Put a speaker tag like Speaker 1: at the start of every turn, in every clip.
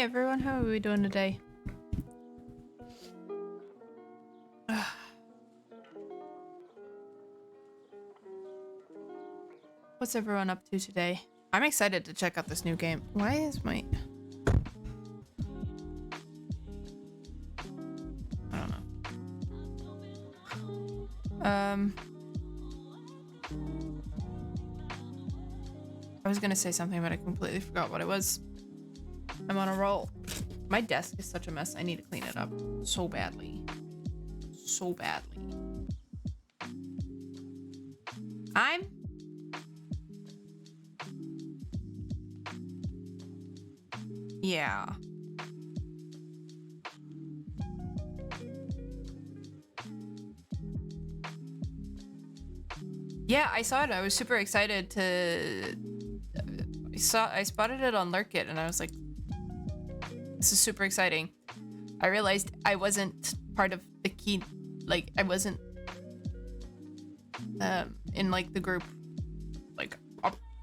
Speaker 1: everyone, how are we doing today? What's everyone up to today? I'm excited to check out this new game. Why is my... I don't know. I was gonna say something, but I completely forgot what it was. I'm on a roll. My desk is such a mess. I need to clean it up so badly. So badly. Yeah. Yeah, I saw it. I was super excited to... I spotted it on Lurkit and I was like, this is super exciting. I realized I wasn't part of the key, like I wasn't in like the group like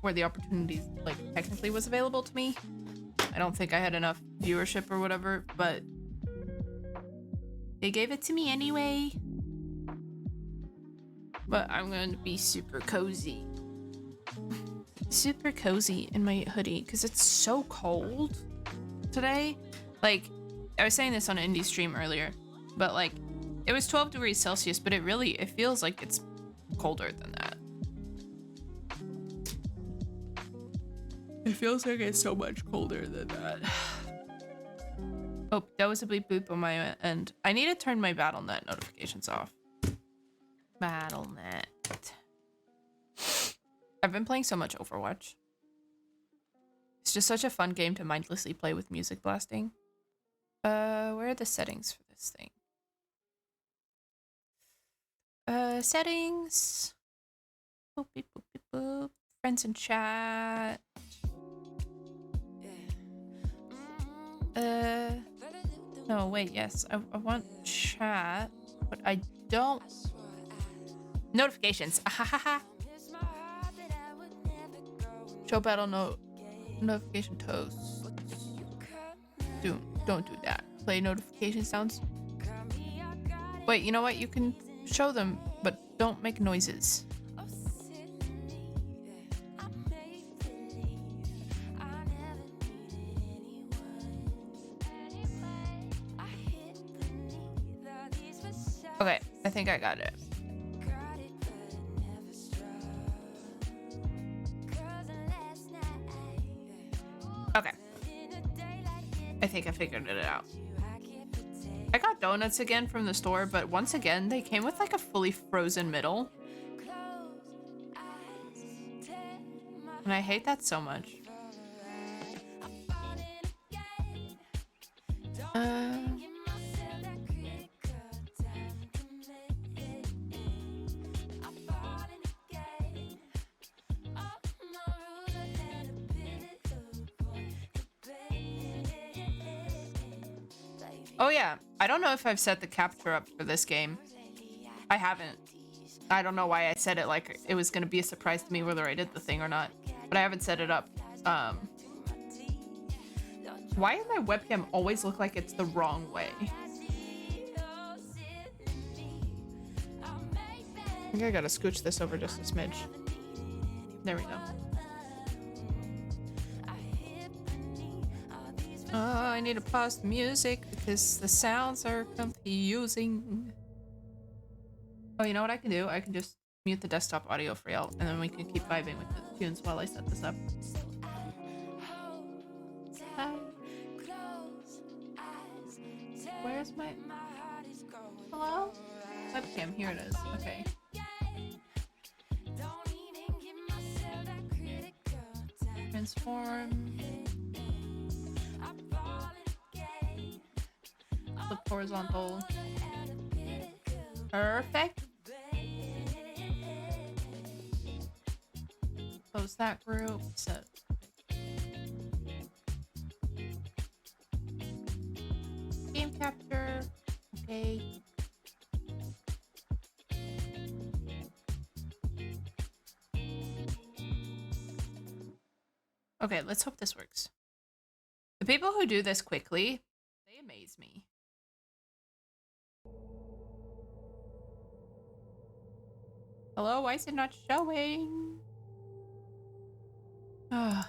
Speaker 1: where the opportunities like technically was available to me. I don't think I had enough viewership or whatever, but they gave it to me anyway. But I'm going to be super cozy. Super cozy in my hoodie because it's so cold today. Like, I was saying this on an indie stream earlier, but like, it was 12 degrees Celsius, but it feels like it's colder than that. It feels like it's so much colder than that. Oh, that was a bleep boop on my end. I need to turn my Battle.net notifications off. Battle.net. I've been playing so much Overwatch. It's just such a fun game to mindlessly play with music blasting. Where are the settings for this thing? Settings. Boop, beep, boop, beep, boop. Friends and chat. No, wait, yes. I want chat, but I don't. Notifications. Ahahaha. Show battle notification toast. Don't do that. Play notification sounds. Wait, you know what? You can show them, but don't make noises. Okay, I think I got it. Okay. I think I figured it out. I got donuts again from the store, but once again, they came with like a fully frozen middle. And I hate that so much. Oh yeah, I don't know if I've set the capture up for this game. I haven't. I don't know why I said it like it was gonna be a surprise to me whether I did the thing or not, but I haven't set it up. Why does my webcam always look like it's the wrong way? I think I gotta scooch this over just a smidge. There we go. Oh, I need to pause the music because the sounds are confusing. Oh, you know what I can do? I can just mute the desktop audio for y'all, and then we can keep vibing with the tunes while I set this up. Hi. Where's my... Hello? Webcam, here it is. Okay. Transform. Flip horizontal. Perfect. Close that group. Set. Game capture. Okay. Okay, let's hope this works. The people who do this quickly, they amaze me. Hello, why is it not showing? Ugh.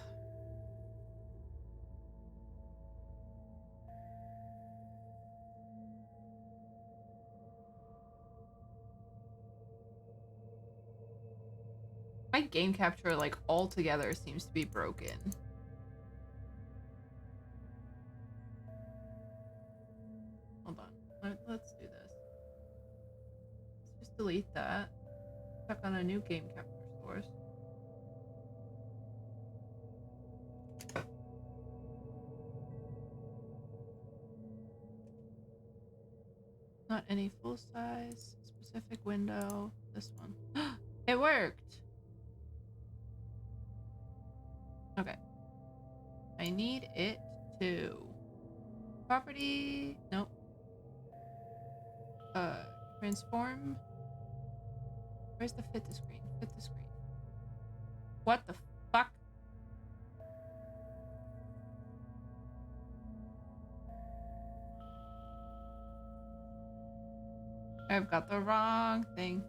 Speaker 1: My game capture, like, altogether seems to be broken. Hold on. Let's do this. Let's just delete that. Check on a new game capture source. Not any full size, specific window. This one. It worked! Okay. I need it to property. Nope. Transform. Where's the fit to screen? Fit to screen. What the fuck? I've got the wrong thing.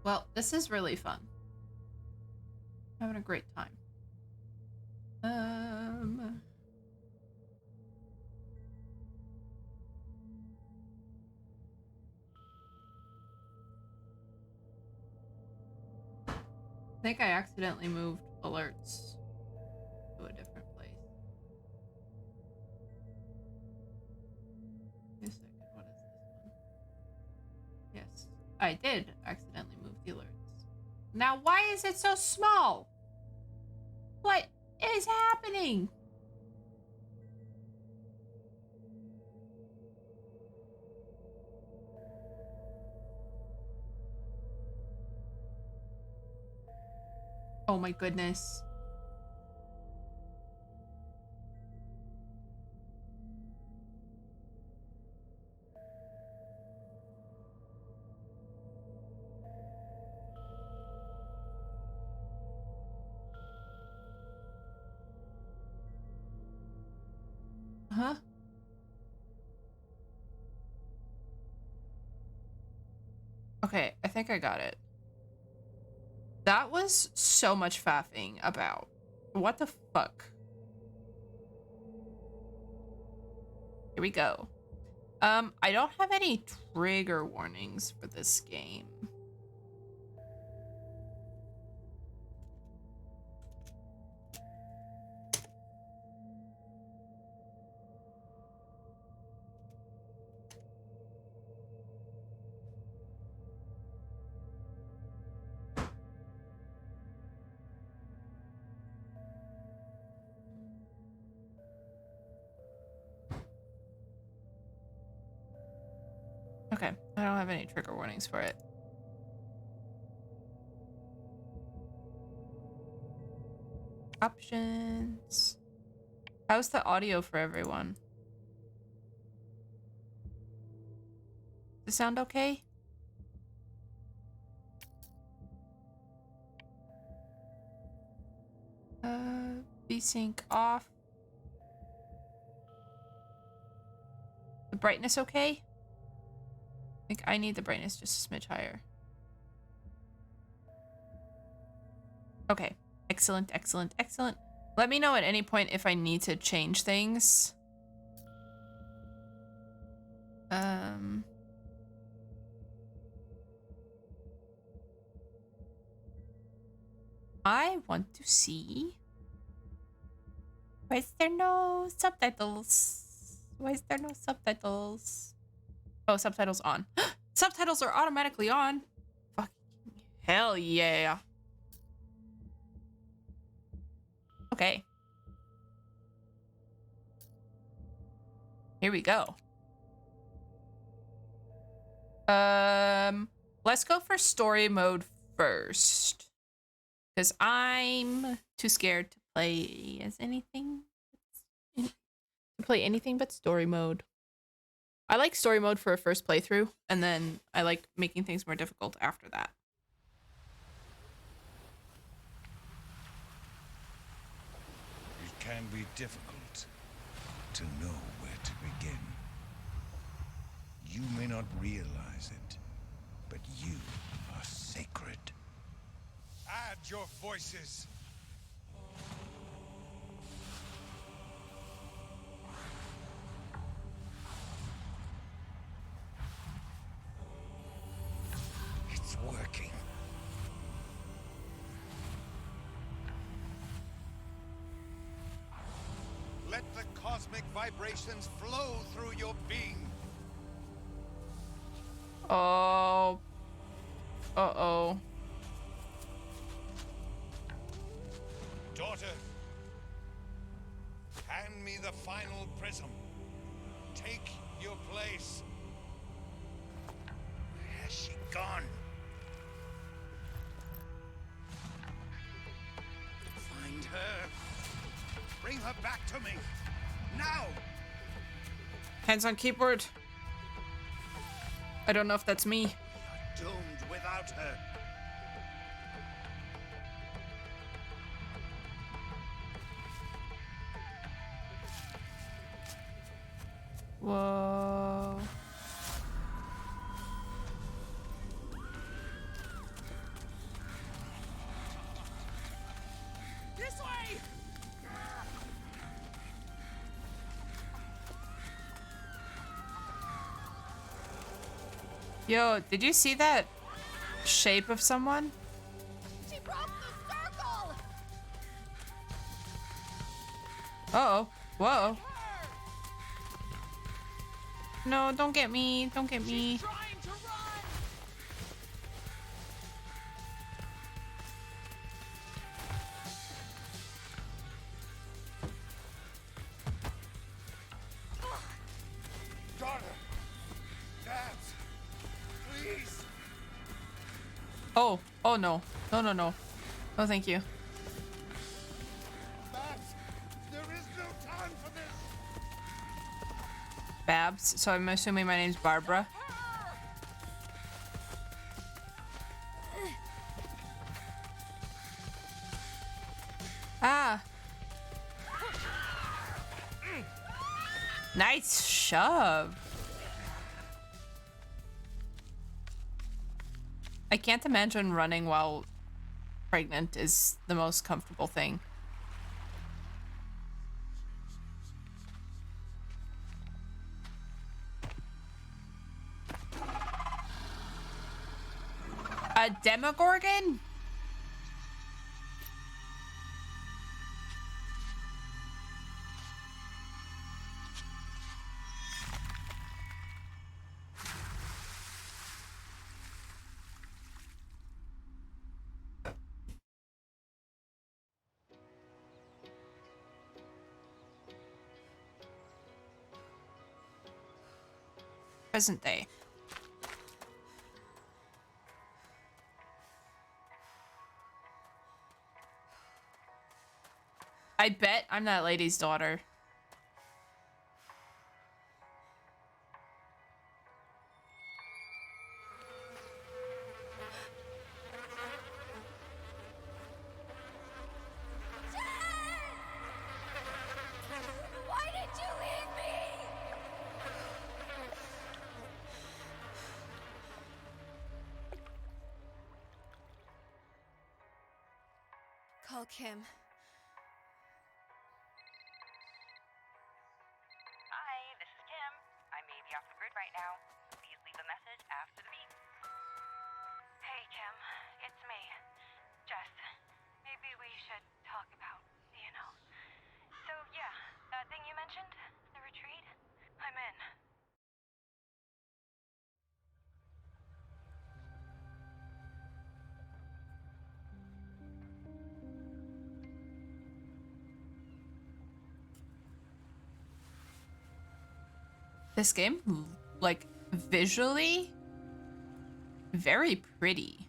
Speaker 1: Well, this is really fun. Having a great time. I think I accidentally moved alerts to a different place. Wait a second, what is this one? Yes, I did accidentally move the alerts. Now, why is it so small? What is happening? Oh my goodness. Huh? Okay, I think I got it. That was so much faffing about. What the fuck? Here we go. I don't have any trigger warnings for this game. Okay, I don't have any trigger warnings for it. Options. How's the audio for everyone? Does it sound okay? VSync off. The brightness okay? I think I need the brightness just a smidge higher. Okay. Excellent, excellent, excellent. Let me know at any point if I need to change things. I want to see. Why is there no subtitles? Why is there no subtitles? Oh, subtitles on. Subtitles are automatically on. Fucking hell yeah. Okay. Here we go. Let's go for story mode first. Because I'm too scared to play as anything. To play anything but story mode. I like story mode for a first playthrough, and then I like making things more difficult after that.
Speaker 2: It can be difficult to know where to begin. You may not realize it, but you are sacred. Add your voices. It's working. Let the cosmic vibrations flow through your being.
Speaker 1: Oh. Uh-oh.
Speaker 2: Daughter, hand me the final prism. Take your place. Where has she gone? Find her. Bring her back to me. Now!
Speaker 1: Hands on keyboard. I don't know if that's me.
Speaker 2: You're doomed without her.
Speaker 1: Whoa.
Speaker 3: This way!
Speaker 1: Yo, did you see that shape of someone?
Speaker 3: She broke the circle!
Speaker 1: Uh-oh. Whoa. No, don't get me. Don't get me.
Speaker 3: She's trying to run!
Speaker 2: Daughter! Dad! Please!
Speaker 1: Oh. Oh, no. No, no, no. No, thank you.
Speaker 2: Babs! There is no time for this!
Speaker 1: Babs. So I'm assuming my name's Barbara. Ah. Nice shove. I can't imagine running while pregnant is the most comfortable thing. A Demogorgon? Present day. I bet I'm that lady's daughter.
Speaker 3: Why did you leave me? Call Kim.
Speaker 4: Hi, this is Kim. I may be off the grid right now. Please leave a message after the beep. Hey, Kim. It's me. Jess. Maybe we should talk about, So, yeah, that thing you mentioned, the retreat, I'm in.
Speaker 1: This game, like, visually, very pretty.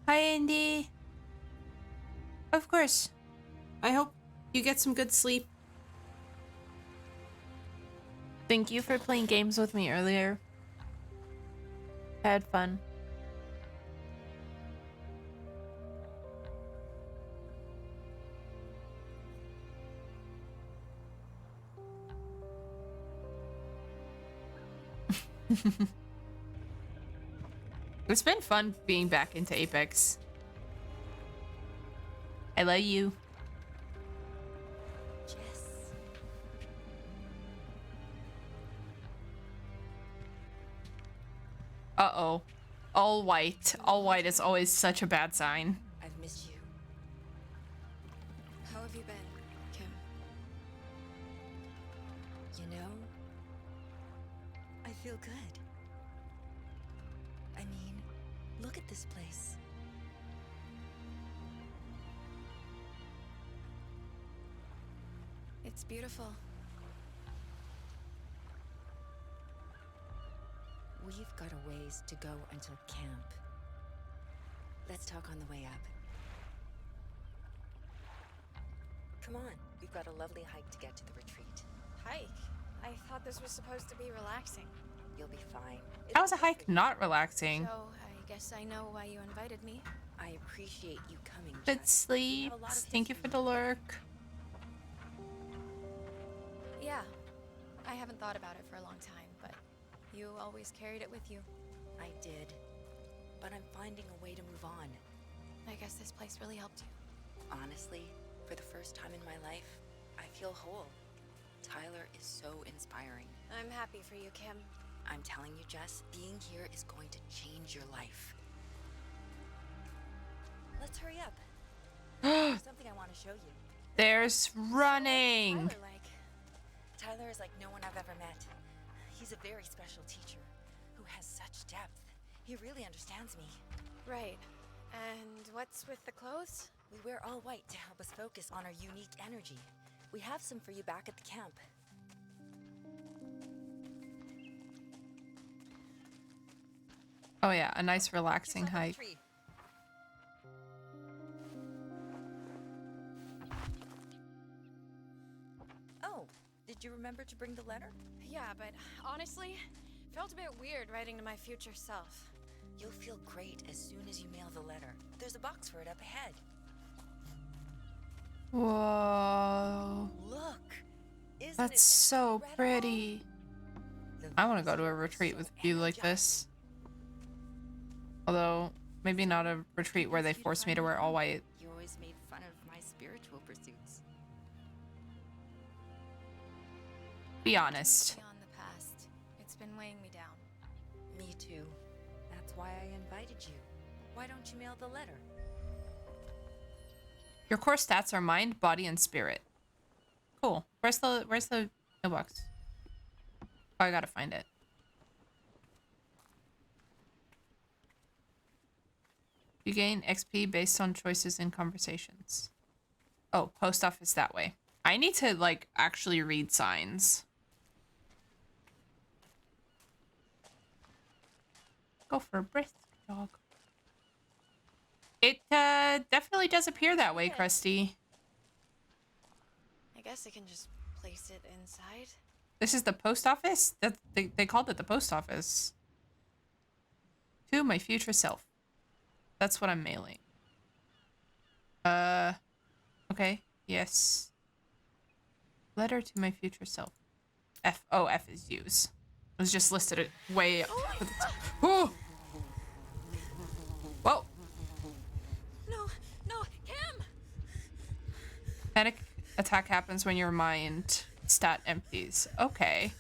Speaker 1: Hi, Andy. Of course. I hope you get some good sleep. Thank you for playing games with me earlier. I had fun. It's been fun being back into Apex. I love you.
Speaker 3: Jess.
Speaker 1: Uh-oh. All white. All white is always such a bad sign.
Speaker 3: I've missed you. How have you been, Kim? You know, I feel good. I mean, look at this place. It's beautiful. We've got a ways to go until camp. Let's talk on the way up. Come on, we've got a lovely hike to get to the retreat.
Speaker 5: Hike? I thought this was supposed to be relaxing.
Speaker 3: You'll be fine.
Speaker 1: How is a hike not relaxing?
Speaker 5: So, I guess I know why you invited me.
Speaker 3: I appreciate you coming,
Speaker 1: Good
Speaker 3: Jess.
Speaker 1: sleep.
Speaker 3: A lot of
Speaker 1: Thank you for the lurk.
Speaker 5: Yeah, I haven't thought about it for a long time, but you always carried it with you.
Speaker 3: I did, but I'm finding a way to move on.
Speaker 5: I guess this place really helped you.
Speaker 3: Honestly, for the first time in my life, I feel whole. Tyler is so inspiring.
Speaker 5: I'm happy for you, Kim.
Speaker 3: I'm telling you, Jess, being here is going to change your life. Let's hurry up. There's something I want to show you.
Speaker 1: There's running.
Speaker 5: Tyler, like,
Speaker 3: Tyler is like no one I've ever met. He's a very special teacher who has such depth. He really understands me.
Speaker 5: right. And what's with the clothes?
Speaker 3: We wear all white to help us focus on our unique energy. We have some for you back at the camp.
Speaker 1: Oh yeah, a nice relaxing
Speaker 3: Here's our
Speaker 1: hike.
Speaker 3: tree. Oh, did you remember to bring the letter?
Speaker 5: Yeah, but honestly, felt a bit weird writing to my future self.
Speaker 3: You'll feel great as soon as you mail the letter. There's a box for it up ahead.
Speaker 1: Whoa.
Speaker 3: Look! Isn't
Speaker 1: That's
Speaker 3: it
Speaker 1: so
Speaker 3: incredible?
Speaker 1: pretty.
Speaker 3: The
Speaker 1: I want to
Speaker 3: views
Speaker 1: go to a
Speaker 3: are
Speaker 1: retreat
Speaker 3: so
Speaker 1: with you like this. Although, maybe not a retreat where they force me to wear all white.
Speaker 3: You always made fun of my spiritual pursuits.
Speaker 1: Be honest.
Speaker 5: Beyond the past, it's been weighing me down.
Speaker 3: Me too. That's why I invited you. Why don't you mail the letter?
Speaker 1: Your core stats are mind, body, and spirit. Cool. Where's the mailbox? Oh, I gotta find it. You gain XP based on choices in conversations. Oh, post office that way. I need to, like, actually read signs. Go for a brisk jog. It definitely does appear that way, Krusty.
Speaker 5: I guess I can just place it inside.
Speaker 1: This is the post office? That they called it the post office. To my future self. That's what I'm mailing. Okay. Yes. Letter to my future self. F. Oh, F is use. It was just listed it way up. Oh! Whoa!
Speaker 5: No, no, Kim!
Speaker 1: Panic attack happens when your mind stat empties. Okay.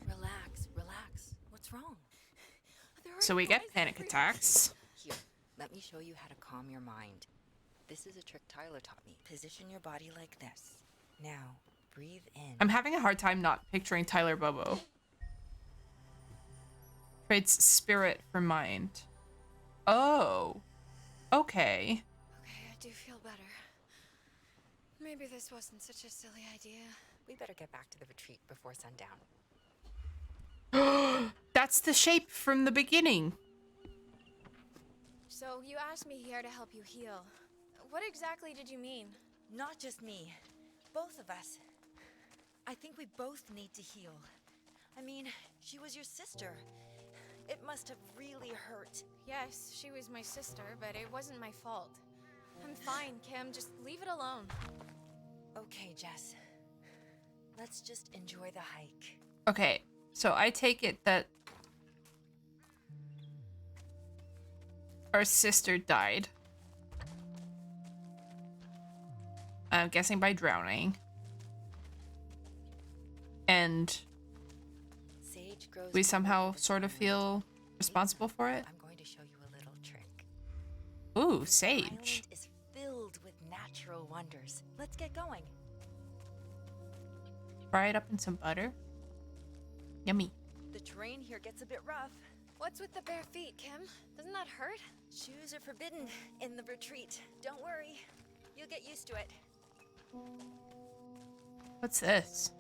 Speaker 3: Relax, relax. What's wrong?
Speaker 5: There are
Speaker 1: So we get
Speaker 5: flies
Speaker 1: panic
Speaker 5: everywhere.
Speaker 1: attacks.
Speaker 3: Here, let me show you how to calm your mind. This is a trick Tyler taught me. Position your body like this. Now, breathe in.
Speaker 1: I'm having a hard time not picturing Tyler Bobo. Trades spirit for mind. Oh. Okay.
Speaker 5: Okay, I do feel better. Maybe this wasn't such a silly idea.
Speaker 3: We better get back to the retreat before sundown.
Speaker 1: That's the shape from the beginning.
Speaker 5: So you asked me here to help you heal. What exactly did you mean?
Speaker 3: Not just me. Both of us. I think we both need to heal. I mean, she was your sister. It must have really hurt.
Speaker 5: Yes, she was my sister, but it wasn't my fault. I'm fine, Kim. Just leave it alone.
Speaker 3: Okay, Jess. Let's just enjoy the hike.
Speaker 1: Okay, so I take it that our sister died. I'm guessing by drowning. And
Speaker 3: Sage grows.
Speaker 1: we somehow sort of feel responsible for it.
Speaker 3: I'm going to show you a little trick.
Speaker 1: Ooh,
Speaker 3: The
Speaker 1: sage.
Speaker 3: island is filled with natural wonders. Let's get going.
Speaker 1: Fry it up in some butter. Yummy.
Speaker 3: The terrain here gets a bit rough.
Speaker 5: What's with the bare feet, Kim? Doesn't that hurt?
Speaker 3: Shoes are forbidden in the retreat. Don't worry. You'll get used to it.
Speaker 1: What's this?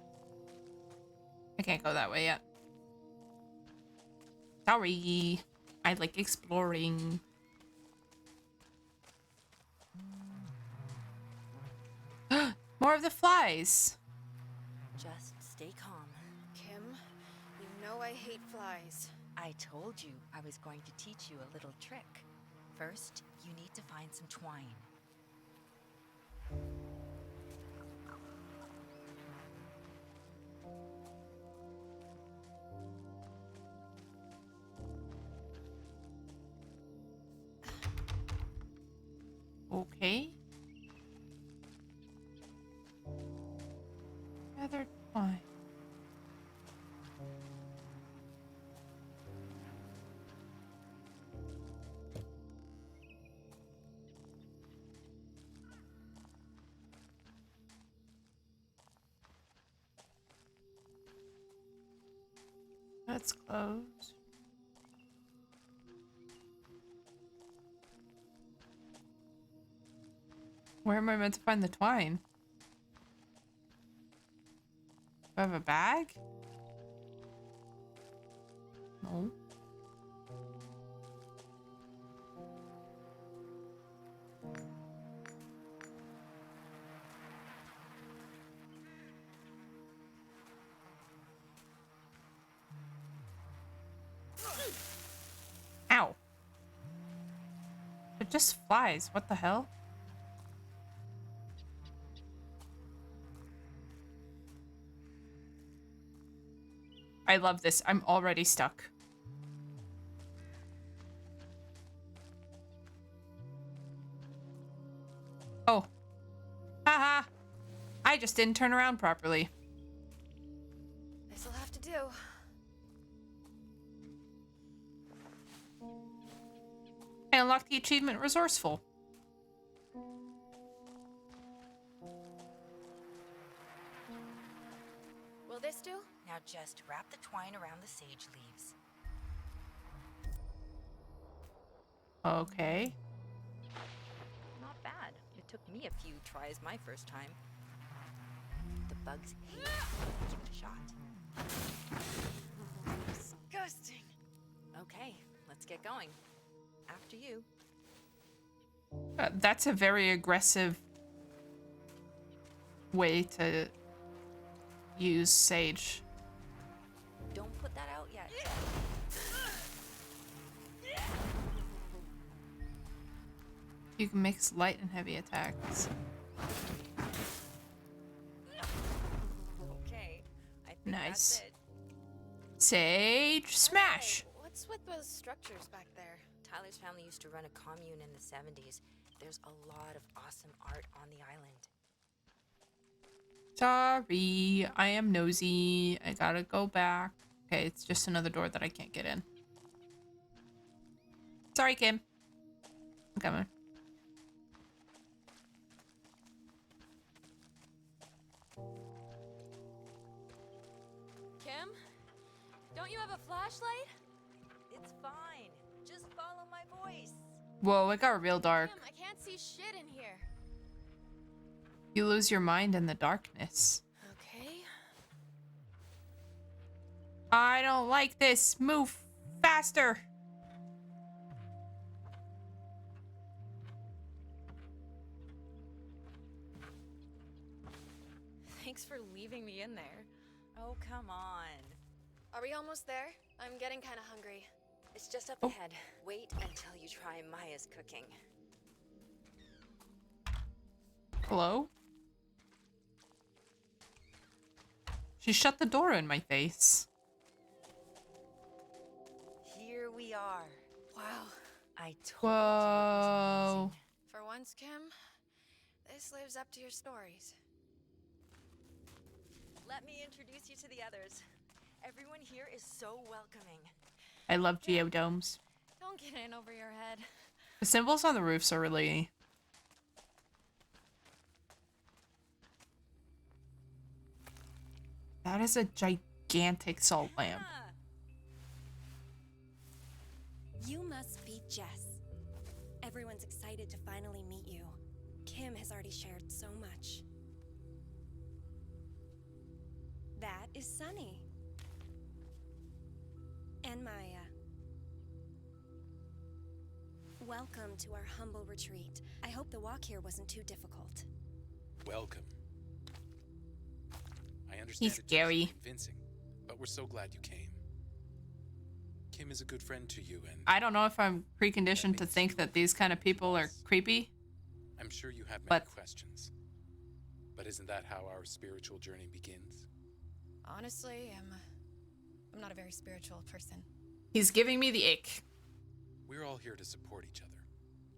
Speaker 1: I can't go that way yet. Sorry. I like exploring. More of the flies.
Speaker 3: Just stay calm.
Speaker 5: Kim, you know I hate flies.
Speaker 3: I told you I was going to teach you a little trick. First, you need to find some twine.
Speaker 1: Okay. Gather twine. That's closed. Where am I meant to find the twine? Do I have a bag? No. Ow. It just flies. What the hell? I love this. I'm already stuck. Oh. Haha. I just didn't turn around properly.
Speaker 5: This'll have to do.
Speaker 1: I unlocked the achievement resourceful.
Speaker 5: Will this do?
Speaker 3: Now just wrap the twine around the sage leaves.
Speaker 1: Okay.
Speaker 3: Not bad. It took me a few tries my first time. The bugs hate it. Give it a shot.
Speaker 5: Disgusting.
Speaker 3: Okay, let's get going. After you.
Speaker 1: That's a very aggressive way to use sage.
Speaker 3: Don't put that out yet.
Speaker 1: You can mix light and heavy attacks.
Speaker 3: Okay, I think
Speaker 1: Nice.
Speaker 3: that's it.
Speaker 1: Sage smash.
Speaker 5: Hey, what's with those structures back there?
Speaker 3: Tyler's family used to run a commune in the 70s. There's a lot of awesome art on the island.
Speaker 1: Sorry, I am nosy. I gotta go back. Okay, it's just another door that I can't get in. Sorry, Kim. I'm coming.
Speaker 5: Kim? Don't you have a flashlight?
Speaker 3: It's fine. Just follow my voice.
Speaker 1: Whoa, it got real dark.
Speaker 5: Kim, I can't see shit in here.
Speaker 1: You lose your mind in the darkness.
Speaker 5: Okay.
Speaker 1: I don't like this. Move faster.
Speaker 5: Thanks for leaving me in there.
Speaker 3: Oh, come on.
Speaker 5: Are we almost there? I'm getting kind of hungry.
Speaker 3: It's just up ahead. Wait until you try Maya's cooking.
Speaker 1: Hello? She shut the door in my face.
Speaker 3: Here we are.
Speaker 5: Wow.
Speaker 3: I told
Speaker 1: Whoa.
Speaker 3: you it was amazing.
Speaker 5: For once, Kim, this lives up to your stories.
Speaker 3: Let me introduce you to the others. Everyone here is so welcoming.
Speaker 1: I love geodomes.
Speaker 5: Don't get in over your head.
Speaker 1: The symbols on the roofs are really... That is a gigantic salt lamp.
Speaker 3: Ah,
Speaker 6: You must be Jess. Everyone's excited to finally meet you. Kim has already shared so much. That is Sunny. And Maya. Welcome to our humble retreat. I hope the walk here wasn't too difficult.
Speaker 7: Welcome. I understand
Speaker 1: He's
Speaker 7: it took
Speaker 1: scary.
Speaker 7: some convincing, but we're so glad you came. Kim is a good friend to you, and
Speaker 1: I don't know if I'm preconditioned to think that these kind of people are creepy.
Speaker 7: I'm sure you have many
Speaker 1: But-
Speaker 7: questions. But isn't that how our spiritual journey begins?
Speaker 5: Honestly, I'm not a very spiritual person.
Speaker 1: He's giving me the ick.
Speaker 7: We're all here to support each other.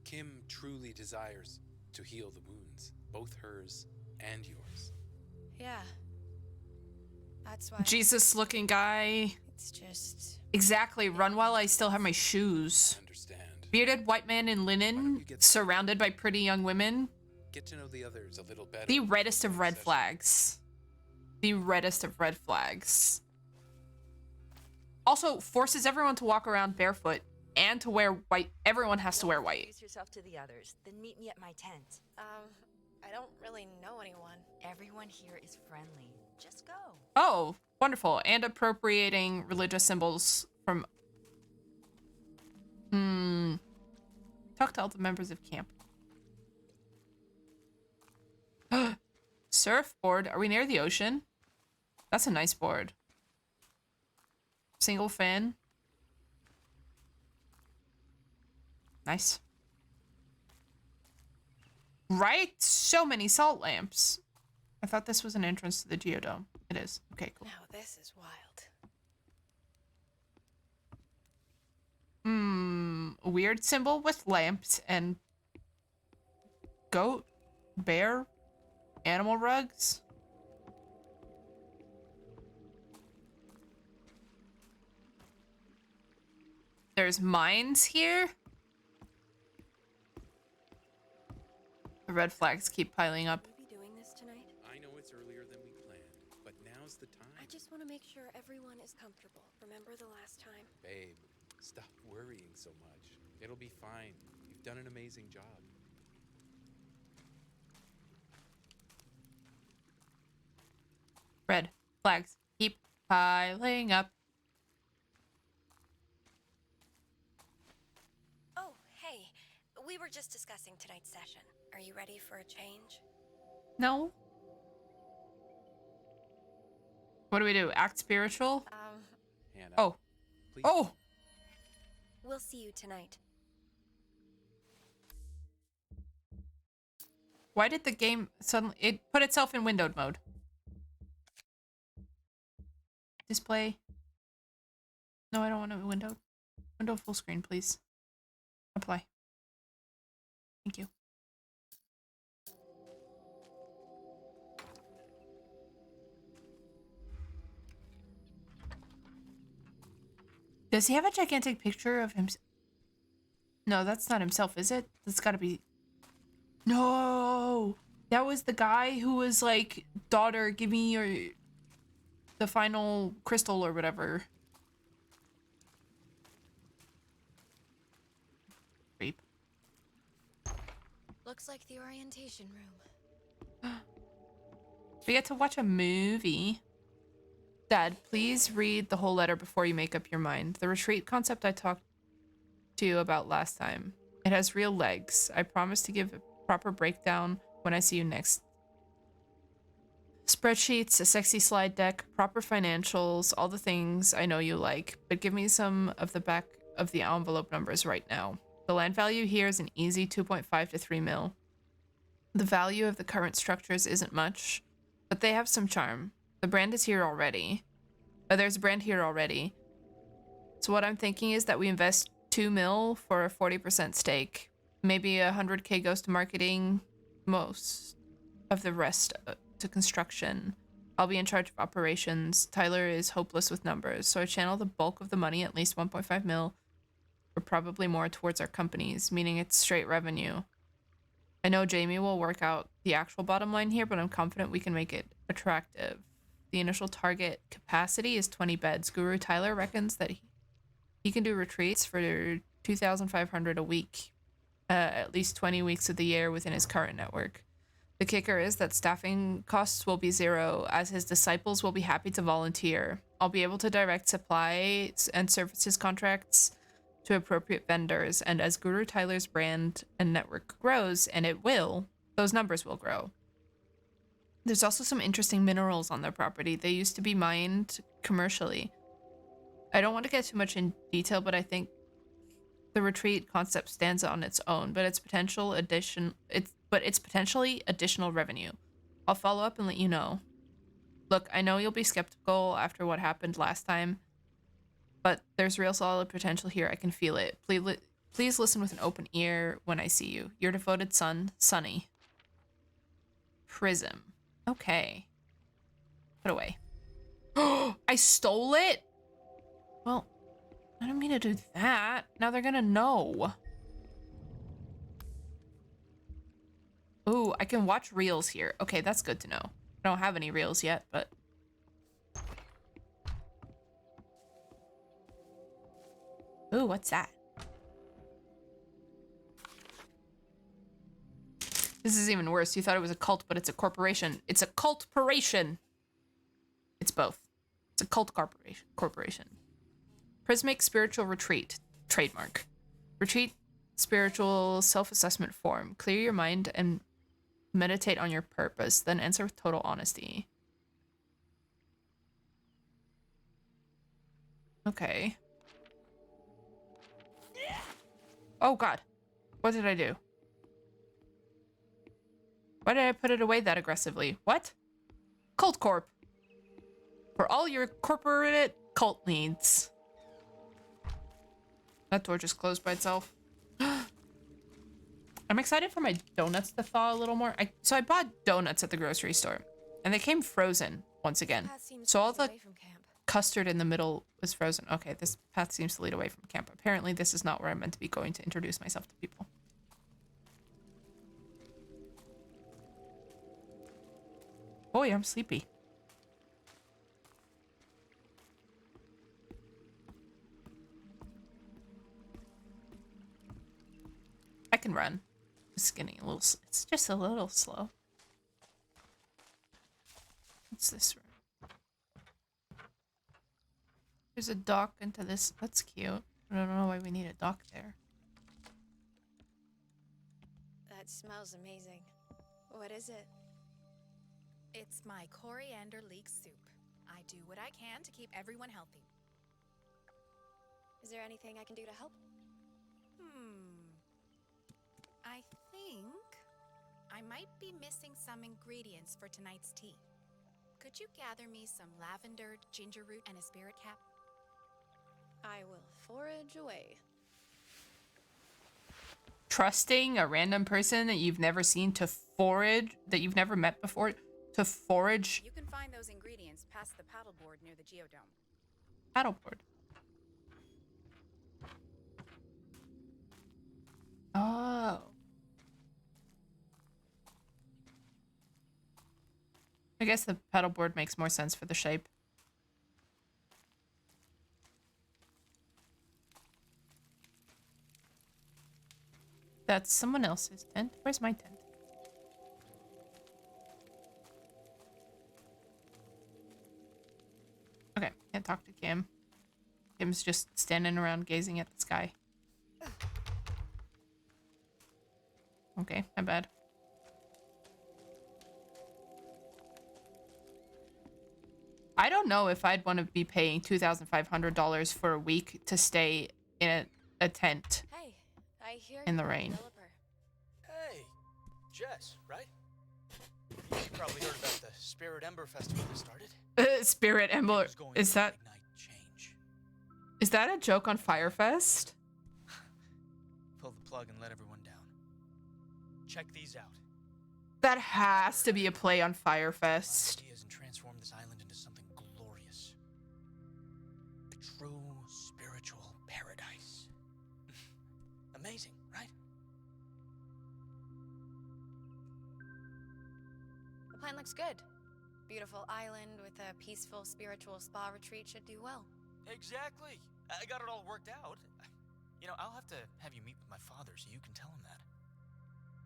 Speaker 7: Kim truly desires to heal the wounds, both hers and yours.
Speaker 5: Yeah. That's why
Speaker 1: Jesus-looking guy.
Speaker 5: it's just...
Speaker 1: Exactly. Run while I still have my shoes.
Speaker 7: I understand.
Speaker 1: Bearded white man in
Speaker 7: Why don't
Speaker 1: linen,
Speaker 7: you get-
Speaker 1: surrounded by pretty young women.
Speaker 7: Get to know the others a little better.
Speaker 1: The reddest of red
Speaker 7: Session.
Speaker 1: flags. The reddest of red flags. Also, forces everyone to walk around barefoot and to wear white. Everyone has to wear white.
Speaker 3: Introduce yourself to the others, then meet me at my tent.
Speaker 5: I don't really know anyone.
Speaker 3: Everyone here is friendly. Just go.
Speaker 1: Oh, wonderful. And appropriating religious symbols from... Talk to all the members of camp. Surfboard. Are we near the ocean? That's a nice board. Single fin. Nice. Right? So many salt lamps. I thought this was an entrance to the geodome. It is. Okay, cool.
Speaker 5: Now this is wild.
Speaker 1: Weird symbol with lamps and goat, bear, animal rugs. There's mines here. The red flags keep piling up.
Speaker 6: Will we be doing this tonight?
Speaker 7: I know it's earlier than we planned, but now's the time.
Speaker 6: I just want to make sure everyone is comfortable. Remember the last time?
Speaker 7: Babe, stop worrying so much. It'll be fine. You've done an amazing job.
Speaker 1: Red flags keep piling up.
Speaker 6: Oh, hey. We were just discussing tonight's session. Are you ready for a change?
Speaker 1: No. What do we do? Act spiritual?
Speaker 7: Hannah.
Speaker 1: Oh.
Speaker 7: Please.
Speaker 1: Oh!
Speaker 6: We'll see you tonight.
Speaker 1: Why did the game suddenly... It put itself in windowed mode. Display. No, I don't want to windowed. Window full screen, please. Apply. Thank you. Does he have a gigantic picture of him? No, that's not himself, is it? That's gotta be... No! That was the guy who was like, daughter, give me your... the final crystal or whatever. Creep.
Speaker 5: Looks like the orientation room.
Speaker 1: We get to watch a movie. Dad, please read the whole letter before you make up your mind. The retreat concept I talked to you about last time. It has real legs. I promise to give a proper breakdown when I see you next. Spreadsheets, a sexy slide deck, proper financials, all the things I know you like, but give me some of the back of the envelope numbers right now. The land value here is an easy 2.5 to 3 mil. The value of the current structures isn't much, but they have some charm. The brand is here already. There's a brand here already. So what I'm thinking is that we invest 2 mil for a 40% stake. Maybe 100k goes to marketing, most of the rest to construction. I'll be in charge of operations. Tyler is hopeless with numbers, so I channel the bulk of the money, at least 1.5 mil, or probably more, towards our companies, meaning it's straight revenue. I know Jamie will work out the actual bottom line here, but I'm confident we can make it attractive. The initial target capacity is 20 beds. Guru Tyler reckons that he can do retreats for 2,500 a week, at least 20 weeks of the year within his current network. The kicker is that staffing costs will be zero, as his disciples will be happy to volunteer. I'll be able to direct supplies and services contracts to appropriate vendors, and as Guru Tyler's brand and network grows, and it will, those numbers will grow. There's also some interesting minerals on their property. They used to be mined commercially. I don't want to get too much in detail, but I think the retreat concept stands on its own, but it's potentially additional revenue. I'll follow up and let you know. Look, I know you'll be skeptical after what happened last time, but there's real solid potential here. I can feel it. Please listen with an open ear when I see you. Your devoted son, Sonny. Prism. Okay. Put away. I stole it? Well, I don't mean to do that. Now they're gonna know. Ooh, I can watch reels here. Okay, that's good to know. I don't have any reels yet, but... Ooh, what's that? This is even worse. You thought it was a cult, but it's a corporation. It's a cult-poration. It's both. It's a cult corporation. Prismic Spiritual Retreat. Trademark. Retreat, spiritual self-assessment form. Clear your mind and meditate on your purpose, then answer with total honesty. Okay. Oh god. What did I do? Why did I put it away that aggressively? What? Cult Corp. For all your corporate cult needs. That door just closed by itself. I'm excited for my donuts to thaw a little more. So I bought donuts at the grocery store, and they came frozen once again. So all the custard in the middle was frozen. Okay, this path seems to lead away from camp. Apparently this is not where I'm meant to be going to introduce myself to people. Boy, I'm sleepy. I can run. It's getting a little, it's just a little slow. What's this room? There's a dock into this. That's cute. I don't know why we need a dock there.
Speaker 5: That smells amazing. What is it?
Speaker 8: It's my coriander leek soup. I do what I can to keep everyone healthy.
Speaker 5: Is there anything I can do to help?
Speaker 8: I think I might be missing some ingredients for tonight's tea. Could you gather me some lavender, ginger root, and a spirit cap?
Speaker 5: I will forage away.
Speaker 1: Trusting a random person that you've never seen to forage, that you've never met before, to forage.
Speaker 8: You can find those ingredients past the paddleboard near the geodome.
Speaker 1: Paddleboard. Oh. I guess the paddleboard makes more sense for the shape. That's someone else's tent. Where's my tent? Okay, can't talk to Kim. Kim's just standing around gazing at the sky. Okay, my bad. I don't know if I'd want to be paying $2,500 for a week to stay in a tent
Speaker 5: Hey, I hear
Speaker 1: in the
Speaker 5: you're a
Speaker 1: rain.
Speaker 5: developer.
Speaker 9: Hey, Jess, right? You probably heard about the Spirit Ember Festival that started.
Speaker 1: Spirit Ember,
Speaker 9: It was going
Speaker 1: is
Speaker 9: to
Speaker 1: that
Speaker 9: ignite change.
Speaker 1: a joke on Firefest?
Speaker 9: Pull the plug and let everyone down. Check these out.
Speaker 1: That has to be a play on Firefest.
Speaker 9: Ideas and transform this island into something glorious. A true spiritual paradise. Amazing, right?
Speaker 5: The plan looks good. Beautiful island with a peaceful spiritual spa retreat should do well.
Speaker 9: Exactly. I got it all worked out. You know, I'll have to have you meet with my father so you can tell him that.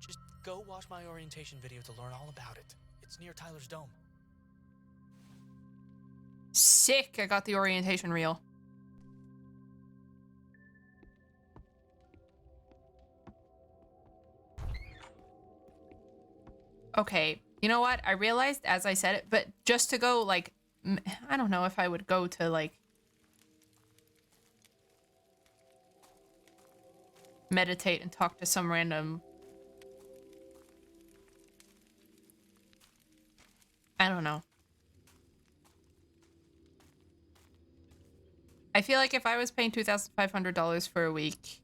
Speaker 9: Just go watch my orientation video to learn all about it. It's near Tyler's Dome.
Speaker 1: Sick, I got the orientation reel. Okay, you know what? I realized as I said it, but just to go, like, I don't know if I would go to, like, meditate and talk to some random... I don't know. I feel like if I was paying $2,500 for a week,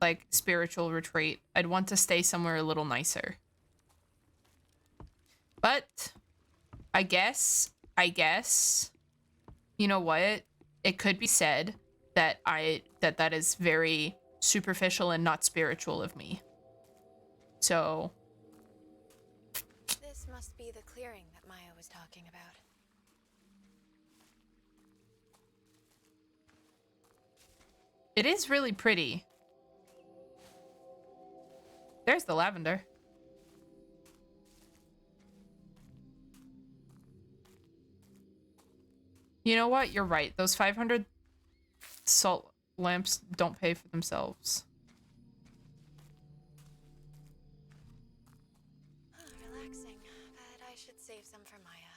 Speaker 1: like, spiritual retreat, I'd want to stay somewhere a little nicer. But I guess, you know what? It could be said that that is very superficial and not spiritual of me. So
Speaker 5: This must be the clearing that Maya was talking about.
Speaker 1: it is really pretty. There's the lavender. You know what? You're right. Those 500 salt lamps don't pay for themselves.
Speaker 5: Relaxing, but I should save some for Maya.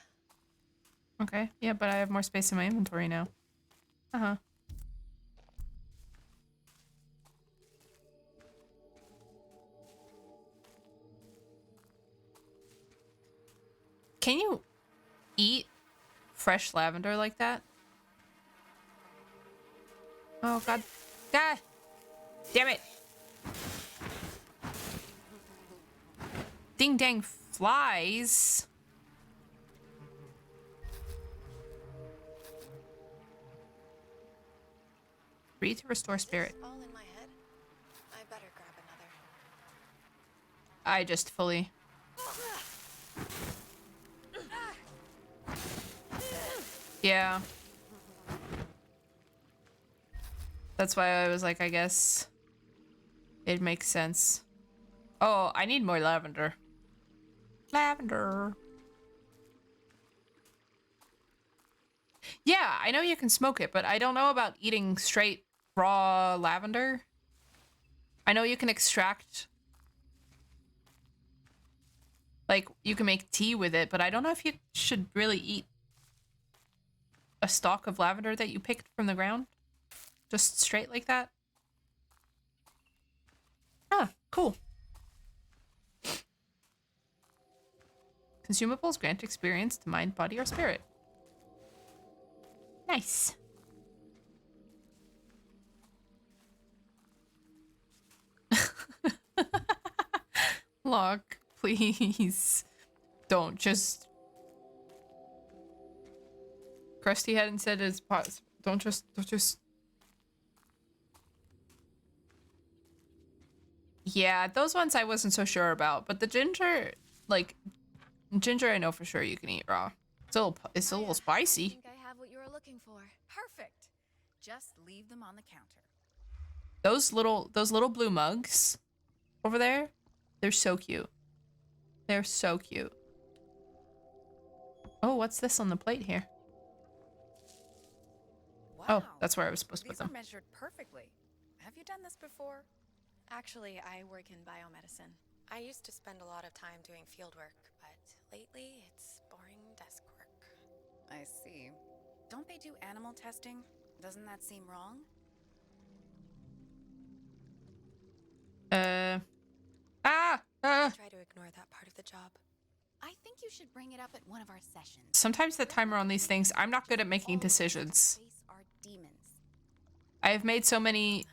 Speaker 1: Okay. Yeah, but I have more space in my inventory now. Uh-huh. Can you eat fresh lavender like that? Oh, God. Ah! Damn it! Ding dang flies. Read to restore spirit.
Speaker 5: Is this all in my head? I better grab another.
Speaker 1: I just fully... Yeah. That's why I was like, I guess it makes sense. Oh, I need more lavender. Lavender. Yeah, I know you can smoke it, but I don't know about eating straight raw lavender. I know you can extract... Like, you can make tea with it, but I don't know if you should really eat a stalk of lavender that you picked from the ground. Just straight like that. Ah, cool. Consumables grant experience to mind, body, or spirit. Nice. Locke, please. Don't just... Krusty hadn't said it's possible. Don't just... Yeah, those ones I wasn't so sure about, but the ginger, like, ginger I know for sure you can eat raw. It's a little
Speaker 8: I
Speaker 1: spicy.
Speaker 8: think I have what you were looking for. Perfect. Just leave them on the counter.
Speaker 1: Those little blue mugs over there, they're so cute. They're so cute. Oh, what's this on the plate here?
Speaker 8: Wow.
Speaker 1: Oh, that's where I was supposed to put
Speaker 8: These are
Speaker 1: them.
Speaker 8: measured perfectly. Have you done this before?
Speaker 5: Actually, I work in biomedicine. I used to spend a lot of time doing field work, but lately it's boring desk work.
Speaker 8: I see. Don't they do animal testing? Doesn't that seem wrong?
Speaker 5: Try to ignore that part of the job.
Speaker 8: I think you should bring it up at one of our sessions.
Speaker 1: Sometimes the timer on these things, I'm not good at making decisions.
Speaker 8: Face our demons.
Speaker 1: I have made so many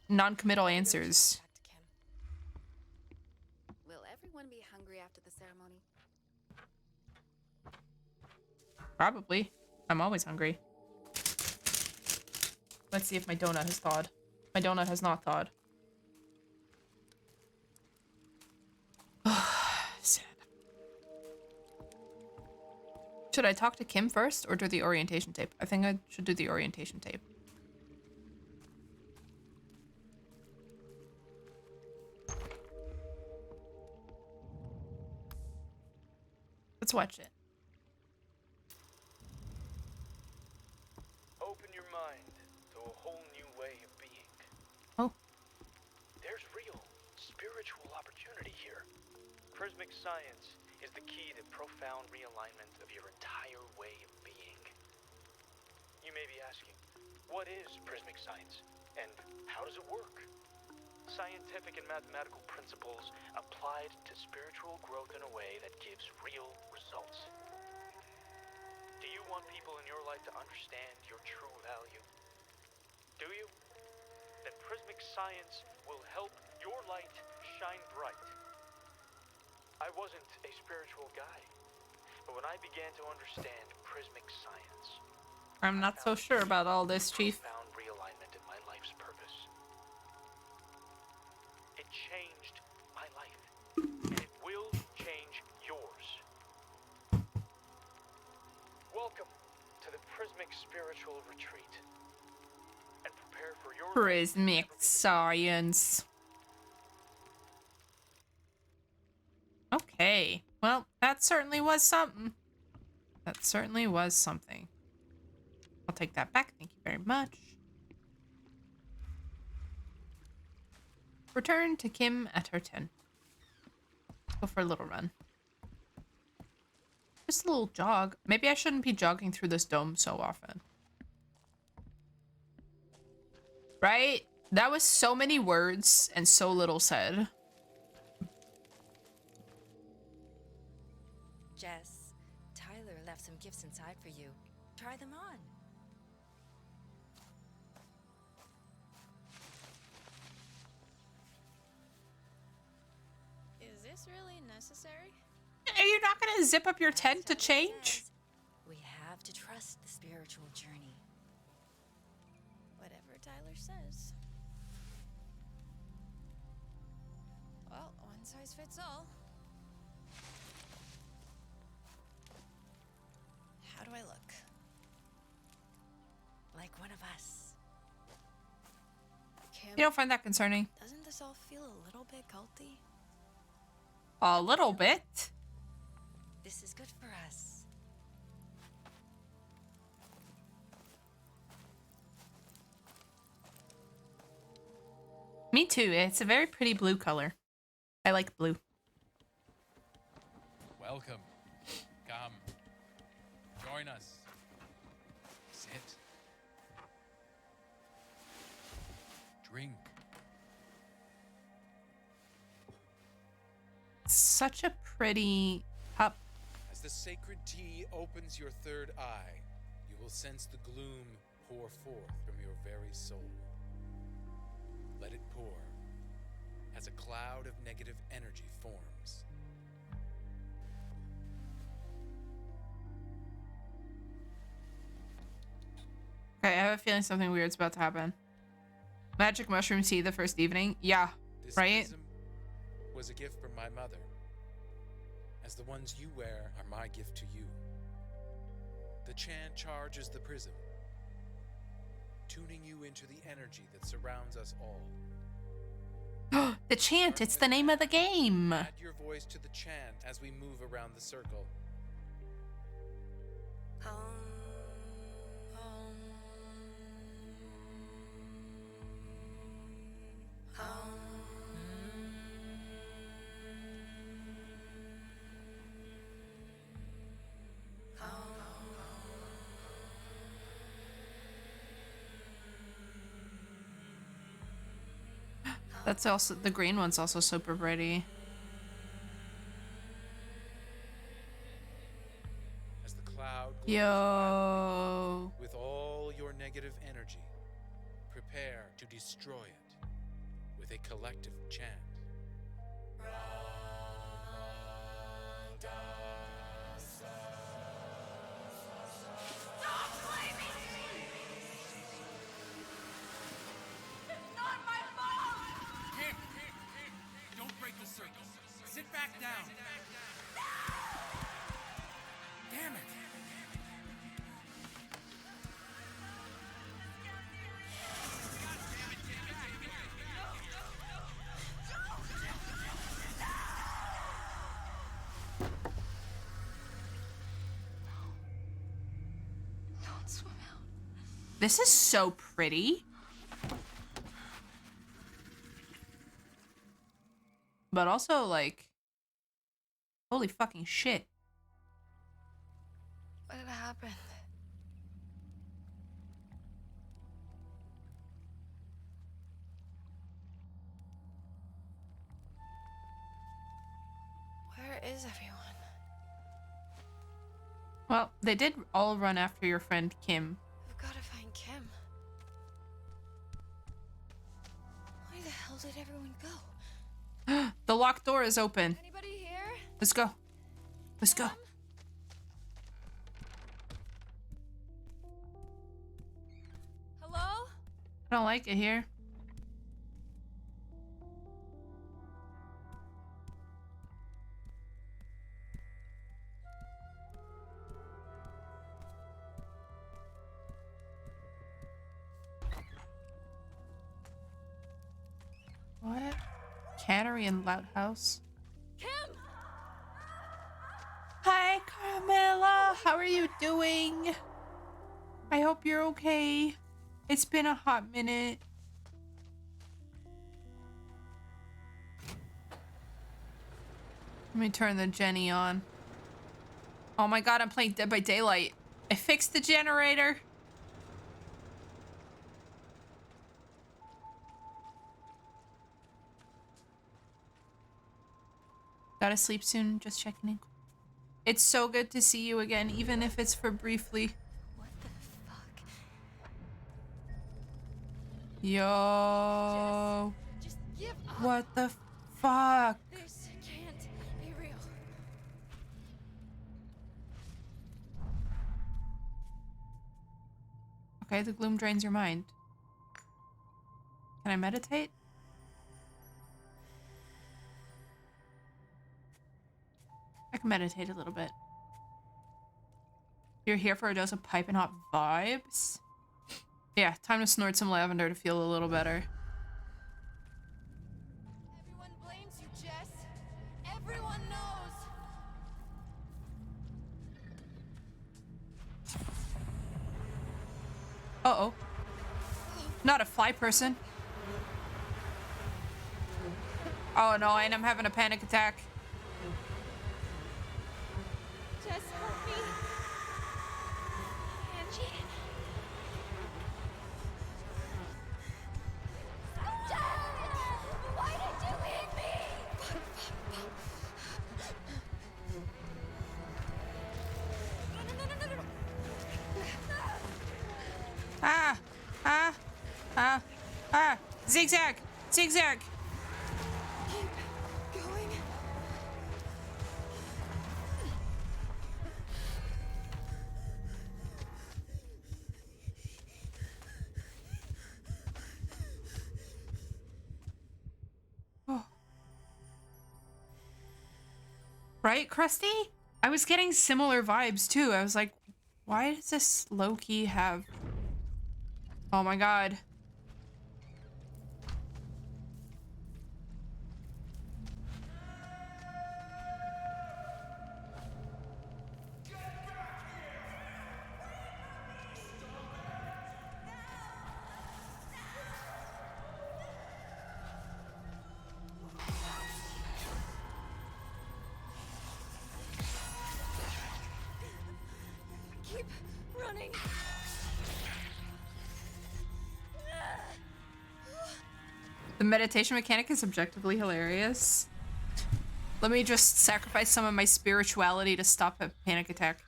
Speaker 1: non-committal answers.
Speaker 5: Back to Kim.
Speaker 8: Will everyone be hungry after the ceremony?
Speaker 1: Probably. I'm always hungry. Let's see if my donut has thawed. My donut has not thawed. Sad. Should I talk to Kim first or do the orientation tape? I think I should do the orientation tape. Let's watch it.
Speaker 10: Open your mind to a whole new way of being.
Speaker 1: Oh.
Speaker 10: There's real, spiritual opportunity here. Prismic science is the key to profound realignment of your entire way of being. You may be asking, what is prismic science, and how does it work? Scientific and mathematical principles applied to spiritual growth in a way that gives real results. Do you want people in your life to understand your true value? Do you? Then prismic science will help your light shine bright. I wasn't a spiritual guy, but when I began to understand prismic science,
Speaker 1: I'm not so sure about all this, Chief.
Speaker 10: found realignment in my life's purpose. It changed my life, and it will change yours. Welcome to the Prismic Spiritual Retreat, and prepare for your
Speaker 1: Prismic science. Okay. Well, that certainly was something. That certainly was something. I'll take that back. Thank you very much. Return to Kim at her tent. Go for a little run. Just a little jog. Maybe I shouldn't be jogging through this dome so often. Right? That was so many words and so little said.
Speaker 3: Jess, Tyler left some gifts inside for you. Try them on.
Speaker 5: Is this really necessary?
Speaker 1: Are you not gonna zip up your tent to change?
Speaker 3: We have to trust the spiritual journey.
Speaker 5: Whatever Tyler says. Well, one size fits all. How do I look?
Speaker 3: Like one of us.
Speaker 5: Kim,
Speaker 1: You don't find that concerning?
Speaker 5: doesn't this all feel a little bit culty?
Speaker 1: A little bit.
Speaker 3: This is good for us.
Speaker 1: Me too. It's a very pretty blue color. I like blue.
Speaker 7: Welcome. Come. Join us. Sit. Drink.
Speaker 1: Such a pretty cup.
Speaker 7: As the sacred tea opens your third eye, you will sense the gloom pour forth from your very soul. Let it pour as a cloud of negative energy forms.
Speaker 1: Okay, I have a feeling something weird's about to happen. Magic mushroom tea the first evening? Yeah,
Speaker 7: This
Speaker 1: right?
Speaker 7: prism was a gift from my mother, as the ones you wear are my gift to you. The chant charges the prism, tuning you into the energy that surrounds us all.
Speaker 1: The chant, it's the name of the game.
Speaker 7: Add your voice to the chant as we move around the circle.
Speaker 1: That's also, the green one's also super pretty.
Speaker 7: As the cloud glows
Speaker 1: Yo.
Speaker 7: with all your negative energy, prepare to destroy it with a collective chant.
Speaker 2: Don't break the circle. Sit back down. Damn it.
Speaker 5: Don't swim out.
Speaker 1: This is so pretty. But also, like, holy fucking shit.
Speaker 5: What had happened? Where is everyone?
Speaker 1: Well, they did all run after your friend Kim.
Speaker 5: We've got to find Kim. Where the hell did everyone go?
Speaker 1: The locked door is open.
Speaker 5: Anybody here?
Speaker 1: Let's go. Let's go.
Speaker 5: Hello?
Speaker 1: I don't like it here. What? Cannery and Loud House.
Speaker 5: Kim!
Speaker 1: Hi, Carmela. How are you doing? I hope you're okay. It's been a hot minute. Let me turn the Jenny on. Oh my god, I'm playing Dead by Daylight. I fixed the generator. Gotta sleep soon, just checking in. It's so good to see you again, even if it's for briefly.
Speaker 5: What the fuck?
Speaker 1: Yo.
Speaker 5: Just give up.
Speaker 1: What the fuck?
Speaker 5: This can't be real.
Speaker 1: Okay, the gloom drains your mind. Can I meditate? I can meditate a little bit. You're here for a dose of piping hot vibes? Yeah, time to snort some lavender to feel a little better.
Speaker 5: Everyone blames you, Jess. Everyone knows.
Speaker 1: Uh-oh. Not a fly person. Oh no, and I'm having a panic attack.
Speaker 5: Jess, help me. Angie. Why did you leave me?
Speaker 1: Ah! Ah! Ah! Ah! Zigzag! Zigzag!
Speaker 5: Keep going.
Speaker 1: Oh. Right, Krusty? I was getting similar vibes too. I was like, why does this low-key have... Oh my god.
Speaker 5: Keep running.
Speaker 1: The meditation mechanic is objectively hilarious. Let me just sacrifice some of my spirituality to stop a panic attack.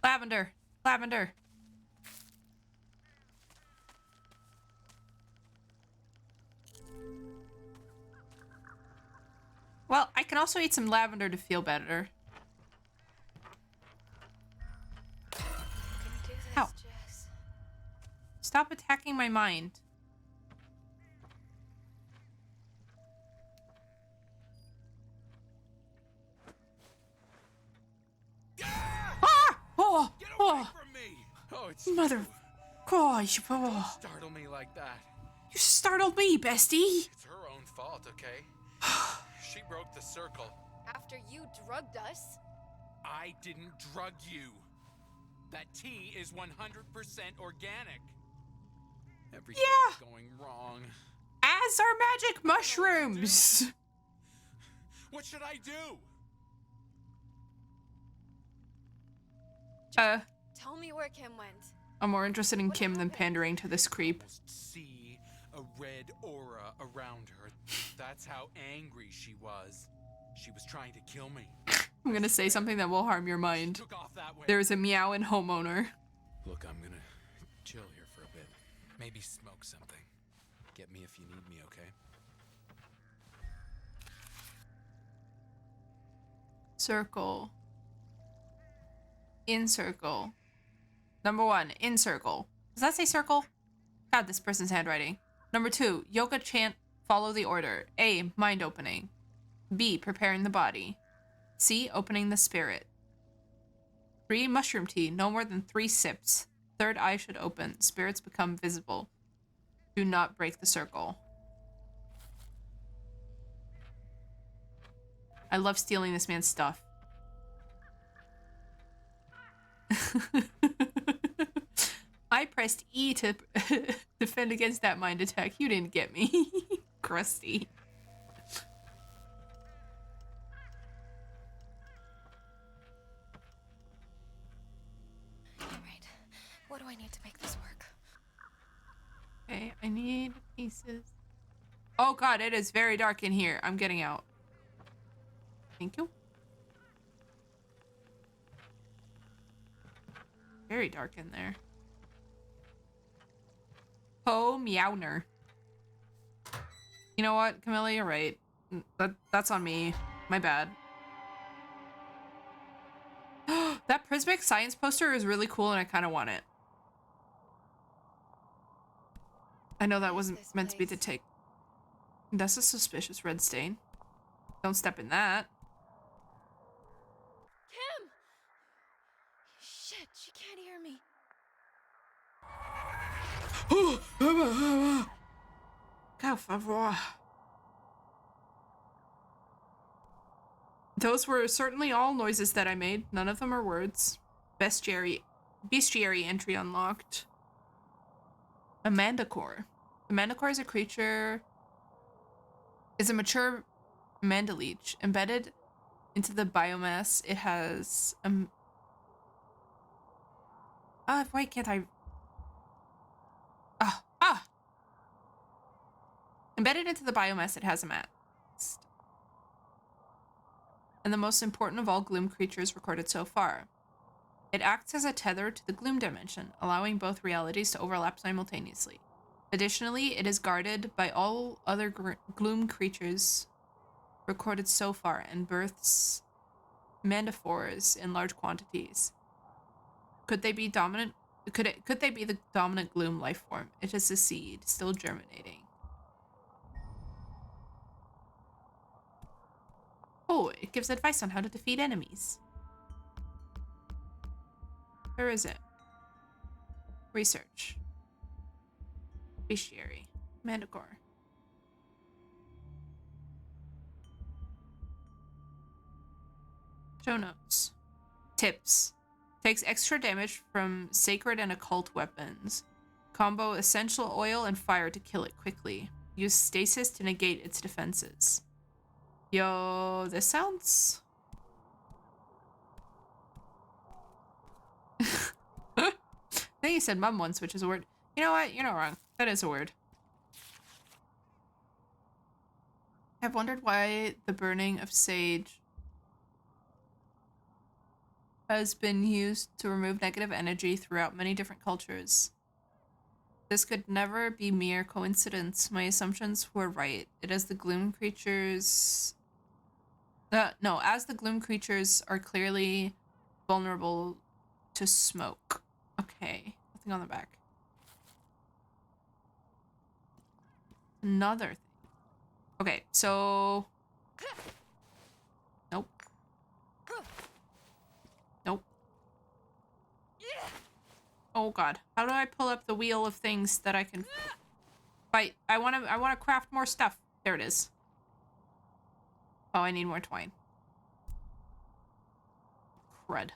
Speaker 1: Lavender! Lavender! Well, I can also eat some lavender to feel better. Ow. Stop attacking my mind. Ah! Oh! Oh!
Speaker 7: Oh, it's
Speaker 1: Mother... Gosh, oh.
Speaker 7: startle me like that.
Speaker 1: You startled me, bestie!
Speaker 7: It's her own fault, okay? She broke the circle.
Speaker 5: After you drugged us?
Speaker 7: I didn't drug you. That tea is 100% organic. Everything's going wrong.
Speaker 1: As are magic mushrooms!
Speaker 7: What should I do?
Speaker 5: Tell me where Kim went.
Speaker 1: I'm more interested in Kim than pandering to this creep.
Speaker 7: See a red aura around her. That's how angry she was. She was trying to kill me.
Speaker 1: I'm gonna say something that will harm your mind.
Speaker 7: Took off that way.
Speaker 1: There is a meowing homeowner.
Speaker 7: Look, I'm gonna chill here for a bit. Maybe smoke something. Get me if you need me, okay?
Speaker 1: Circle. In circle. Number 1, in circle. Does that say circle? God, this person's handwriting. Number 2, yoga chant, follow the order. A, mind opening. B, preparing the body. C, opening the spirit. 3, mushroom tea, no more than 3 sips. Third eye should open, spirits become visible. Do not break the circle. I love stealing this man's stuff. I pressed E to defend against that mind attack. You didn't get me. Crusty.
Speaker 5: Alright. What do I need to make this work?
Speaker 1: Okay, I need pieces. Oh god, it is very dark in here. I'm getting out. Thank you. Very dark in there. Oh, meowner. You know what, Camilla, you're right. That's on me. My bad. That Prismic Science poster is really cool and I kind of want it. I know that wasn't meant to be the take. That's a suspicious red stain. Don't step in that.
Speaker 5: Kim! Shit, she can't hear me.
Speaker 1: Por favor. Those were certainly all noises that I made. None of them are words. Bestiary entry unlocked. A manticore. The manticore is a creature... is a mature mandaleech. Embedded into the biomass, it has... why can't I... Embedded into the biomass, it has a mast. And the most important of all gloom creatures recorded so far. It acts as a tether to the gloom dimension, allowing both realities to overlap simultaneously. Additionally, it is guarded by all other gloom creatures recorded so far and births mantiphores in large quantities. Could they be dominant? Could they be the dominant gloom life form? It is a seed, still germinating. Oh, it gives advice on how to defeat enemies. Where is it? Research. Bestiary. Manticore. Show notes. Tips. Takes extra damage from sacred and occult weapons. Combo essential oil and fire to kill it quickly. Use stasis to negate its defenses. Yo, this sounds... I think you said mum once, which is a word. You know what? You're not wrong. That is a word. I've wondered why the burning of sage has been used to remove negative energy throughout many different cultures. This could never be mere coincidence. My assumptions were right. It is the gloom creatures... no, as the gloom creatures are clearly vulnerable to smoke. Okay, nothing on the back. Another thing. Okay, so... Nope. Nope. Oh god. How do I pull up the wheel of things that I can fight? I wanna craft more stuff. There it is. Oh, I need more twine. Crud.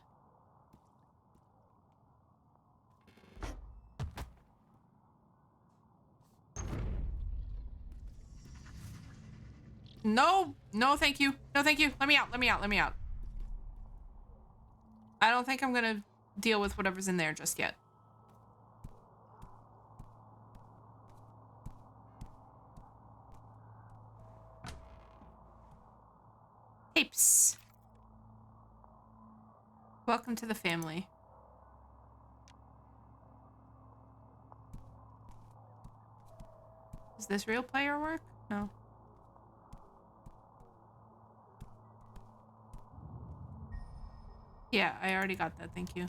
Speaker 1: No! No, thank you. No, thank you. Let me out. Let me out. Let me out. I don't think I'm gonna deal with whatever's in there just yet. Apes. Welcome to the family. Does this real player work? No. Yeah, I already got that. Thank you.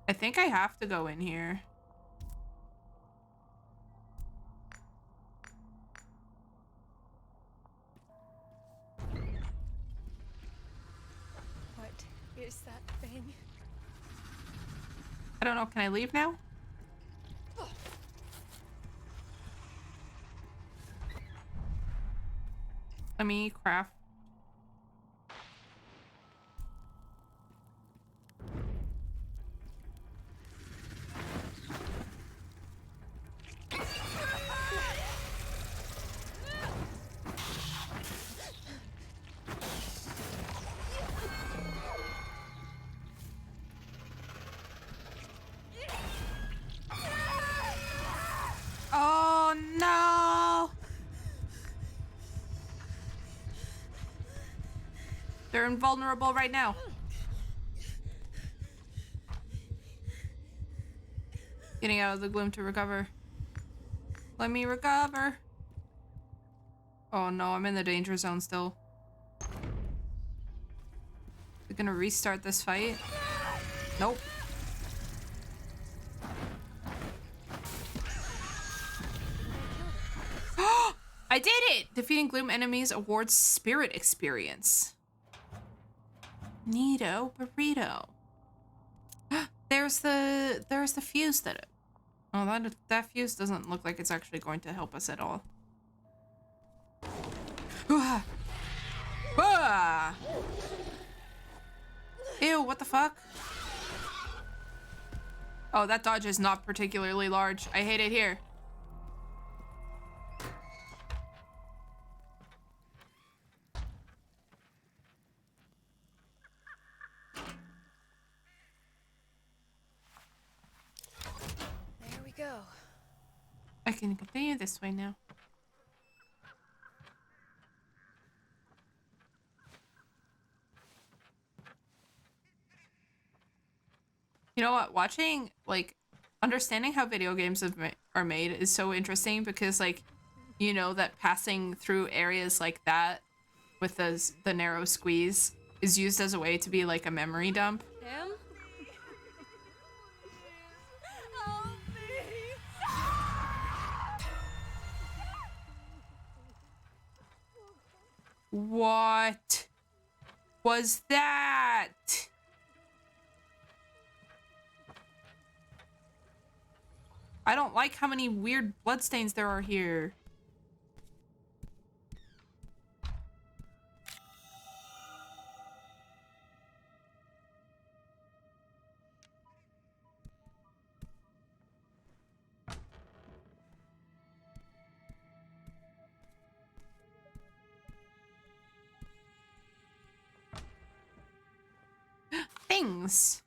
Speaker 1: I think I have to go in here.
Speaker 5: What is that thing?
Speaker 1: I don't know. Can I leave now? Let me craft. Oh no! They're invulnerable right now. Getting out of the gloom to recover. Let me recover. Oh no, I'm in the danger zone still. We're gonna restart this fight. Nope. I did it! Defeating gloom enemies awards spirit experience. Neato burrito. There's the fuse that... Oh, that fuse doesn't look like it's actually going to help us at all. Ew, what the fuck? Oh, that dodge is not particularly large. I hate it here.
Speaker 5: There we go.
Speaker 1: I can continue this way now. You know what? Watching, like, understanding how video games are made is so interesting because, like, you know that passing through areas like that with the narrow squeeze is used as a way to be, like, a memory dump.
Speaker 6: Him?
Speaker 1: What was that? I don't like how many weird bloodstains there are here. things.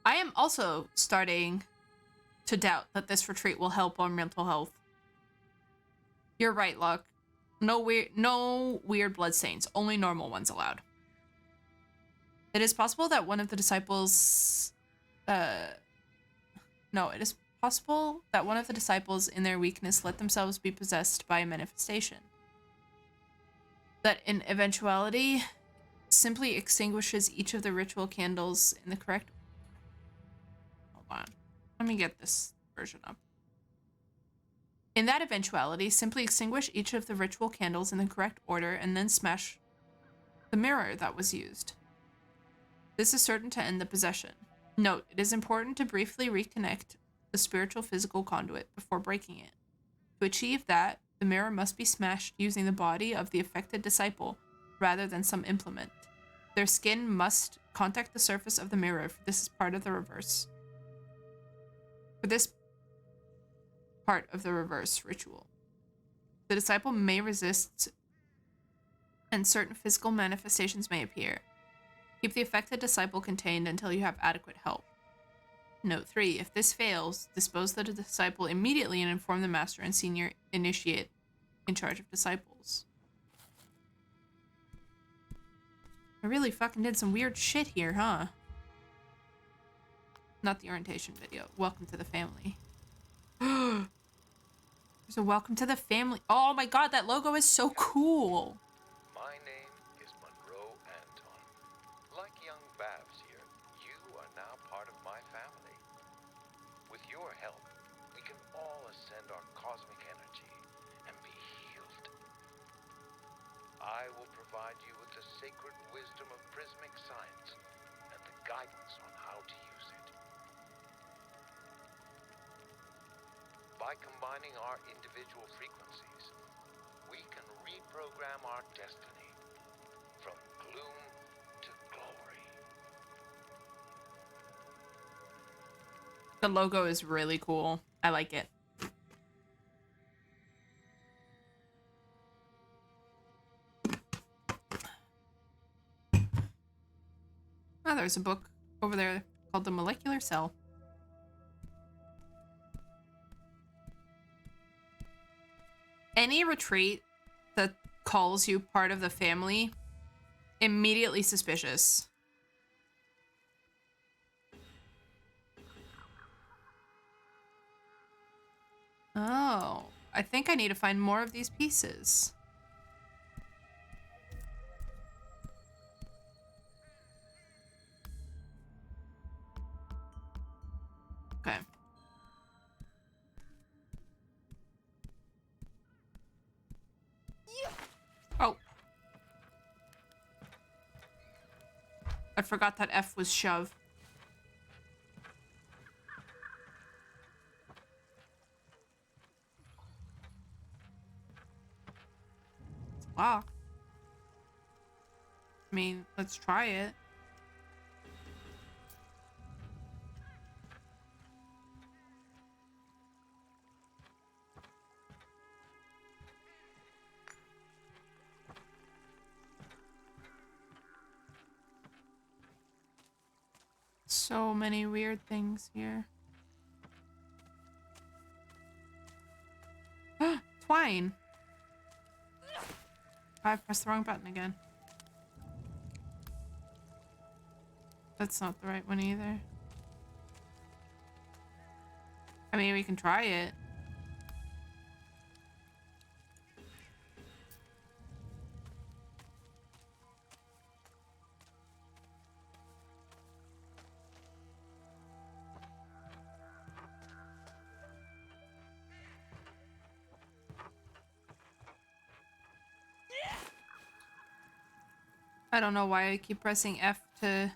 Speaker 1: I am also starting to doubt that this retreat will help on mental health. You're right, Luck. No weird bloodstains, only normal ones allowed. It is possible that one of the disciples it is possible that one of the disciples in their weakness let themselves be possessed by a manifestation. That in eventuality simply extinguishes each of the ritual candles in the correct. Hold on. Let me get this version up. In that eventuality, simply extinguish each of the ritual candles in the correct order and then smash the mirror that was used. This is certain to end the possession. Note, it is important to briefly reconnect the spiritual physical conduit before breaking it. To achieve that, the mirror must be smashed using the body of the affected disciple rather than some implement. Their skin must contact the surface of the mirror, for this is part of the reverse. For this part of the reverse ritual, the disciple may resist and certain physical manifestations may appear. Keep the affected disciple contained until you have adequate help. Note 3. If this fails, dispose the disciple immediately and inform the master and senior initiate in charge of disciples. I really fucking did some weird shit here, huh? Not the orientation video. Welcome to the family. There's a welcome to the family. Oh my god, that logo is so cool.
Speaker 11: My name is Monroe Anton. Like young Babs here, you are now part of my family. With your help, we can all ascend our cosmic energy and be healed. I will provide you with the sacred wisdom of prismic science and the guidance on how to use it. By combining our individual frequencies, we can reprogram our destiny from gloom to glory.
Speaker 1: The logo is really cool. I like it. Oh, there's a book over there called The Molecular Cell. Any retreat that calls you part of the family, immediately suspicious. Oh, I think I need to find more of these pieces. Okay. Oh. I forgot that F was shove. It's locked. I mean, let's try it. So many weird things here. Twine. I pressed the wrong button again. That's not the right one either. I mean, we can try it. I don't know why I keep pressing F to...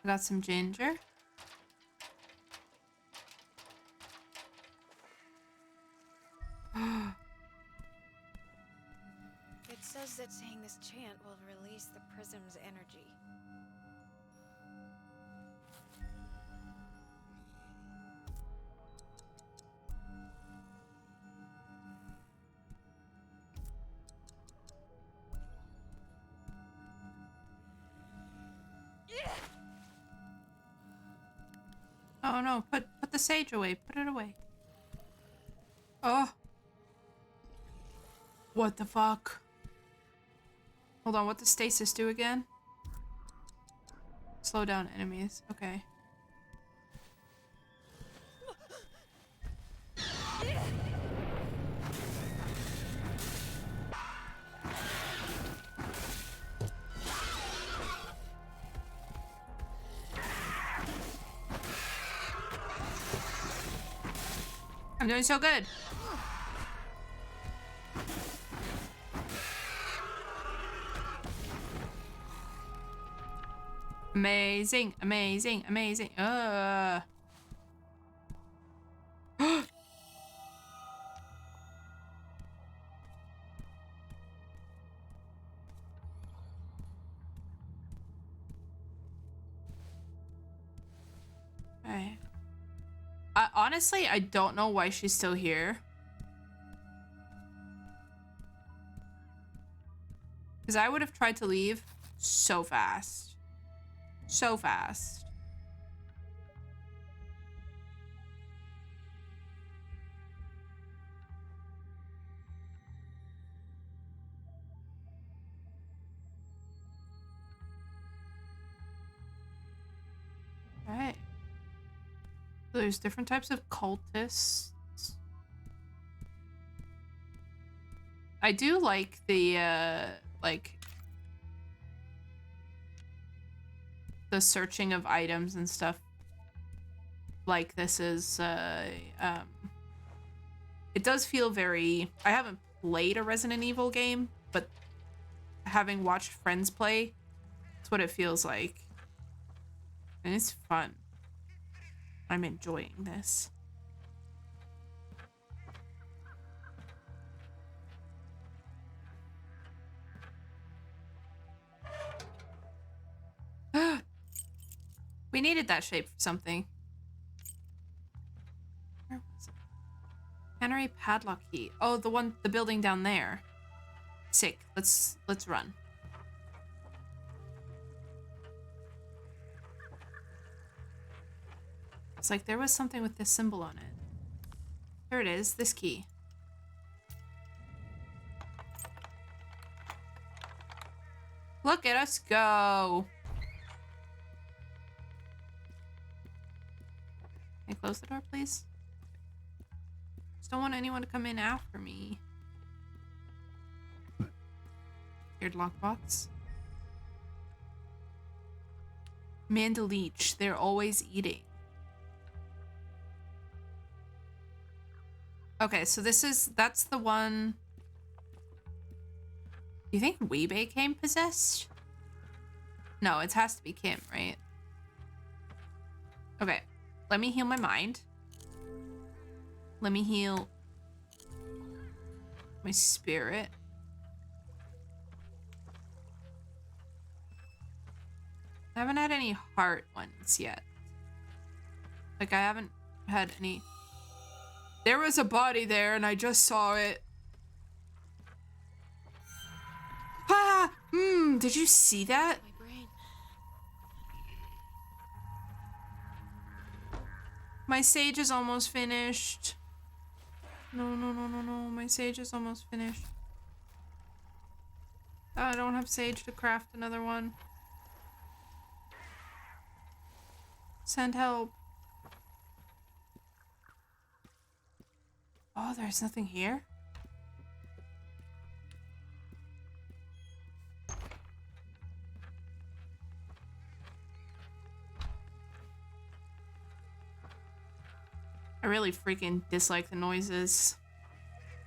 Speaker 1: I got some ginger.
Speaker 5: It says that saying this chant will release the prism's energy.
Speaker 1: Oh no, put the sage away. Put it away. Oh. What the fuck? Hold on, what does stasis do again? Slow down enemies. Okay. I'm doing so good. Amazing, amazing, amazing. Okay. Honestly, I don't know why she's still here. Because I would have tried to leave so fast. So fast. Alright. So there's different types of cultists. I do like the, like, the searching of items and stuff. Like, this is, it does feel very... I haven't played a Resident Evil game, but having watched friends play, that's what it feels like. And it's fun. I'm enjoying this. We needed that shape for something. Where was it? Cannery padlock key. Oh, the building down there. Sick. Let's run. It's like there was something with this symbol on it. There it is, this key. Look at us go. Can I close the door, please? Just don't want anyone to come in after me. Weird lockbox. Mandaleech, they're always eating. Okay, so that's the one. You think Weebay came possessed? No, it has to be Kim, right? Okay, let me heal my mind. Let me heal my spirit. I haven't had any heart ones yet. Like, I haven't had any... There was a body there and I just saw it. Ah! Did you see that?
Speaker 5: My brain.
Speaker 1: My sage is almost finished. No. My sage is almost finished. I don't have sage to craft another one. Send help. Oh, there's nothing here? I really freaking dislike the noises.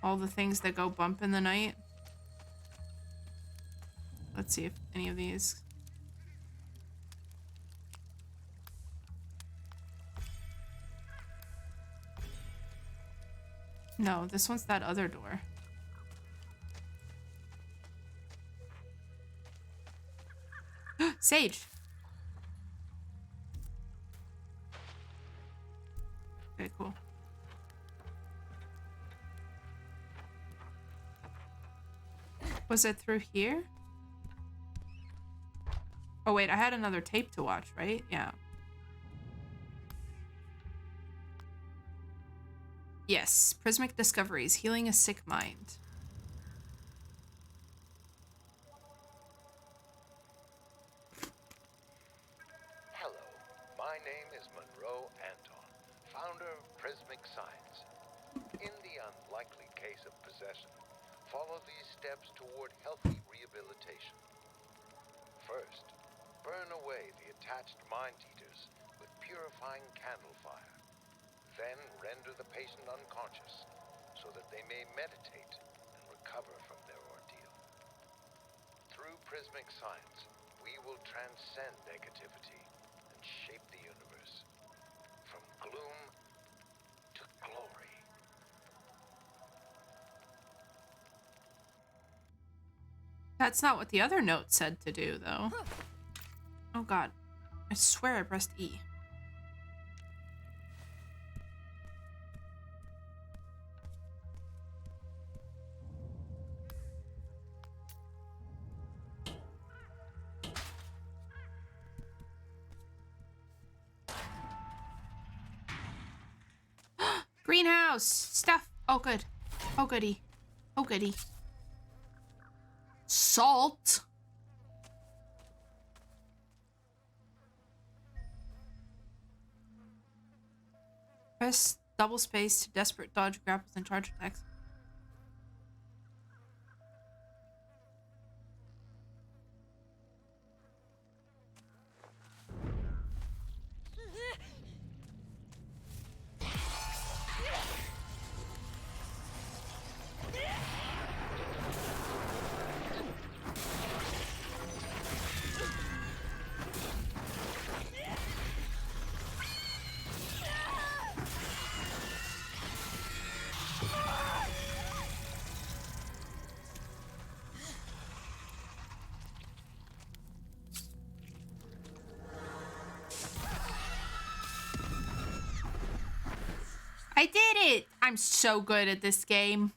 Speaker 1: All the things that go bump in the night. Let's see if any of these... No, this one's that other door. Sage! Okay, cool. Was it through here? Oh wait, I had another tape to watch, right? Yeah. Yes, Prismic Discoveries, healing a sick mind.
Speaker 11: Hello, my name is Monroe Anton, founder of Prismic Science. In the unlikely case of possession, follow these steps toward healthy rehabilitation. First, burn away the attached mind eaters with purifying candle fire. Then render the patient unconscious so that they may meditate and recover from their ordeal. Through Prismic Science, we will transcend negativity and shape the universe from gloom to glory.
Speaker 1: That's not what the other note said to do, though. Oh god. I swear I pressed E. Greenhouse! Stuff! Oh good. Oh goody. Oh goody. Salt! Press double space to desperate dodge grapples and charge attacks. I did it! I'm so good at this game.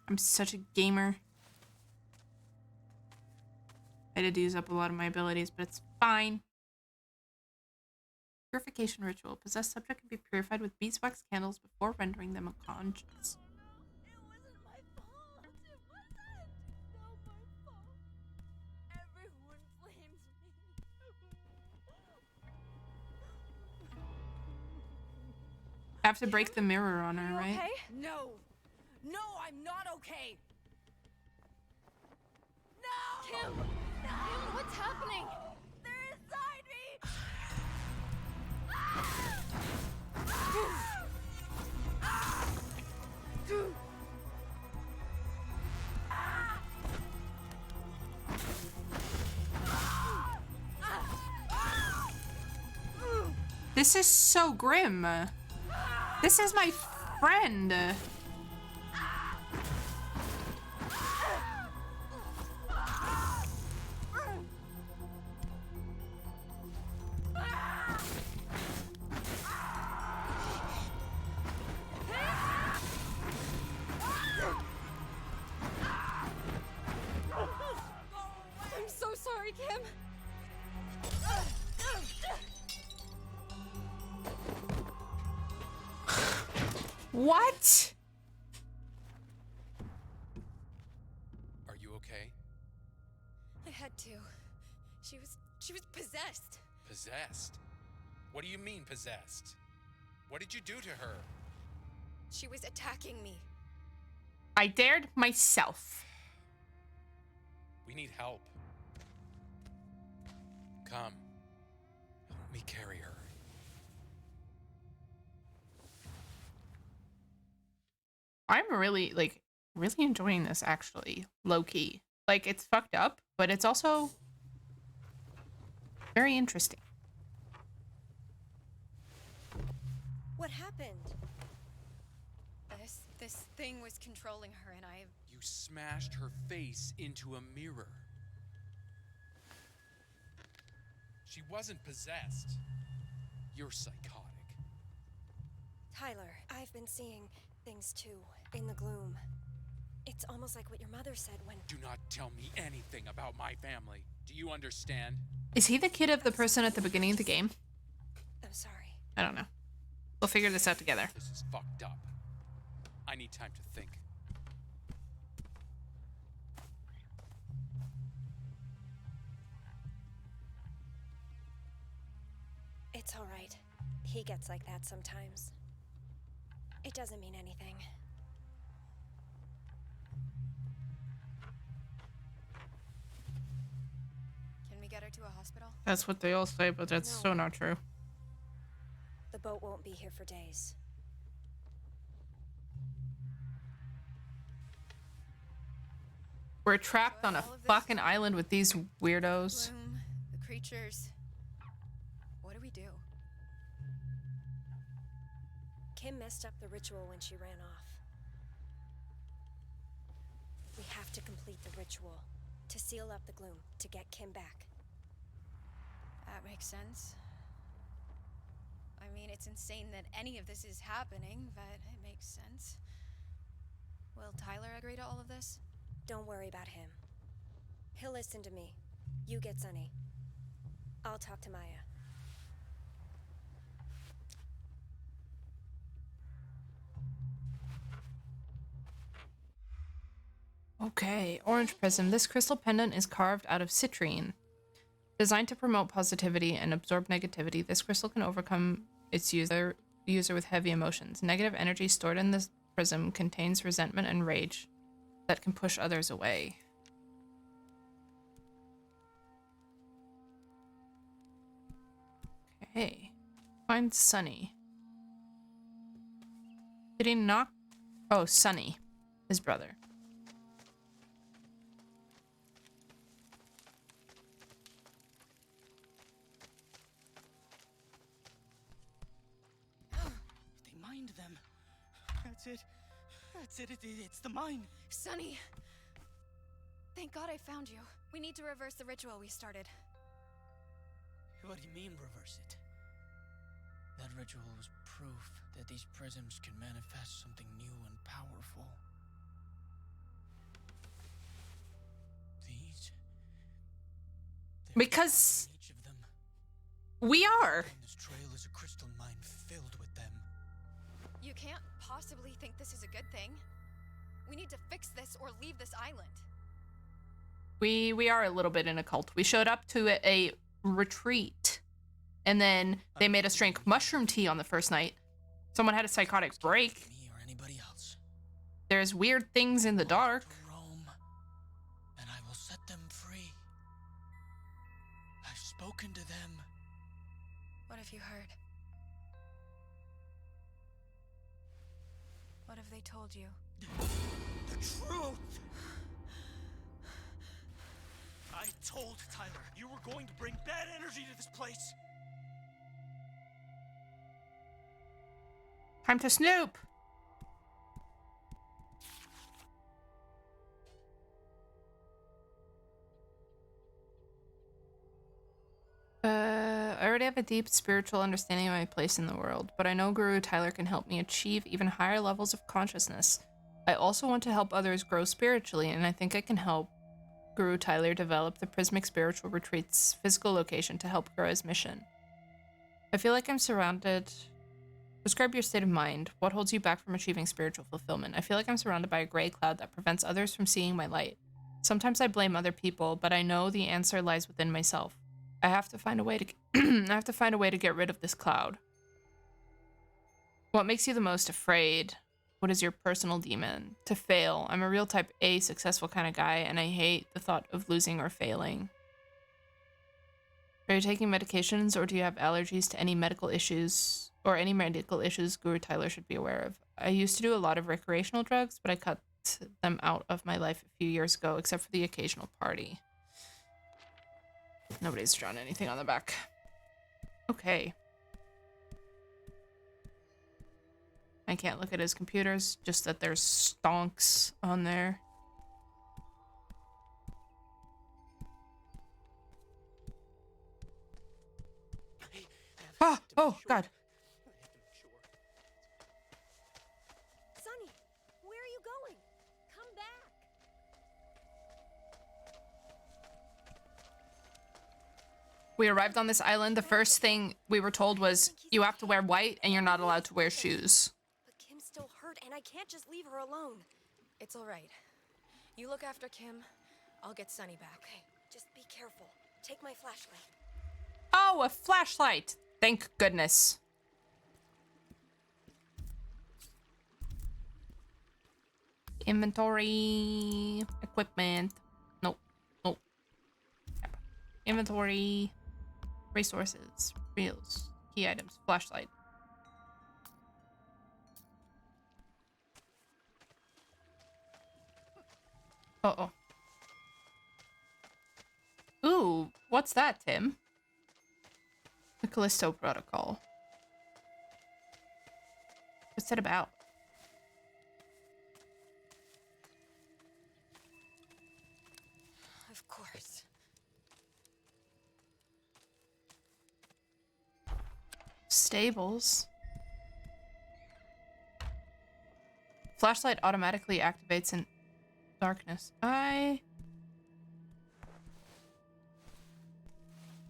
Speaker 1: I'm such a gamer. I did use up a lot of my abilities, but it's fine. Purification ritual. Possessed subject can be purified with beeswax candles before rendering them unconscious. I have to break the mirror on her, right?
Speaker 3: Okay? No! No, I'm not okay! No!
Speaker 5: Kim! Kim, what's happening?
Speaker 3: They're inside me!
Speaker 1: This is so grim. This is my friend.
Speaker 5: I'm so sorry, Kim.
Speaker 1: What?
Speaker 7: Are you okay?
Speaker 5: I had to. She was possessed.
Speaker 7: Possessed? What do you mean, possessed? What did you do to her?
Speaker 5: She was attacking me.
Speaker 1: I dared myself.
Speaker 7: We need help. Come. Help me carry her.
Speaker 1: I'm really enjoying this, actually. Low-key. Like, it's fucked up, but it's also very interesting.
Speaker 6: What happened?
Speaker 5: This thing was controlling her, and I...
Speaker 7: You smashed her face into a mirror. She wasn't possessed. You're psychotic.
Speaker 6: Tyler, I've been seeing things too, in the gloom. It's almost like what your mother said when...
Speaker 7: Do not tell me anything about my family. Do you understand?
Speaker 1: Is he the kid of the person at the beginning of the game?
Speaker 6: I'm sorry.
Speaker 1: I don't know. We'll figure this out together.
Speaker 7: This is fucked up. I need time to think.
Speaker 6: It's all right. He gets like that sometimes. It doesn't mean anything.
Speaker 5: Can we get her to a hospital?
Speaker 1: That's what they all say, but that's so not true.
Speaker 6: The boat won't be here for days.
Speaker 1: We're trapped on a fucking island with these weirdos.
Speaker 5: Bloom, the creatures. What do we do?
Speaker 6: Kim messed up the ritual when she ran off. We have to complete the ritual to seal up the gloom, to get Kim back.
Speaker 5: That makes sense. I mean, it's insane that any of this is happening, but it makes sense. Will Tyler agree to all of this?
Speaker 6: Don't worry about him. He'll listen to me. You get Sunny. I'll talk to Maya.
Speaker 1: Okay, Orange Prism. This crystal pendant is carved out of citrine. Designed to promote positivity and absorb negativity, this crystal can overcome its user with heavy emotions. Negative energy stored in this prism contains resentment and rage that can push others away. Okay. Find Sunny. Did he knock? Oh, Sunny. His brother.
Speaker 9: They mined them. That's it. That's it. It's the mine.
Speaker 5: Sunny! Thank God I found you. We need to reverse the ritual we started.
Speaker 9: What do you mean, reverse it? That ritual was proof that these prisms can manifest something new and powerful. These?
Speaker 1: Because
Speaker 9: Each of them.
Speaker 1: we are.
Speaker 9: And this trail is a crystal mine filled with them.
Speaker 5: You can't possibly think this is a good thing. We need to fix this or leave this island.
Speaker 1: We are a little bit in a cult. We showed up to a retreat, and then they made us drink mushroom tea on the first night. Someone had a psychotic break.
Speaker 9: Me or anybody else.
Speaker 1: There's weird things in the dark.
Speaker 9: Rome, and I will set them free. I've spoken to them.
Speaker 5: What have you heard? What have they told you?
Speaker 9: The truth! I told Tyler you were going to bring bad energy to this place.
Speaker 1: Time to snoop. I already have a deep spiritual understanding of my place in the world, but I know Guru Tyler can help me achieve even higher levels of consciousness. I also want to help others grow spiritually, and I think I can help Guru Tyler develop the Prismic Spiritual Retreat's physical location to help grow his mission. I feel like I'm surrounded... Describe your state of mind. What holds you back from achieving spiritual fulfillment? I feel like I'm surrounded by a gray cloud that prevents others from seeing my light. Sometimes I blame other people, but I know the answer lies within myself. I have to find a way to I have to find a way to get rid of this cloud. What makes you the most afraid? What is your personal demon? To fail. I'm a real type A successful kind of guy, and I hate the thought of losing or failing. Are you taking medications, or do you have allergies to any medical issues Guru Tyler should be aware of? I used to do a lot of recreational drugs, but I cut them out of my life a few years ago, except for the occasional party. Nobody's drawn anything on the back. Okay. I can't look at his computers, just that there's stonks on there. Oh, God.
Speaker 6: Sunny, where are you going? Come back.
Speaker 1: We arrived on this island. The first thing we were told was, you have to wear white and you're not allowed to wear shoes.
Speaker 6: But Kim still hurt, and and I can't just leave her alone.
Speaker 5: It's all right. You look after Kim. I'll get Sunny back.
Speaker 6: Okay, just be careful. Take my flashlight.
Speaker 1: Oh, a flashlight. Thank goodness. Inventory. Equipment. Nope. Nope. Inventory. Resources. Reels. Key items. Flashlight. Uh-oh. Ooh, what's that, Tim? The Callisto Protocol. What's it about?
Speaker 5: Of course.
Speaker 1: Stables. Flashlight automatically activates in darkness. I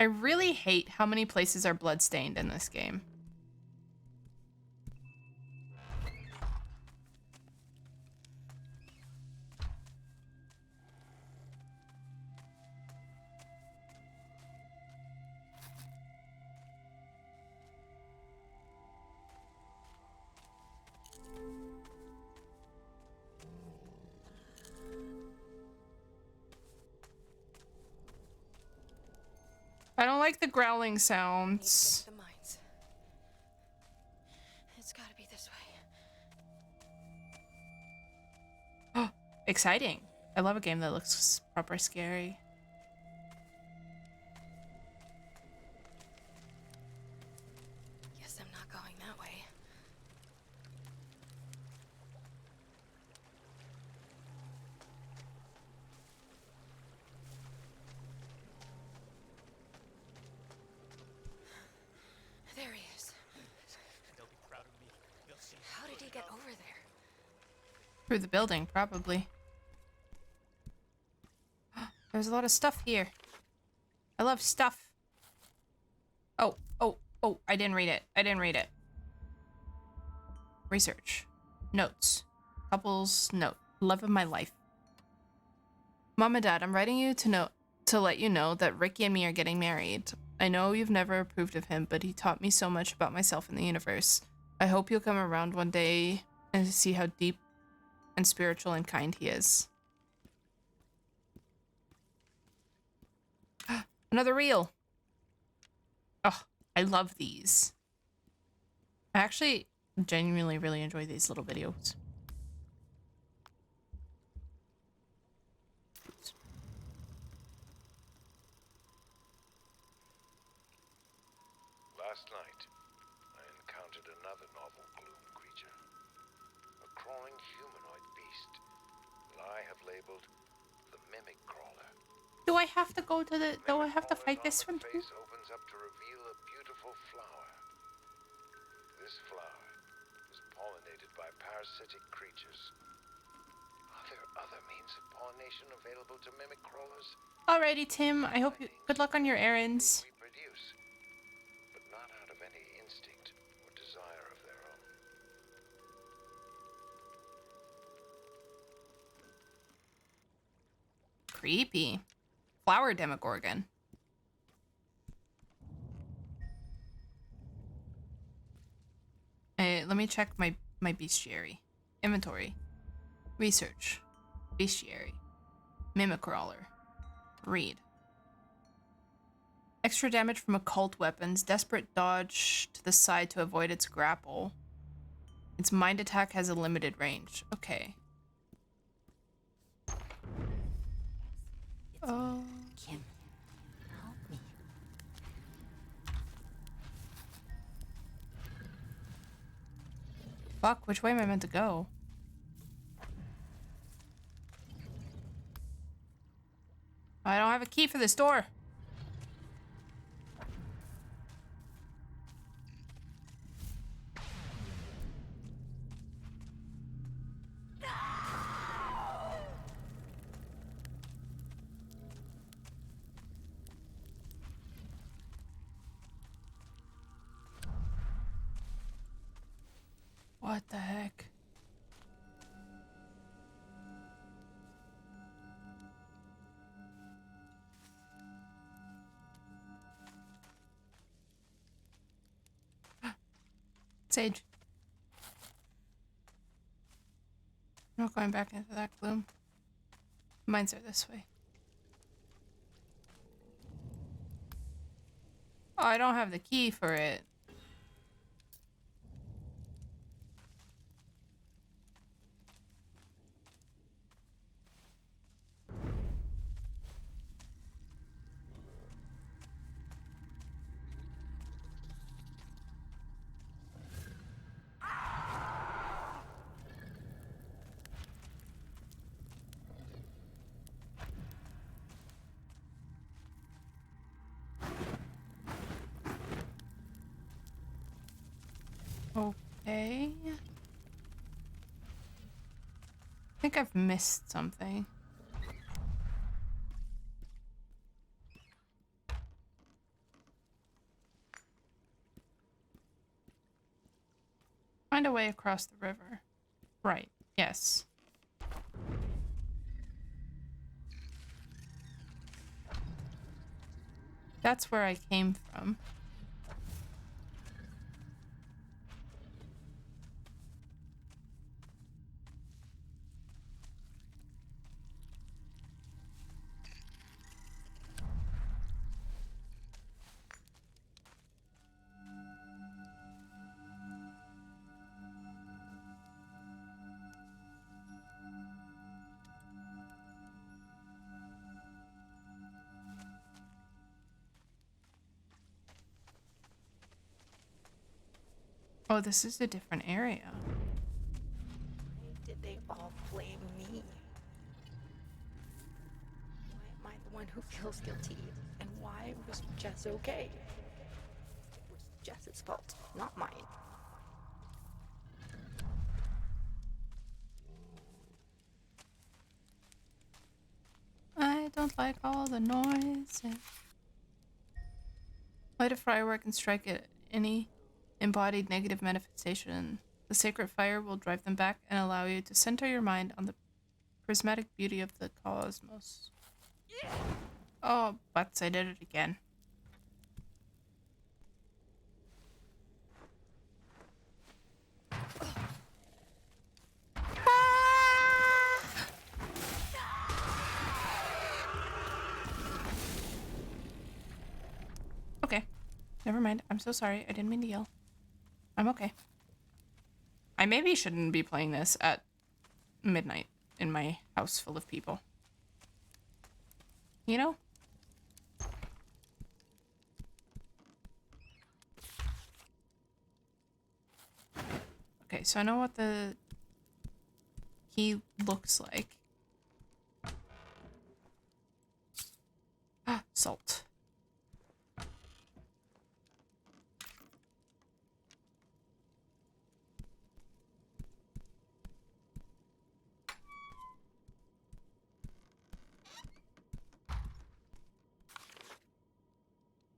Speaker 1: really hate how many places are bloodstained in this game. I don't like the growling sounds.
Speaker 5: The mines. It's gotta be this way.
Speaker 1: Oh, exciting. I love a game that looks proper scary.
Speaker 5: Guess I'm not going that way. There he is.
Speaker 9: They'll be proud of me. They'll see.
Speaker 5: How did he get over there?
Speaker 1: Through the building, probably. There's a lot of stuff here. I love stuff. Oh, I didn't read it. I didn't read it. Research. Notes. Couples note. Love of my life. Mom and Dad, I'm writing you to let you know that Ricky and me are getting married. I know you've never approved of him, but he taught me so much about myself and the universe. I hope you'll come around one day and see how deep and spiritual and kind he is. Another reel. Oh, I love these. I actually genuinely really enjoy these little videos.
Speaker 11: Last night, I encountered another novel gloom creature. A crawling humanoid beast that I have labeled the Mimic Crawler.
Speaker 1: Do I have to go to the... Do I have to fight this one too?
Speaker 11: Face opens up to reveal a beautiful flower. This flower is pollinated by parasitic creatures. Are there other means of pollination available to mimic crawlers?
Speaker 1: Alrighty, Tim. I hope you... Good luck on your errands.
Speaker 11: Reproduce, but not out of any instinct or desire of their own.
Speaker 1: Creepy. Flower Demogorgon. Let me check my bestiary. Inventory. Research. Bestiary. Mimicrawler. Read. Extra damage from occult weapons. Desperate dodge to the side to avoid its grapple. Its mind attack has a limited range. Okay. Oh.
Speaker 3: Kim, help me.
Speaker 1: Fuck, which way am I meant to go? I don't have a key for this door. What the heck? Sage. I'm not going back into that gloom. Mines are this way. Oh, I don't have the key for it. Okay. I think I've missed something. Find a way across the river. Right. Yes. That's where I came from. Oh, this is a different area.
Speaker 3: Why did they all blame me? Why am I the one who feels guilty? And why was Jess okay? It was Jess's fault, not mine.
Speaker 1: I don't like all the noise. Light a firework and strike at any embodied negative manifestation. The sacred fire will drive them back and allow you to center your mind on the prismatic beauty of the cosmos. Oh, butts, I did it again. Okay. Never mind. I'm so sorry. I didn't mean to yell. I'm okay. I maybe shouldn't be playing this at midnight in my house full of people. You know? Okay, so I know what the key looks like. Ah, salt.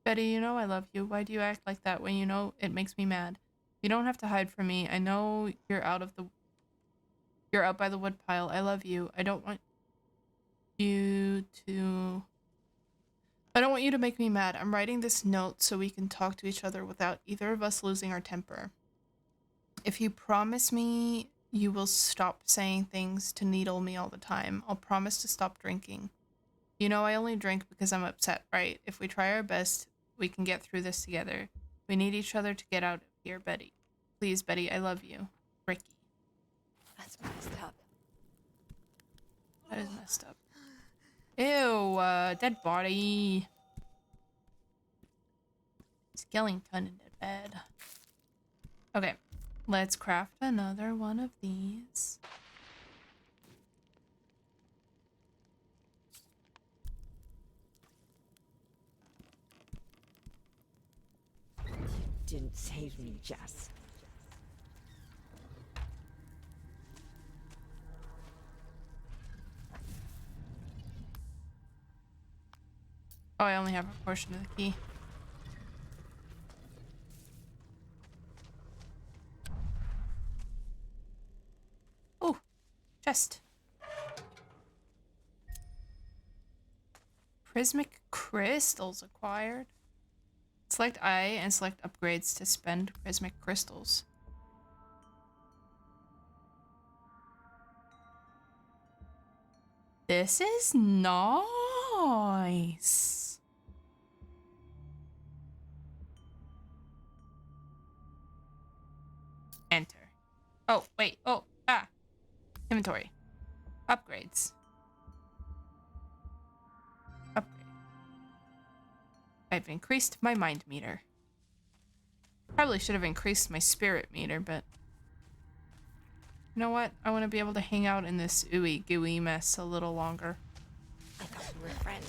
Speaker 1: Betty, you know I love you. Why do you act like that when you know it makes me mad? You don't have to hide from me. I know you're out by the woodpile. I love you. I don't want you to make me mad. I'm writing this note so we can talk to each other without either of us losing our temper. If you promise me you will stop saying things to needle me all the time, I'll promise to stop drinking. You know I only drink because I'm upset, right? If we try our best, we can get through this together. We need each other to get out of here, Betty. Please, Betty, I love you. Ricky.
Speaker 3: That's messed up.
Speaker 1: That is messed up. Ew, dead body. Skellington in bed. Okay, let's craft another one of these.
Speaker 3: Didn't save me, Jess.
Speaker 1: Oh, I only have a portion of the key. Oh, chest. Prismic crystals acquired. Select I and select upgrades to spend prismic crystals. This is nice. Enter. Oh, wait. Oh, inventory. Upgrades. Upgrade. I've increased my mind meter. Probably should have increased my spirit meter, but you know what? I want to be able to hang out in this ooey gooey mess a little longer.
Speaker 6: I thought we were friends.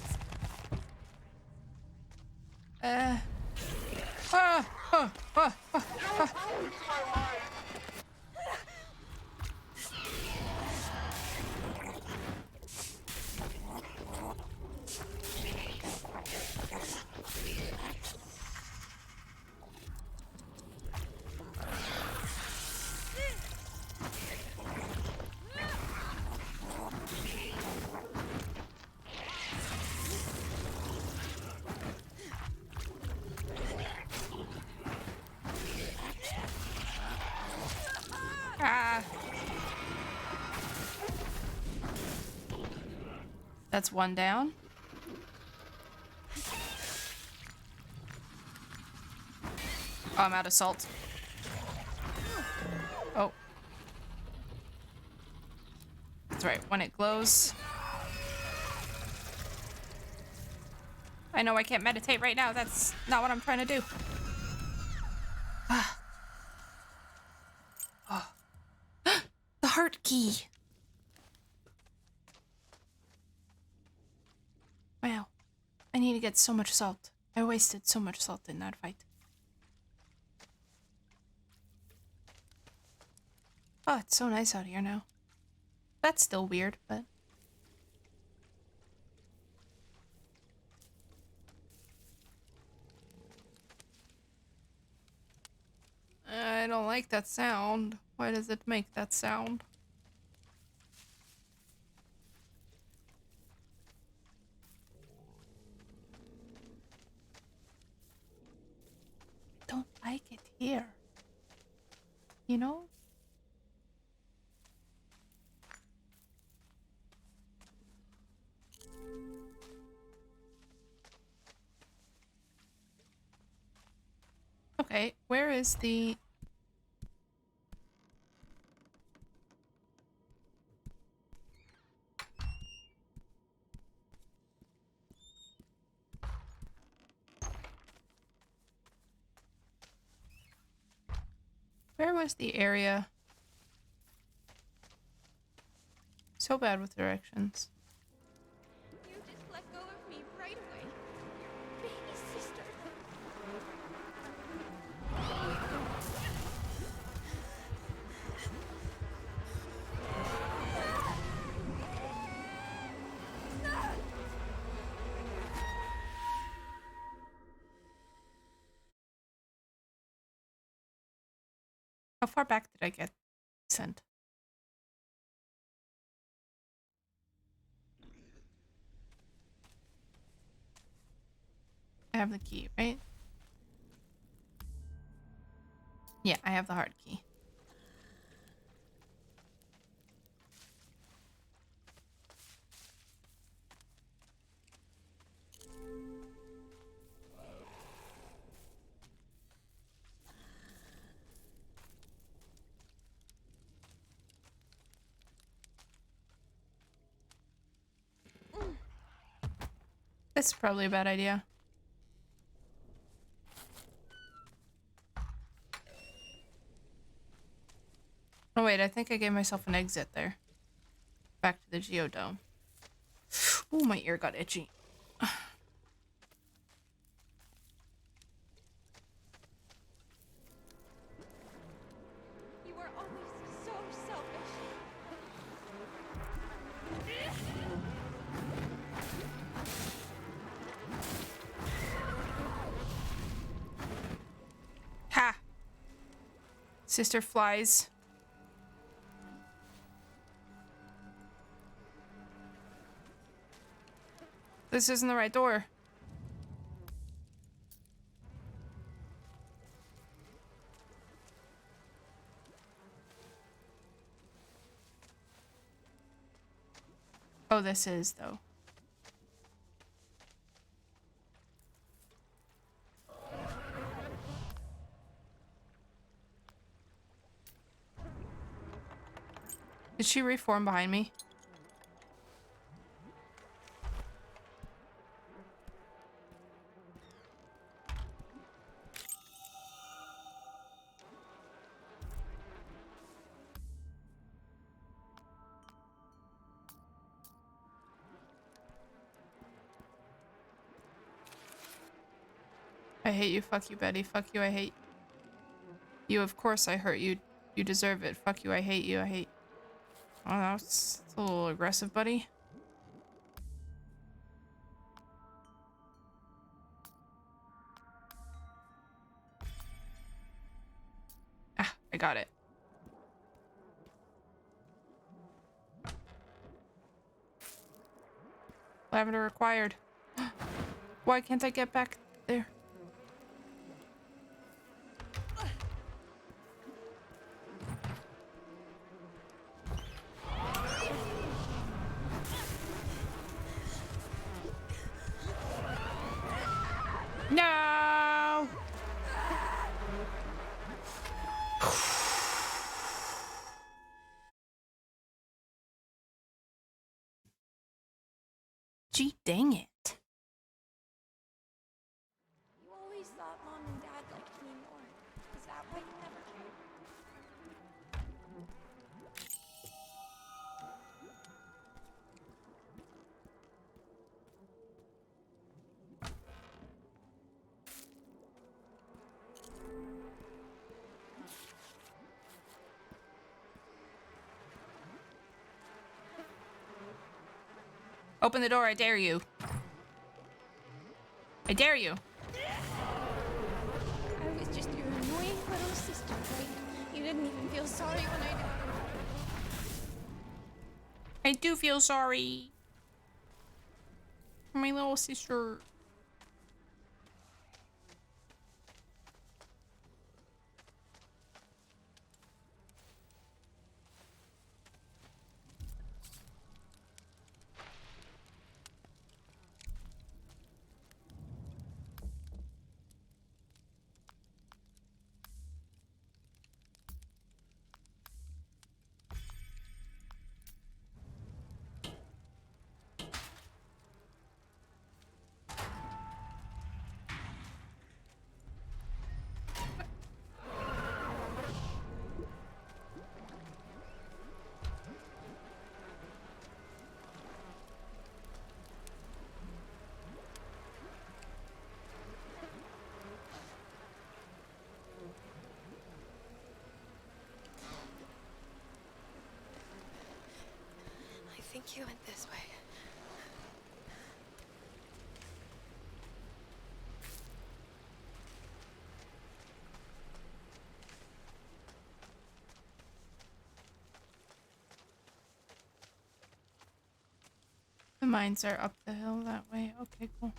Speaker 1: That's one down. Oh, I'm out of salt. Oh. That's right, when it glows. I know I can't meditate right now. That's not what I'm trying to do. Oh. The heart key. Wow. I need to get so much salt. I wasted so much salt in that fight. Oh, it's so nice out here now. That's still weird, but... I don't like that sound. Why does it make that sound? Don't like it here. You know? Okay, where is the... Where was the area? So bad with directions.
Speaker 8: You just let go of me right away. Baby sister.
Speaker 1: How far back did I get sent? I have the key, right? Yeah, I have the hard key. That's probably a bad idea. Oh wait, I think I gave myself an exit there. Back to the Geodome. Ooh, my ear got itchy.
Speaker 8: You are always so selfish.
Speaker 1: Ha! Sister flies. This isn't the right door. Oh, this is, though. Did she reform behind me? I hate you. Fuck you, Betty. Fuck you. I hate you. Of course I hurt you. You deserve it. Fuck you. I hate you. I hate... Oh, that's a little aggressive, buddy. Ah, I got it. Lavender required. Why can't I get back there? No! Gee, dang it.
Speaker 6: You always thought Mom and Dad liked me more. Is that why you never cared?
Speaker 1: Open the door, I dare you. I dare you.
Speaker 6: I was just your annoying little sister, right? You didn't even feel sorry when I did.
Speaker 1: I do feel sorry. For my little sister.
Speaker 6: I think you went this way.
Speaker 1: The mines are up the hill that way. Okay, cool.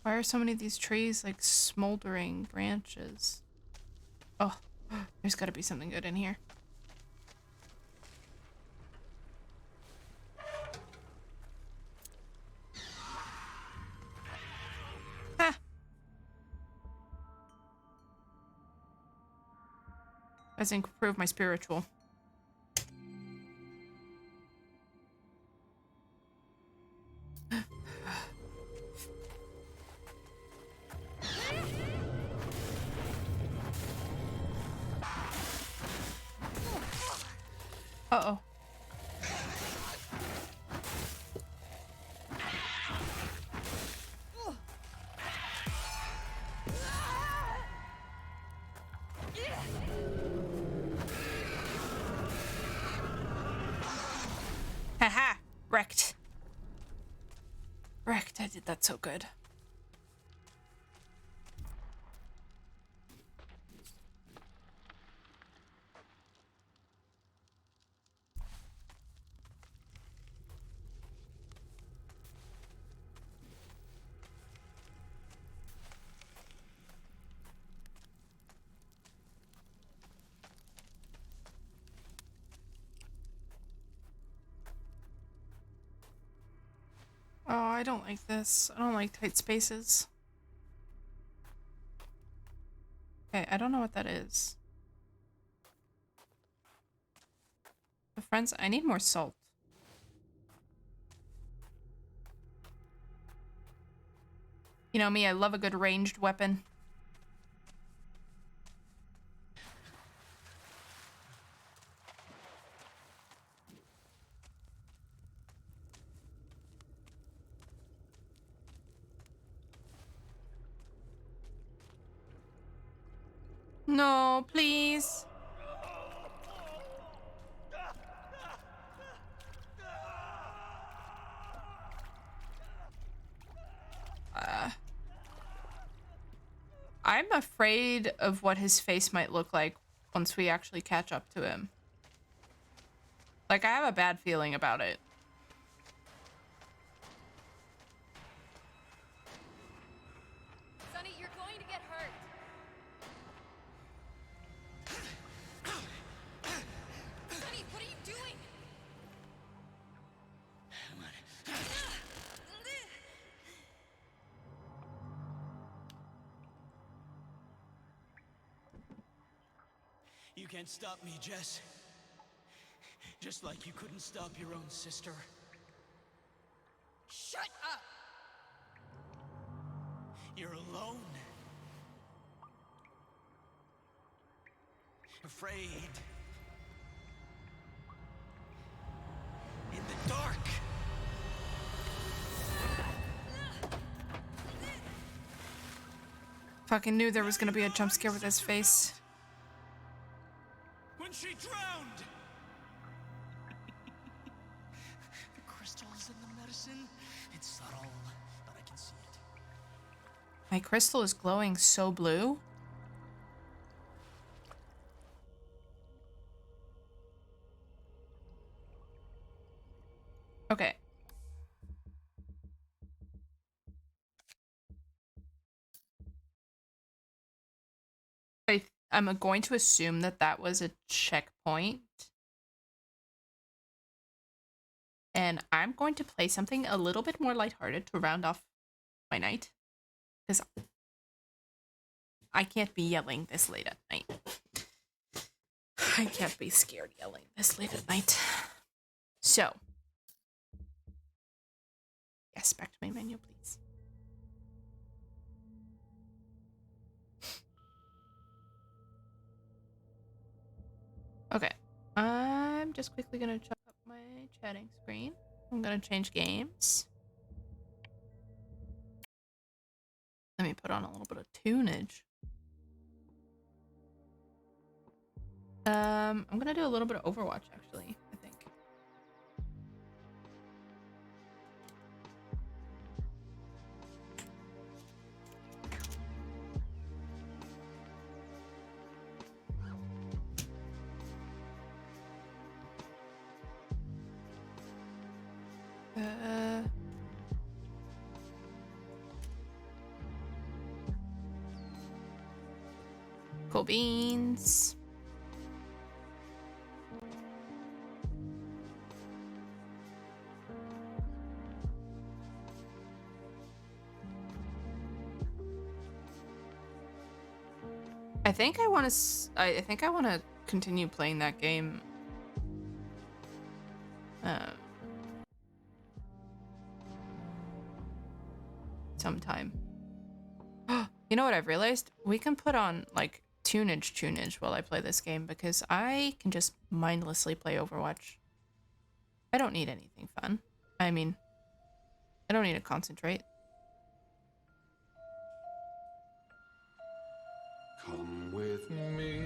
Speaker 1: Why are so many of these trees like smoldering branches? Oh, there's gotta be something good in here. Ha! Let's improve my spiritual. Uh-oh. Haha! Wrecked. Wrecked. I did that so good. I don't like this. I don't like tight spaces. Okay, I don't know what that is. But friends, I need more salt. You know me, I love a good ranged weapon. No, please. I'm afraid of what his face might look like once we actually catch up to him. Like, I have a bad feeling about it.
Speaker 5: Sonny, you're going to get hurt. Sonny, what are you doing?
Speaker 12: You can't stop me, Jess. Just like you couldn't stop your own sister.
Speaker 5: Shut up!
Speaker 12: You're alone. Afraid. In the dark.
Speaker 1: Fucking knew there was gonna be a jump scare with his face.
Speaker 12: When she drowned! The crystals in the medicine. It's subtle, but I can see it.
Speaker 1: My crystal is glowing so blue. Okay. I'm going to assume that that was a checkpoint. And I'm going to play something a little bit more lighthearted to round off my night. Because I can't be yelling this late at night. I can't be scared yelling this late at night. So. Yes, back to my menu, please. Okay, I'm just quickly gonna check up my chatting screen. I'm gonna change games. Let me put on a little bit of tunage. I'm gonna do a little bit of Overwatch, actually, I think. Cool beans. I think I want to. I think I want to continue playing that game. Sometime. You know what I've realized? We can put on like tunage while I play this game because I can just mindlessly play Overwatch. I don't need anything fun. I mean, I don't need to concentrate.
Speaker 13: Come with me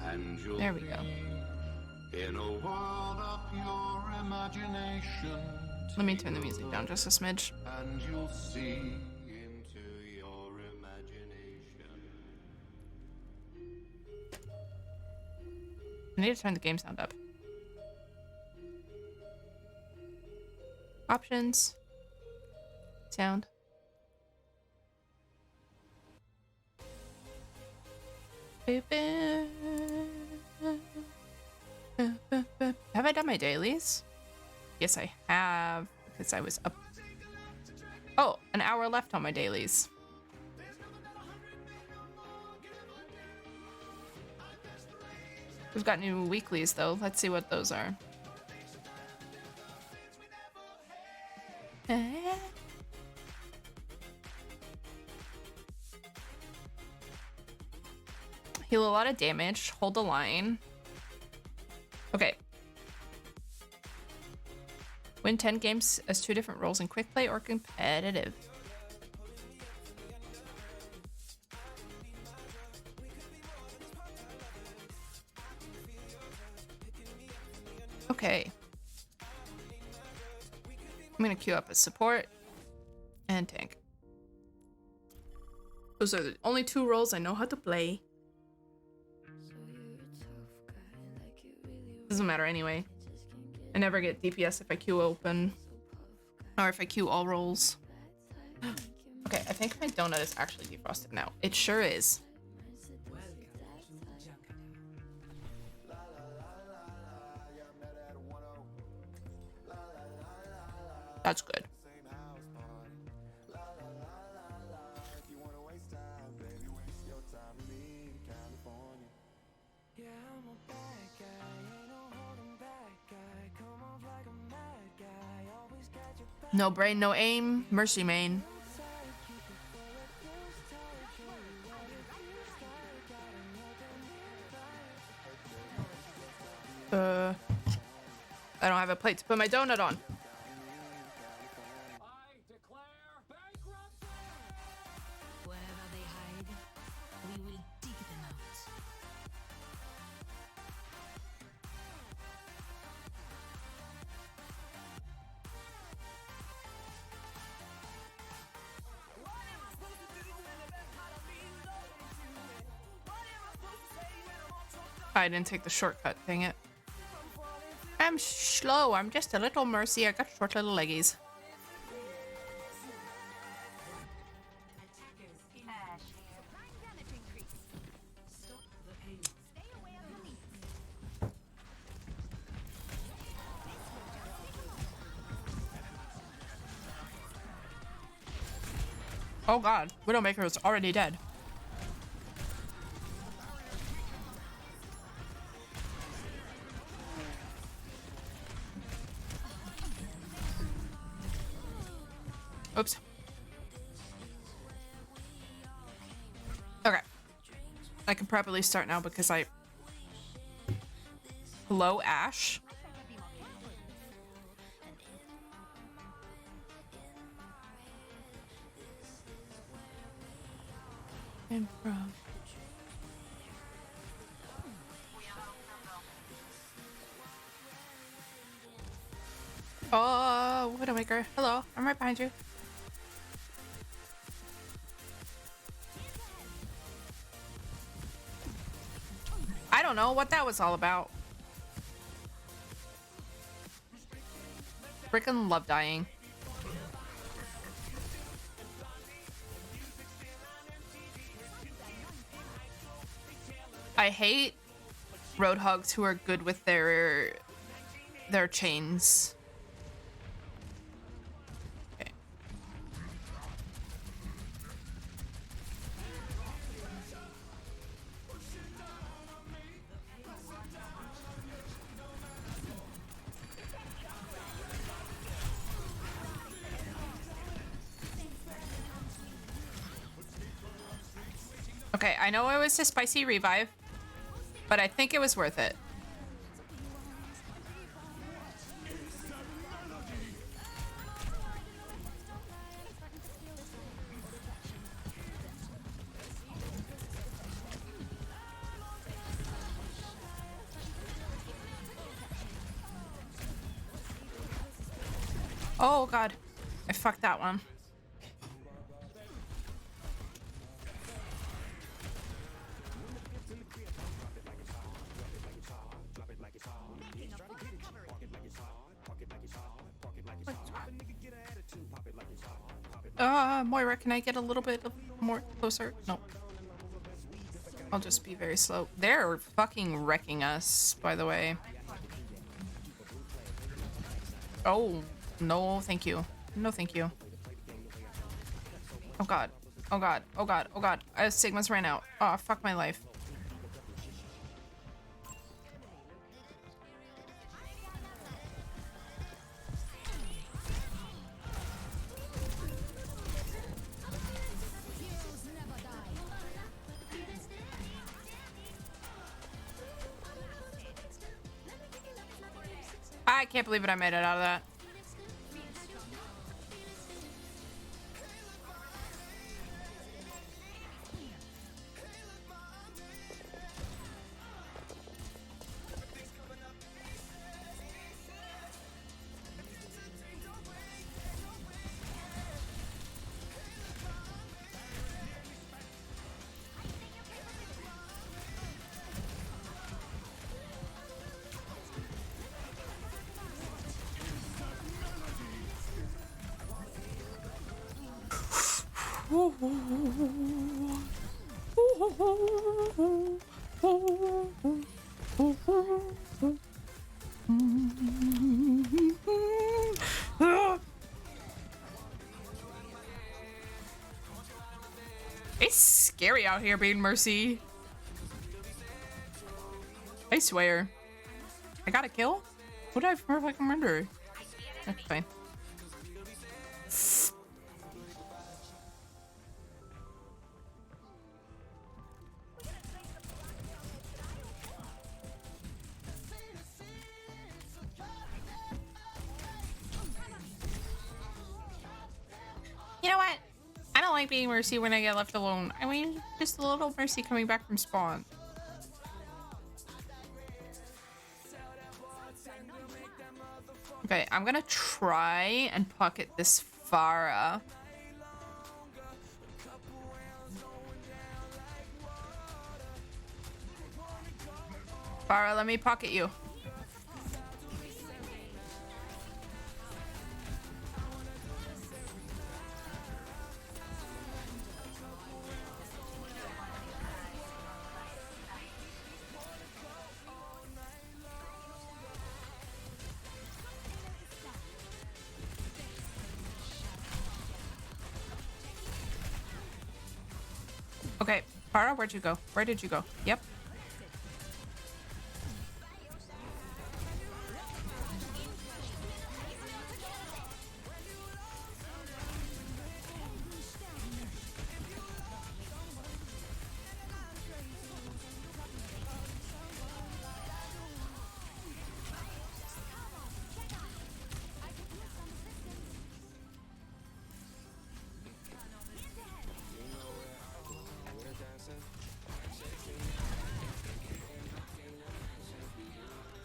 Speaker 13: and you'll
Speaker 1: There we go.
Speaker 13: In a world of your imagination.
Speaker 1: Let me turn the music down just a smidge.
Speaker 13: And you'll see into your imagination.
Speaker 1: I need to turn the game sound up. Options. Sound. Have I done my dailies? Yes, I have, because I was up Oh, an hour left on my dailies. We've got new weeklies though. Let's see what those are. Heal a lot of damage. Hold the line. Okay. Win 10 games as 2 different roles in quick play or competitive. Okay. I'm gonna queue up as support and tank. Those are the only 2 roles I know how to play. Doesn't matter anyway. I never get DPS if I queue open or if I queue all roles. Okay, I think my donut is actually defrosted now. It sure is. That's good. No brain, no aim. Mercy main. I don't have a plate to put my donut on.
Speaker 14: Wherever they hide, we will dig them out.
Speaker 1: I didn't take the shortcut, dang it. I'm slow, I'm just a little Mercy. I got short little leggies. Oh god, Widowmaker is already dead. Oops. Okay. I can properly start now because I... Hello, Ash? Improv. Oh, Widowmaker. Hello, I'm right behind you. I don't know what that was all about. Frickin' love dying. I hate Roadhogs who are good with their chains. Okay. Okay, I know it was a spicy revive, but I think it was worth it. Oh god, I fucked that one. Moira, can I get a little bit more closer? No. I'll just be very slow. They're fucking wrecking us, by the way. Oh, no, thank you. No, thank you. Oh god. Oh god. Oh god. Oh god. Sigma's ran out. Oh, fuck my life. I can't believe it. I made it out of that. It's scary out here being Mercy. I swear. I got a kill? What did I fucking remember? That's fine. You know what? I don't like being Mercy when I get left alone. I mean, just a little Mercy coming back from spawn. Okay, I'm gonna try and pocket this Pharah. Pharah, let me pocket you. Okay, Pharah, where'd you go? Where did you go? Yep.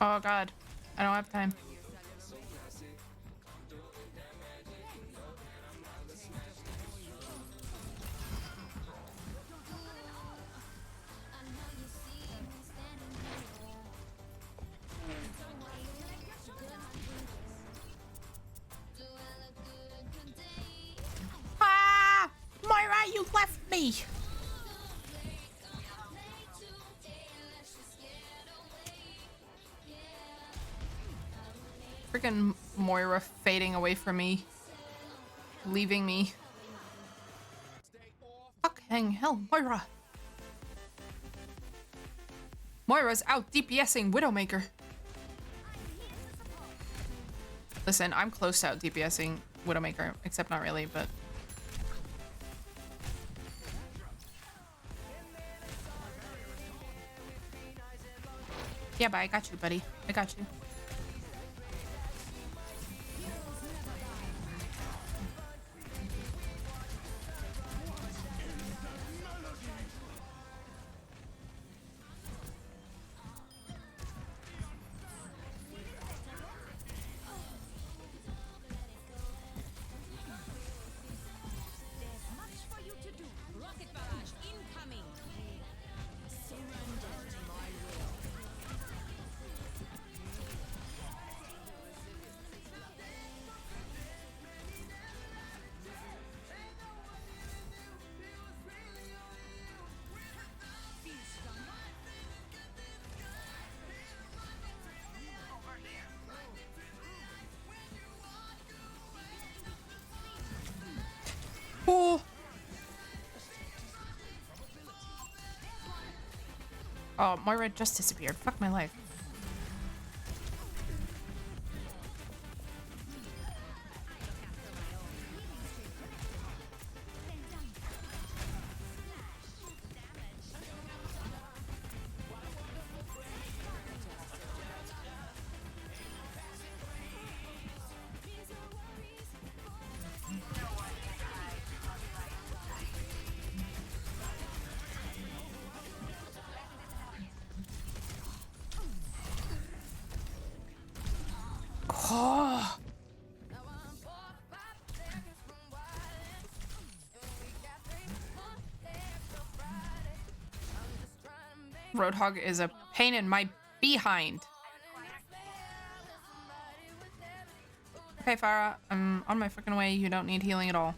Speaker 1: Oh god, I don't have time. Ah! Moira, you left me! Freaking Moira fading away from me. Leaving me. Fucking hell, Moira! Moira's out DPSing Widowmaker. Listen, I'm close to out DPSing Widowmaker, except not really, but... Yeah, but I got you, buddy. I got you. Oh, Moira just disappeared. Fuck my life. Oh. Roadhog is a pain in my behind. Okay, Farah, I'm on my freaking way. You don't need healing at all.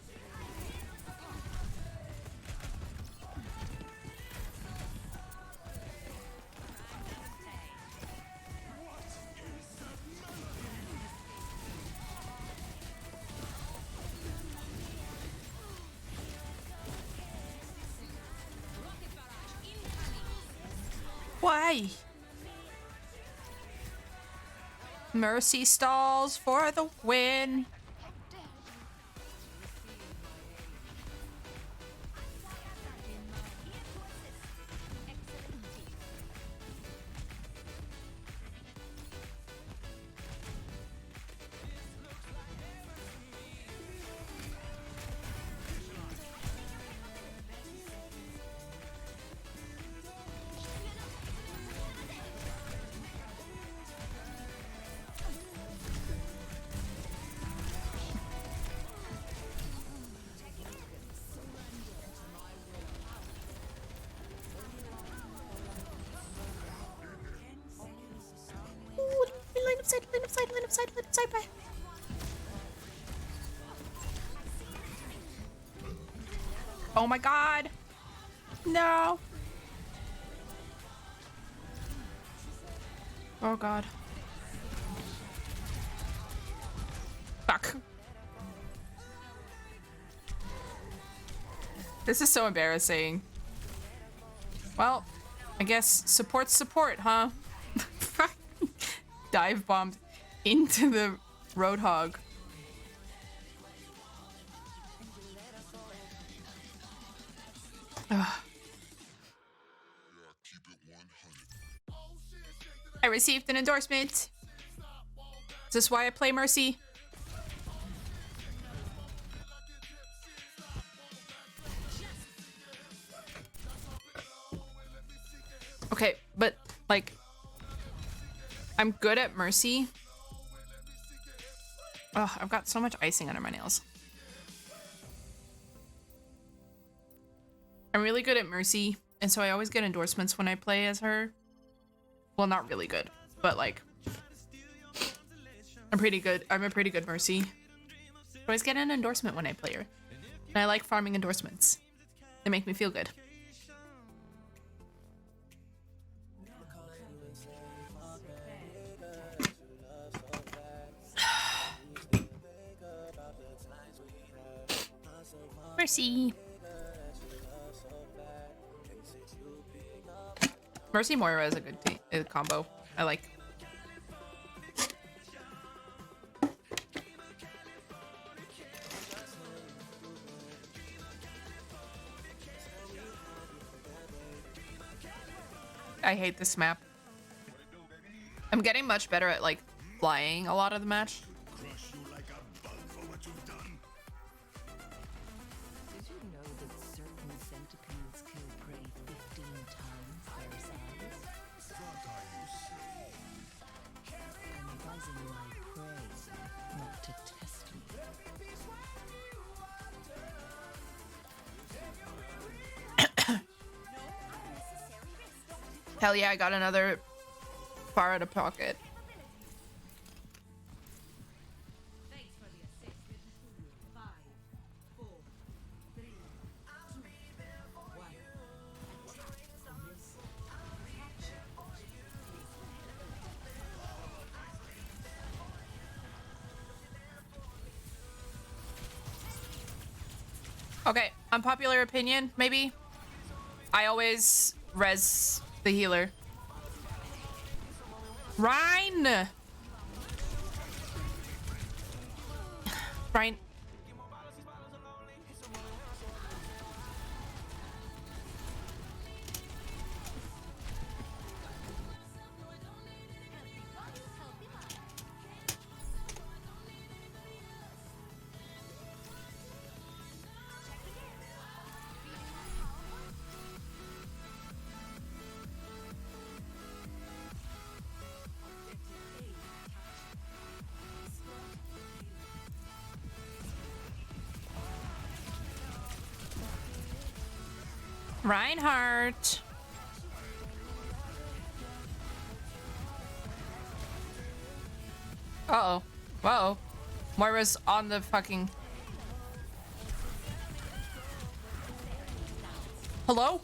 Speaker 1: Why? Mercy stalls for the win. Line of sight, bye. Oh my god. No. Oh god. Fuck. This is so embarrassing. Well, I guess support's support, huh? Dive bombed into the Roadhog. Ugh. I received an endorsement. Is this why I play Mercy? Okay, but like I'm good at Mercy. Oh, I've got so much icing under my nails. I'm really good at Mercy, and so I always get endorsements when I play as her. Well, not really good, but like I'm pretty good. I'm a pretty good Mercy. I always get an endorsement when I play her. And I like farming endorsements. They make me feel good. Mercy. Mercy Moira is a good combo. I like. I hate this map. I'm getting much better at like flying a lot of the match. Hell yeah, I got another far out of pocket. Okay, unpopular opinion, maybe. I always res The healer. Ryan! Ryan. Reinhardt. Uh-oh. Whoa. Moira's on the fucking... Hello?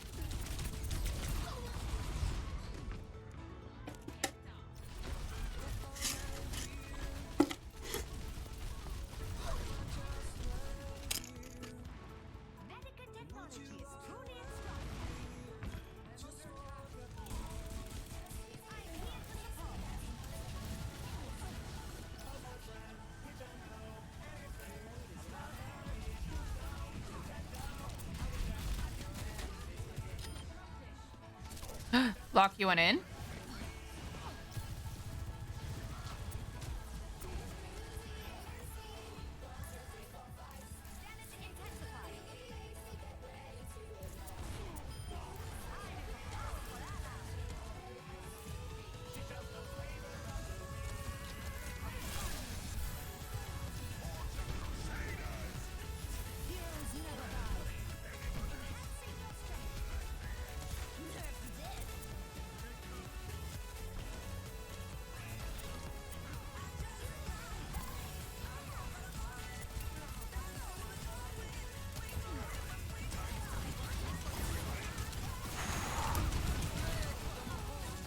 Speaker 1: Lock, you went in?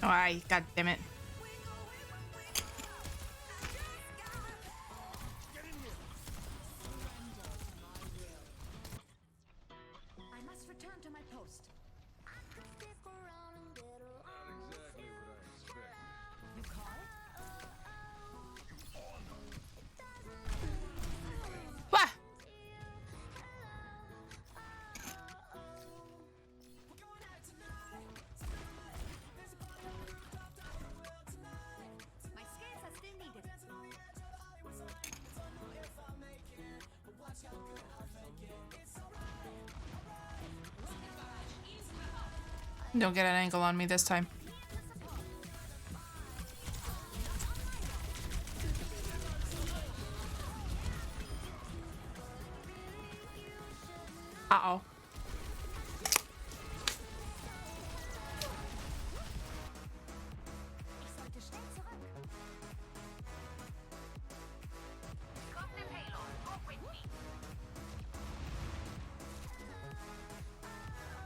Speaker 1: Oh, god damn it.
Speaker 14: I must return to my post. You call it?
Speaker 1: Wah!
Speaker 14: My scales are still needed.
Speaker 1: Don't get an angle on me this time. Uh-oh.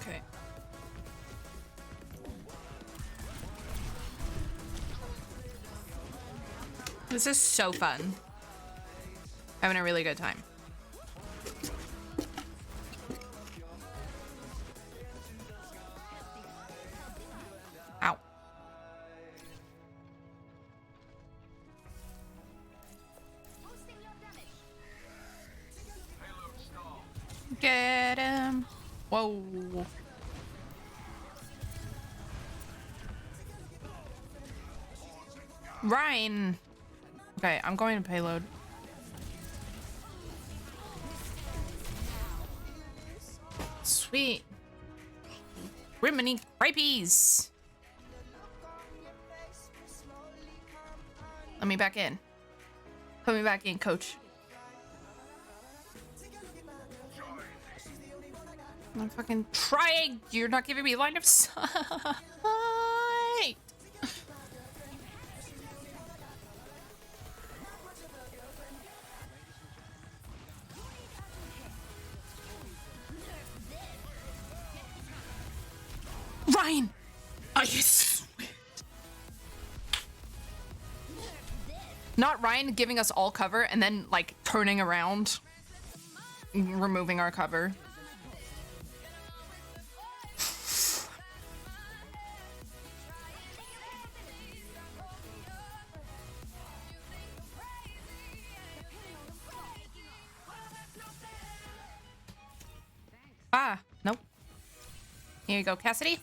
Speaker 1: Okay. This is so fun. Having a really good time. Ow. Get him. Whoa. Ryan. Okay, I'm going to payload. Sweet. Rimini Cripees. Let me back in. Put me back in, coach. I'm fucking trying. You're not giving me line of sight. Ryan! Oh, you sweet. Not Ryan giving us all cover and then, like, turning around. Removing our cover. Here you go, Cassidy.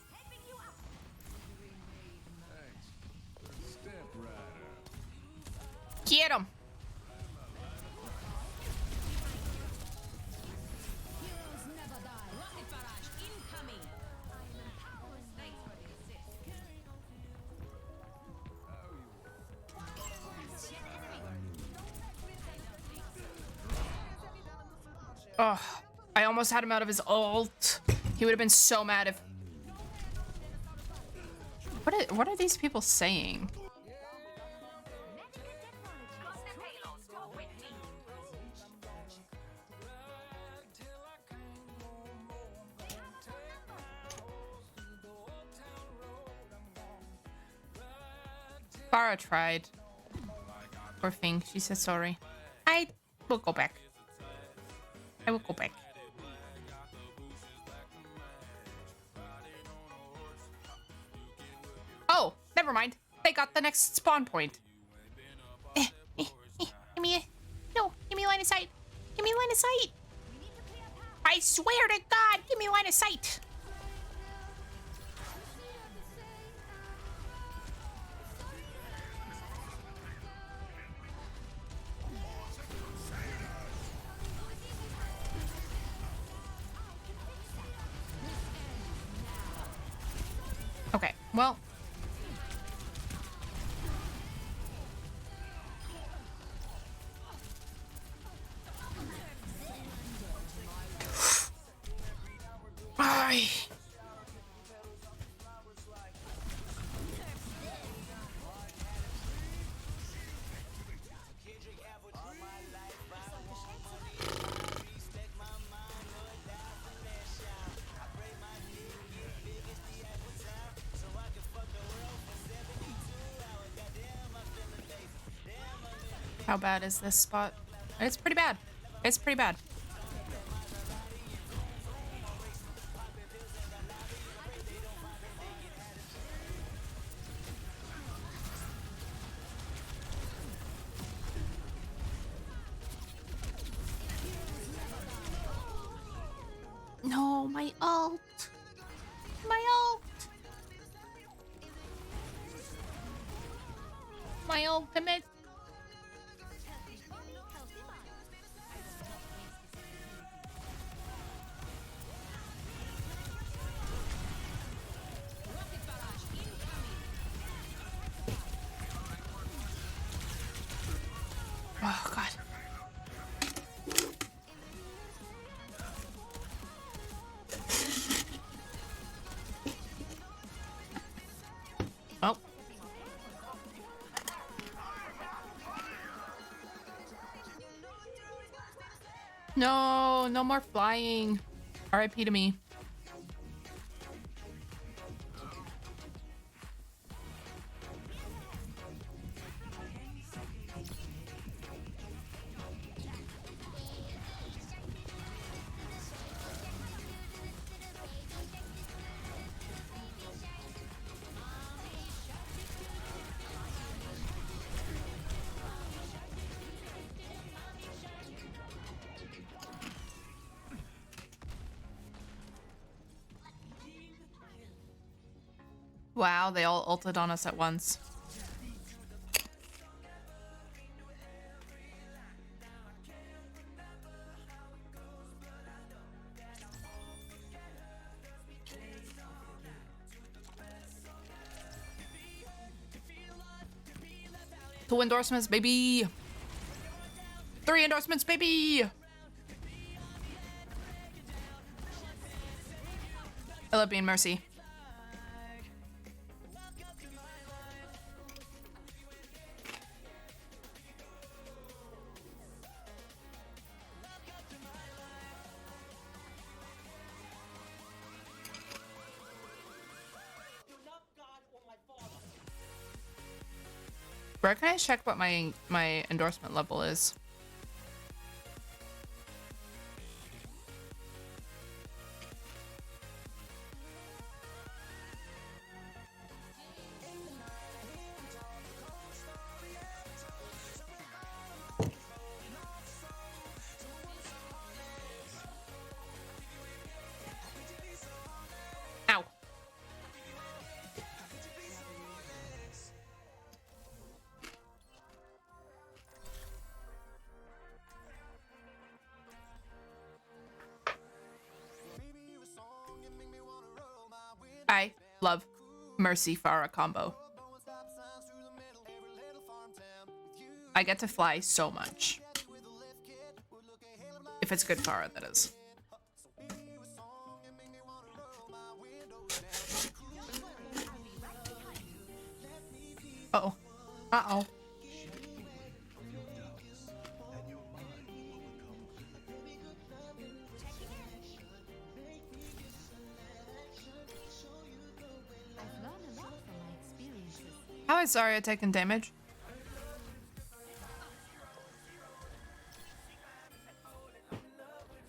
Speaker 1: Get him. Oh, I almost had him out of his ult. He would have been so mad if... What are these people saying? Farah tried. Poor thing. She said sorry. I will go back. I will go back. Oh, never mind. They got the next spawn point. Give me a... No, give me line of sight. Give me line of sight. I swear to God, give me line of sight. Okay, well. Ay. How bad is this spot? It's pretty bad. It's pretty bad. No, my ult. My ult. My ultimate. Oh, God. Oh. No, no more flying. RIP to me. Wow, they all ulted on us at once. Two endorsements, baby! 3 endorsements, baby! I love being Mercy. Where can I check what my endorsement level is? Ow. Love. Mercy Farah combo. I get to fly so much. If it's good Farah, that is. Uh-oh. Uh-oh. How is Zarya taking damage?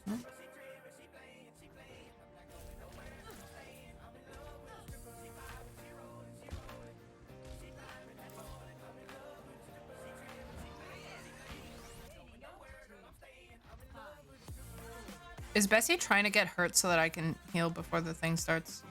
Speaker 1: Hmm? Is Bessie trying to get hurt so that I can heal before the thing starts?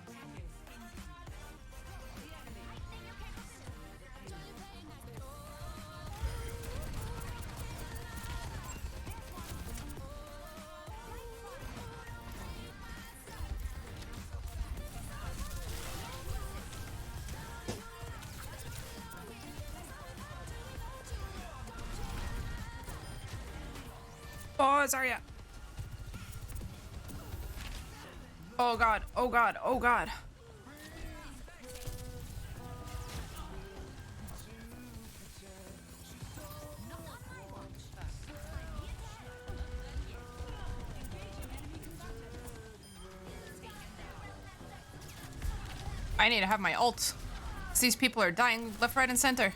Speaker 1: Oh, Zarya. Oh god, oh god, oh god. I need to have my ult. These people are dying left, right, and center.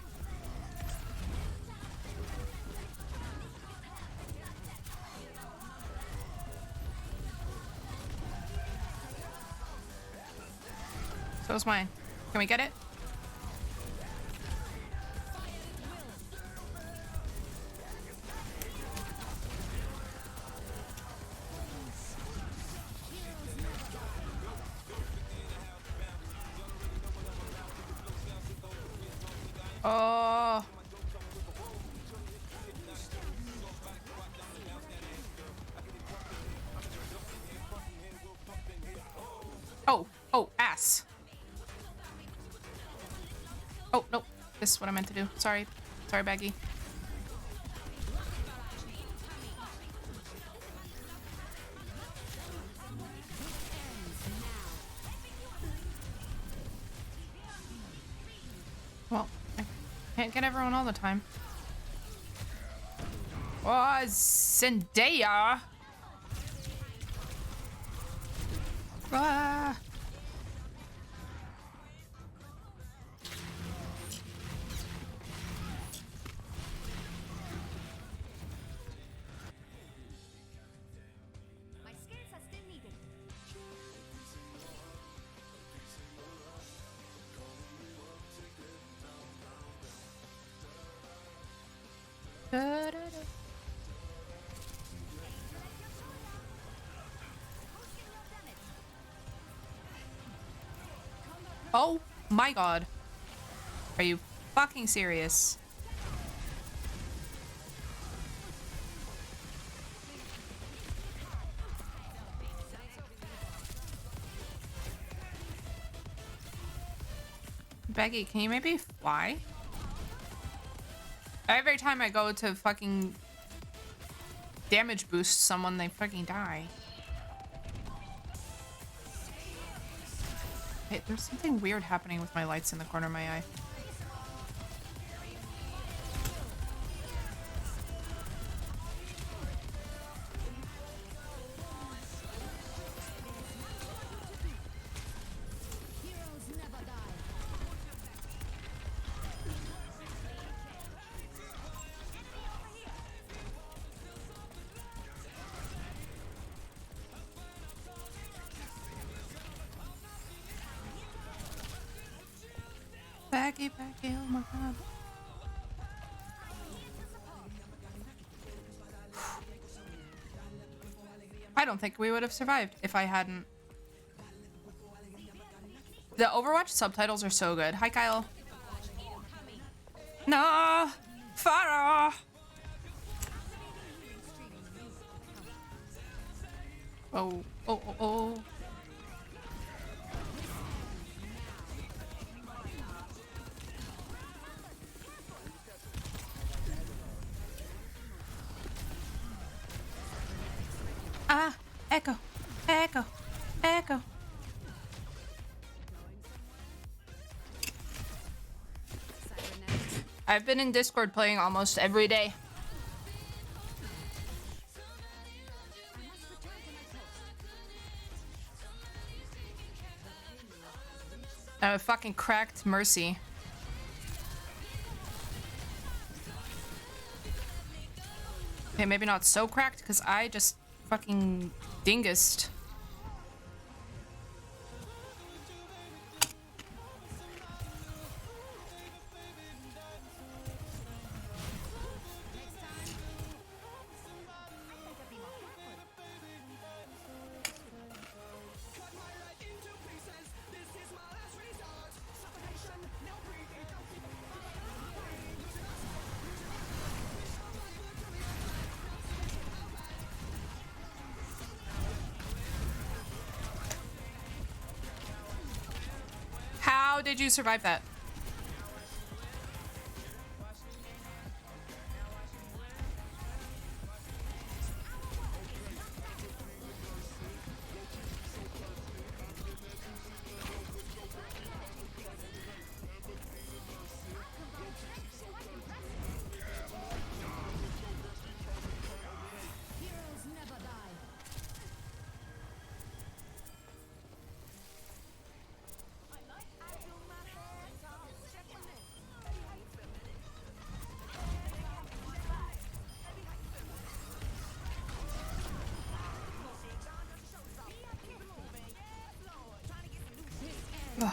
Speaker 1: So is mine. Can we get it? Oh. Oh, oh, ass. Oh, no. This is what I meant to do. Sorry. Sorry, Baggy. Well, I can't get everyone all the time. Oh, Zendaya! Ah! Oh my god. Are you fucking serious? Becky, can you maybe fly? Every time I go to fucking damage boost someone, they fucking die. Hey, there's something weird happening with my lights in the corner of my eye. Baggy, baggy, oh my god. I don't think we would have survived if I hadn't. The Overwatch subtitles are so good. Hi, Kyle. No, Farah. Oh, oh, oh, oh. Ah, echo, echo, echo. I've been in Discord playing almost every day. I fucking cracked Mercy. Okay, maybe not so cracked because I just fucking dingused. How did you survive that? Ugh.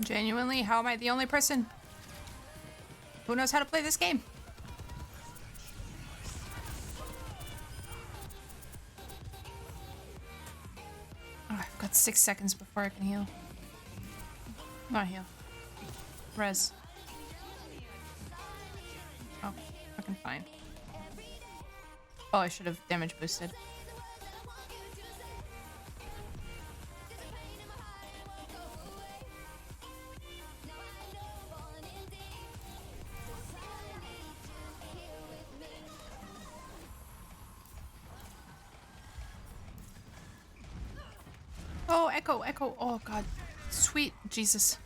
Speaker 1: Genuinely, how am I the only person who knows how to play this game? Oh, I've got 6 seconds before I can heal. Not heal. Res. Oh, fucking fine. Oh, I should have damage boosted. Oh, echo, echo. Oh, God. Sweet Jesus.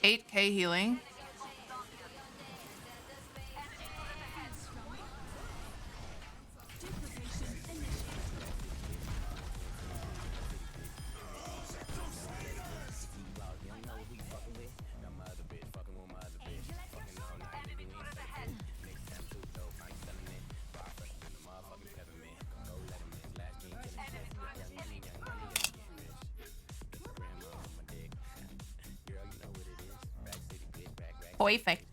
Speaker 1: $8K healing. Perfect.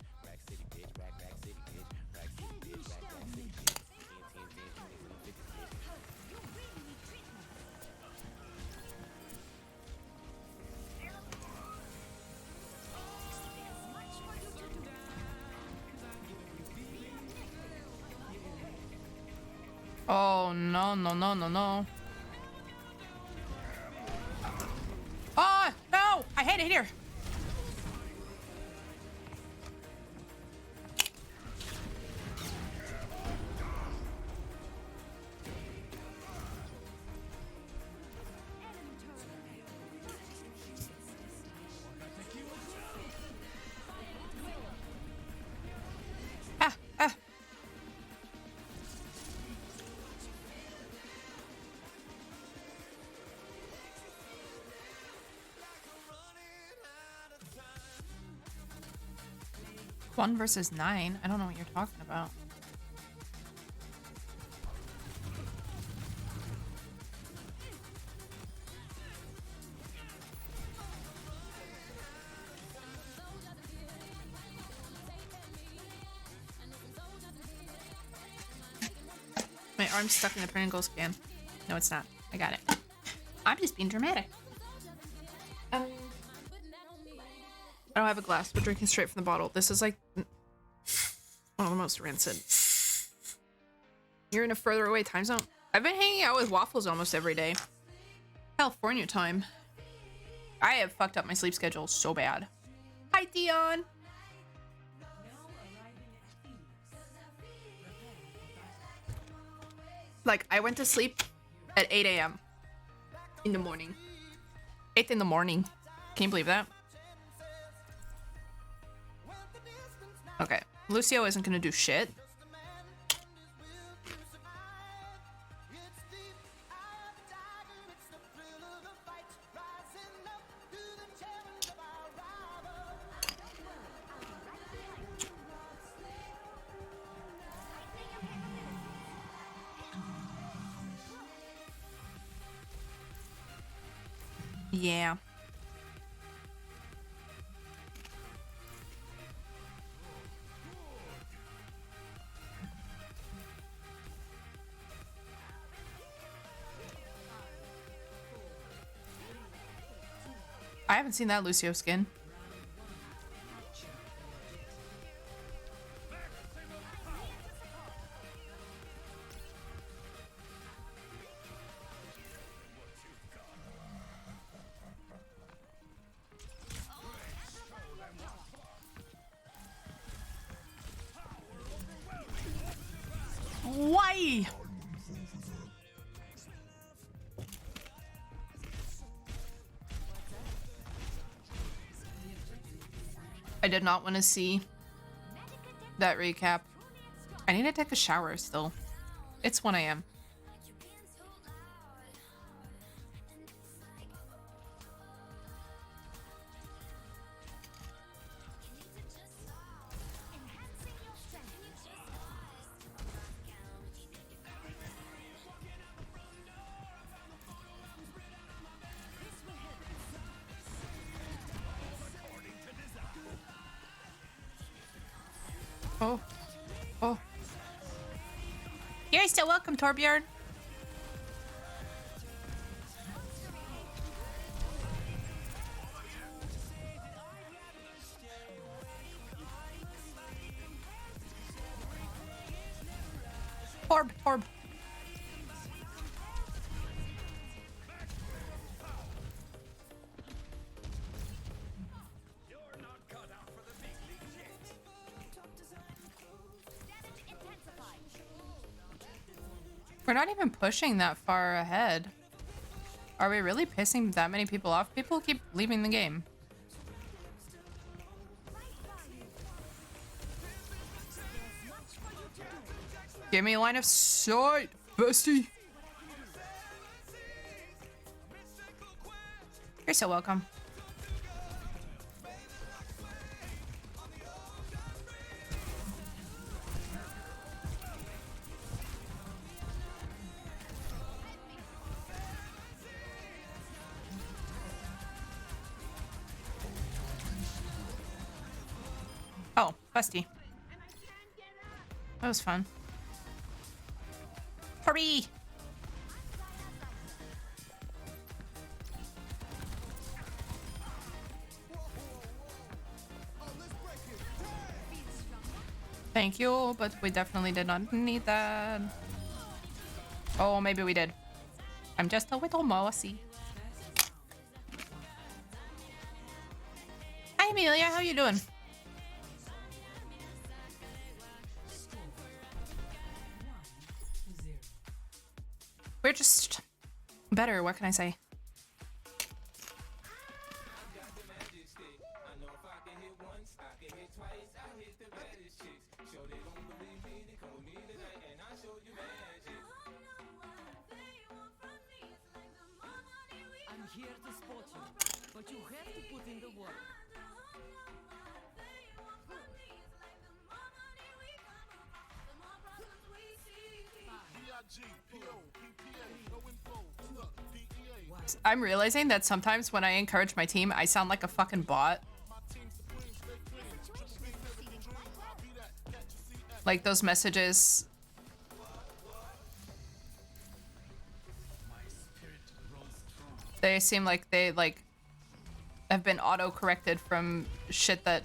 Speaker 1: Oh, no, no, no, no, no. Oh, no! I hate it here. One versus 9. I don't know what you're talking about. arm's stuck in the Pringles can. No, it's not. I got it. I'm just being dramatic. I don't have a glass. We're drinking straight from the bottle. This is like one of the most rancid. You're in a further away time zone. I've been hanging out with Waffles almost every day. California time. I have fucked up my sleep schedule so bad. Hi, Dion. Like, I went to sleep at 8 a.m. in the morning. 8 in the morning. Can you believe that? Okay. Lucio isn't gonna do shit. Yeah. I haven't seen that Lucio skin. Why? I did not want to see that recap. I need to take a shower still. It's 1 a.m. Oh. Oh. You're still welcome, Torbjorn. Torb. We're not even pushing that far ahead. Are we really pissing that many people off? People keep leaving the game. Give me a line of sight, bestie. You're so welcome. Oh, bestie. That was fun. Hurry! Thank you, but we definitely did not need that. Oh, maybe we did. I'm just a little mousy. Hi, Amelia. How you doing? We're just better, what can I say?
Speaker 14: I'm here to support you, but you have to put in the work.
Speaker 1: I'm realizing that sometimes when I encourage my team, I sound like a fucking bot. Like those messages They seem like they like have been auto-corrected from shit that...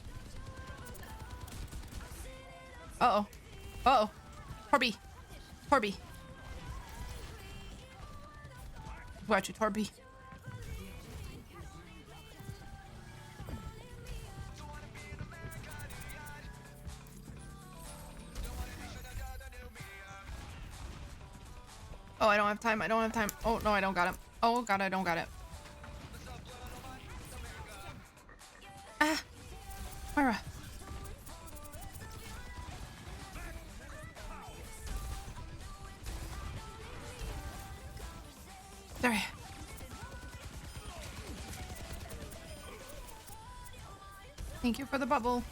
Speaker 1: Uh-oh. Uh-oh. Torby. Torby. Watch you, Torby. Oh, I don't have time. I don't have time. Oh, no, I don't got him. Oh, God, I don't got it. Ah! Moira. There. Thank you for the bubble.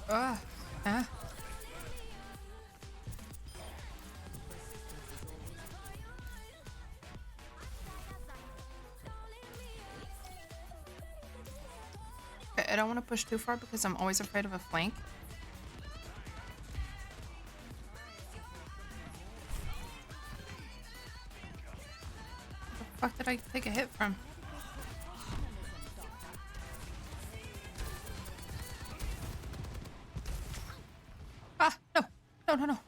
Speaker 1: Ah. I don't want to push too far because I'm always afraid of a flank. Where the fuck did I take a hit from? Ah, no. No, no, no.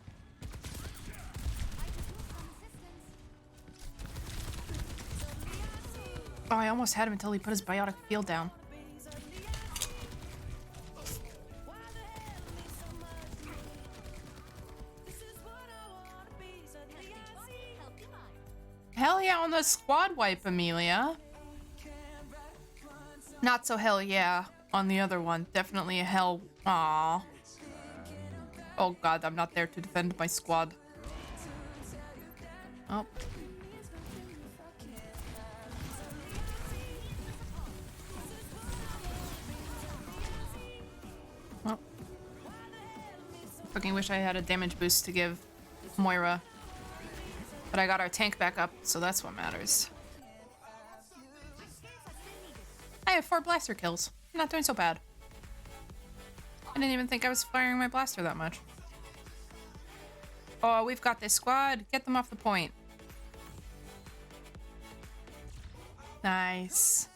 Speaker 1: Oh, I almost had him until he put his biotic field down. Hell yeah on the squad wipe, Amelia. Not so hell yeah on the other one. Definitely a hell. Aww. Oh god, I'm not there to defend my squad. Oh. Well. Fucking wish I had a damage boost to give Moira. But I got our tank back up, so that's what matters. I have 4 blaster kills. I'm not doing so bad. I didn't even think I was firing my blaster that much. Oh, we've got this squad. Get them off the point. Nice.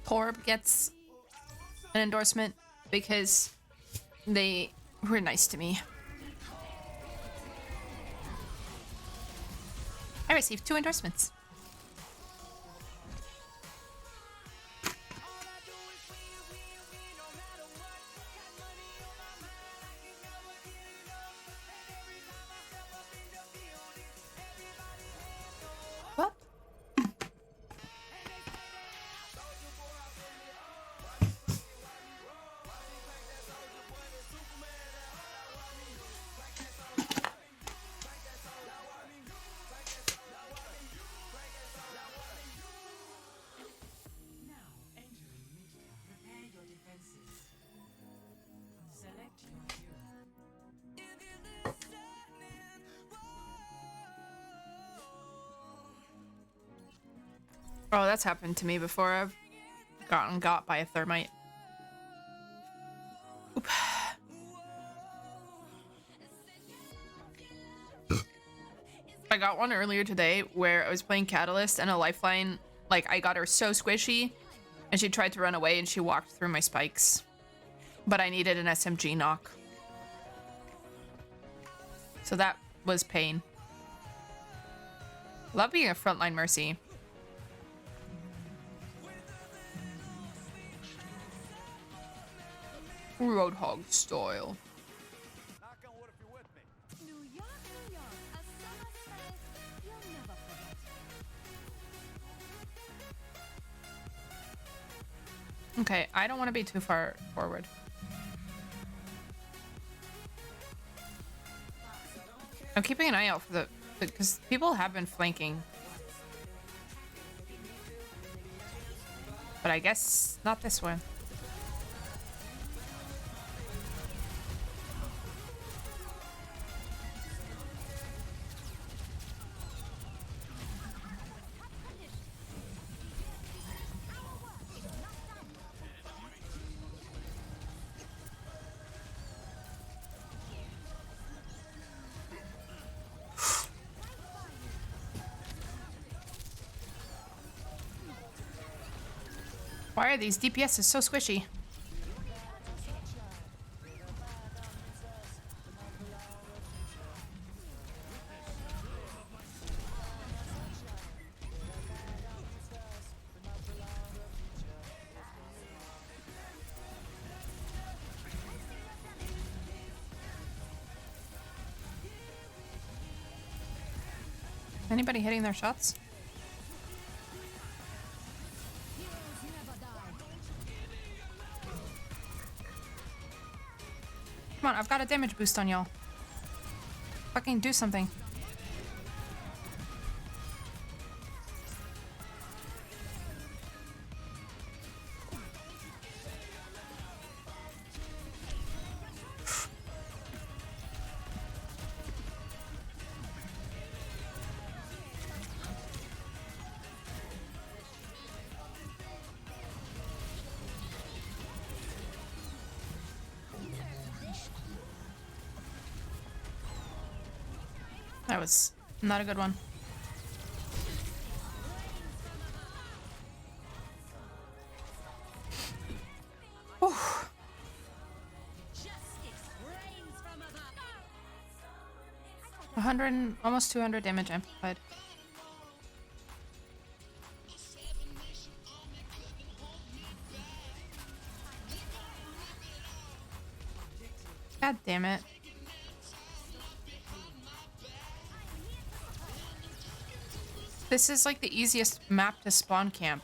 Speaker 1: Torb gets an endorsement because they were nice to me. I received 2 endorsements. What? Oh, that's happened to me before. I've gotten got by a thermite. Oop. I got one earlier today where I was playing Catalyst and a lifeline, like I got her so squishy and she tried to run away and she walked through my spikes. But I needed an SMG knock. So that was pain. Love being a frontline Mercy. Roadhog style. Okay, I don't want to be too far forward. I'm keeping an eye out for because people have been flanking. But I guess not this one. Why are these DPSs so squishy? Anybody hitting their shots? Come on, I've got a damage boost on y'all. Fucking do something. That was not a good one. Whew. 100, almost 200 damage amplified. God damn it. This is like the easiest map to spawn camp.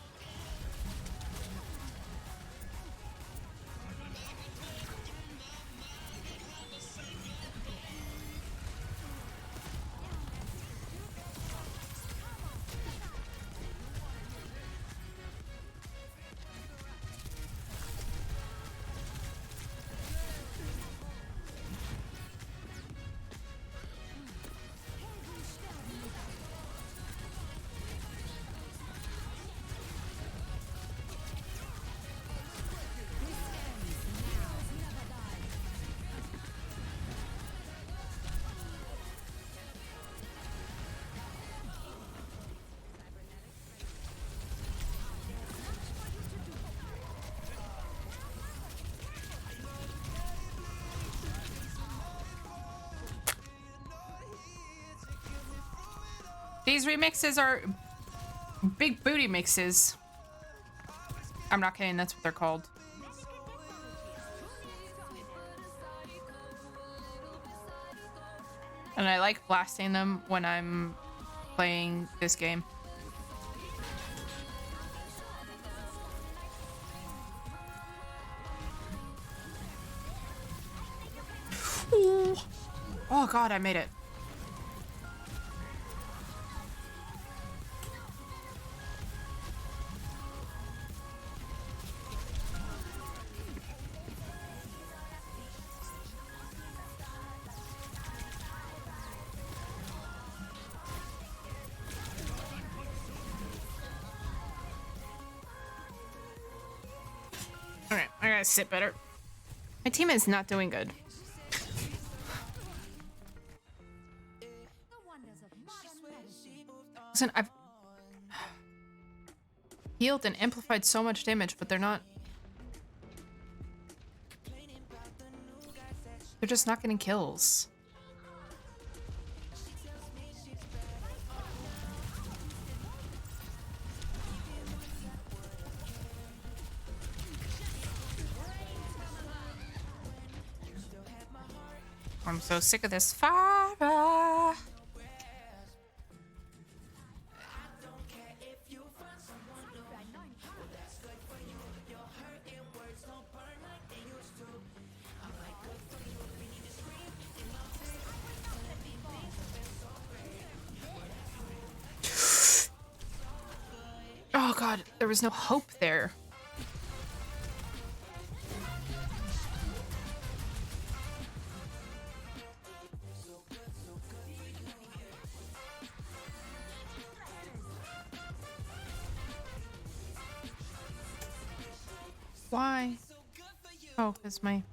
Speaker 1: These remixes are big booty mixes. I'm not kidding, that's what they're called. And I like blasting them when I'm playing this game. Ooh. Oh god, I made it. Alright, I gotta sit better. My team is not doing good. Listen, I've healed and amplified so much damage, but they're just not getting kills. I'm so sick of this fire. Oh god, there was no hope there. Why? Oh, because my...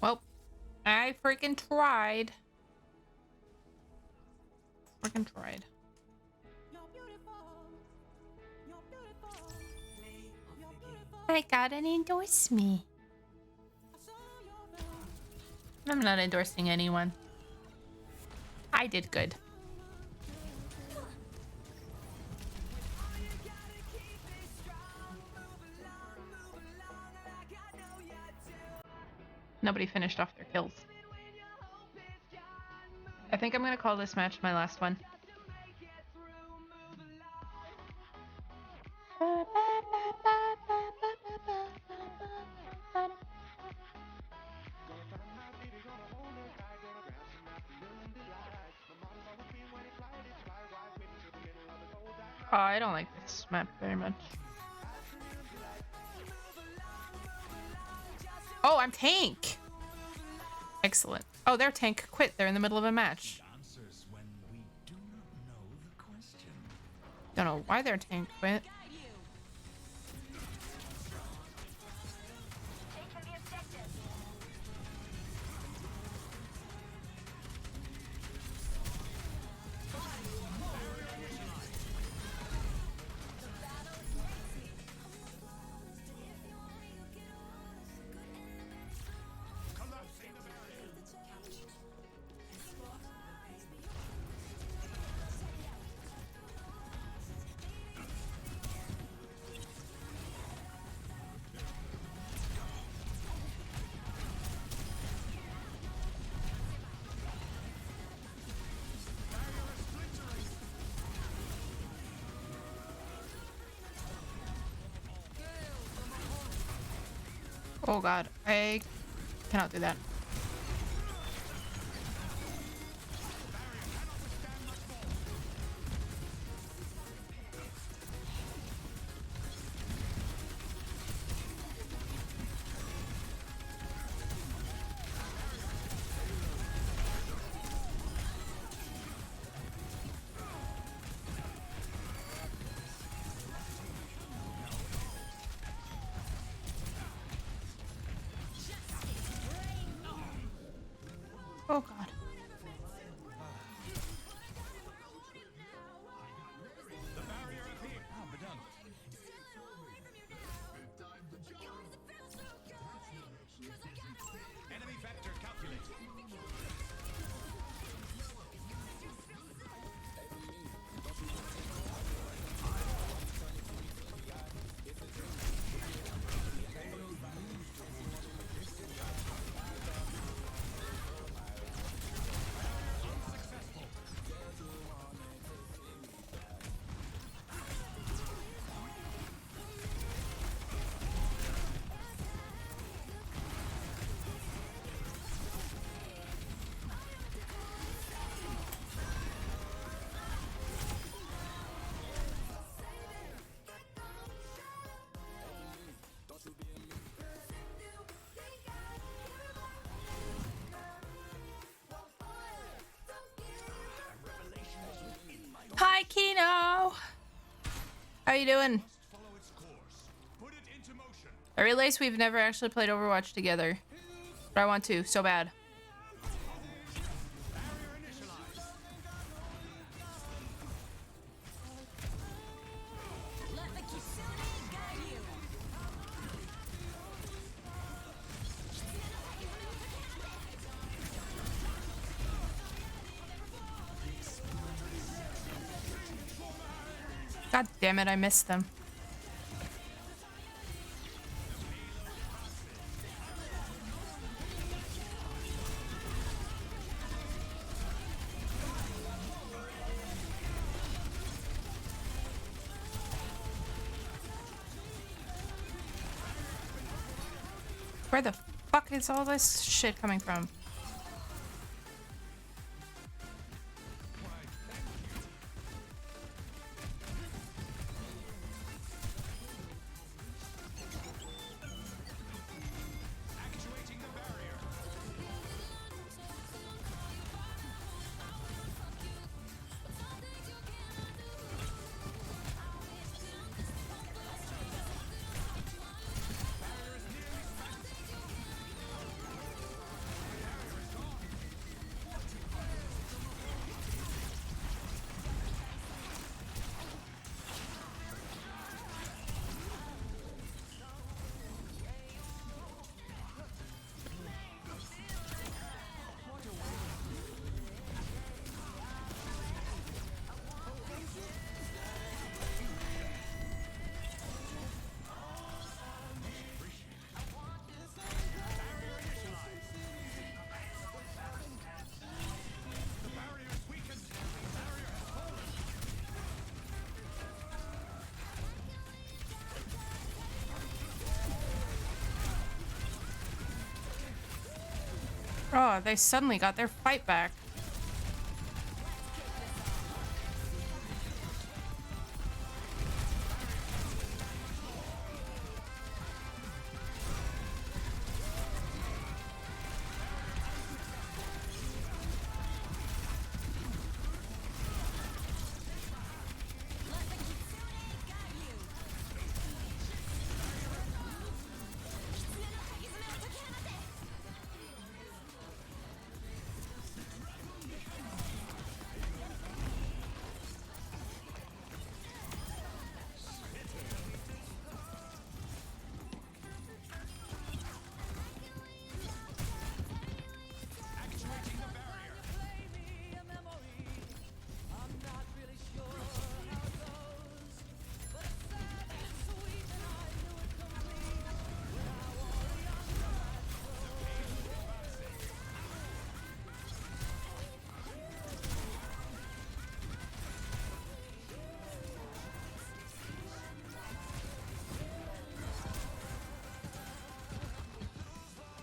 Speaker 1: Well, I freaking tried. Freaking tried. I got an endorsement. I'm not endorsing anyone. I did good. Nobody finished off their kills. I think I'm gonna call this match my last one. Oh, I don't like this map very much. Oh, I'm tank! Excellent. Oh, their tank quit. They're in the middle of a match. Don't know why their tank quit. Oh god, I cannot do that. Oh god.
Speaker 2: Enemy vector calculated.
Speaker 1: Hi, Kino! How you doing? I realize we've never actually played Overwatch together, but I want to so bad. God damn it, I missed them. Where the fuck is all this shit coming from? Oh, they suddenly got their fight back.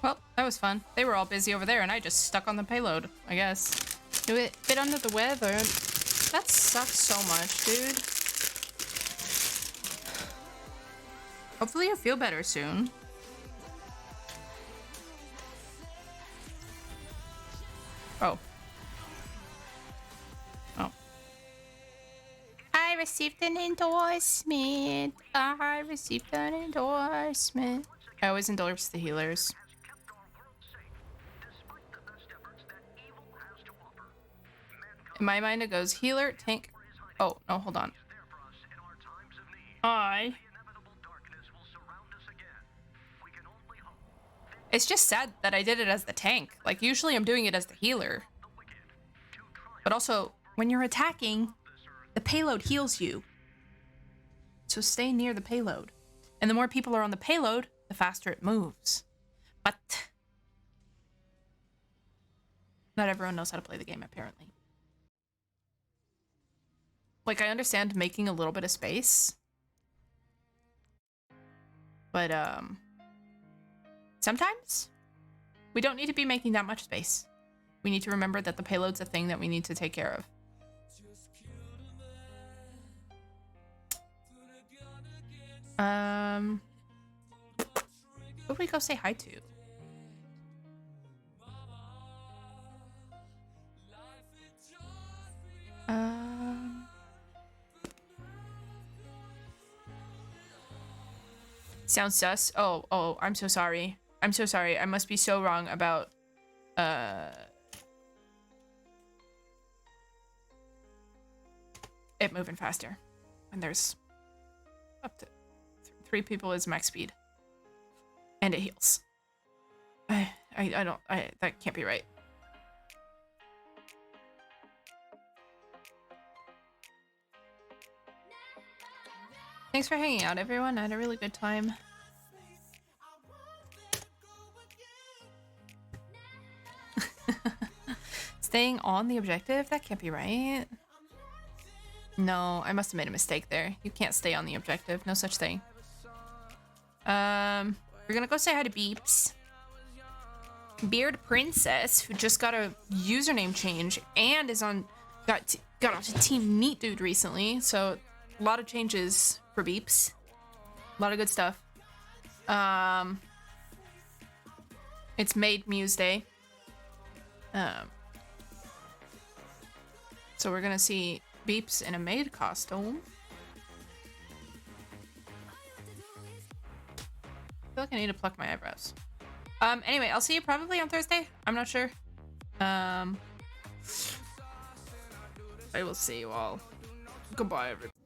Speaker 1: Well, that was fun. They were all busy over there and I just stuck on the payload, I guess. Do it bit under the weather. That sucks so much, dude. Hopefully you feel better soon. Oh. Oh. I received an endorsement. I received an endorsement. I always endorse the healers. In my mind, it goes healer, tank. Oh, no, hold on. It's just sad that I did it as the tank. Like, usually I'm doing it as the healer. But also, when you're attacking, the payload heals you. So stay near the payload. And the more people are on the payload, the faster it moves. But not everyone knows how to play the game, apparently. Like, I understand making a little bit of space. But, sometimes we don't need to be making that much space. We need to remember that the payload's a thing that we need to take care of. Who do we go say hi to? Sounds sus. Oh, I'm so sorry. I'm so sorry. I must be so wrong about, it moving faster. And there's up to 3 people is max speed. And it heals. That can't be right. Thanks for hanging out, everyone. I had a really good time. Staying on the objective? That can't be right. No, I must have made a mistake there. You can't stay on the objective. No such thing. We're gonna go say hi to Beeps. Beard Princess, who just got a username change and is on got onto Team Meat Dude recently, so a lot of changes for Beeps. A lot of good stuff. It's Maid Muse Day. So we're gonna see Beeps in a maid costume. I feel like I need to pluck my eyebrows. Anyway, I'll see you probably on Thursday. I'm not sure. I will see you all. Goodbye, everybody.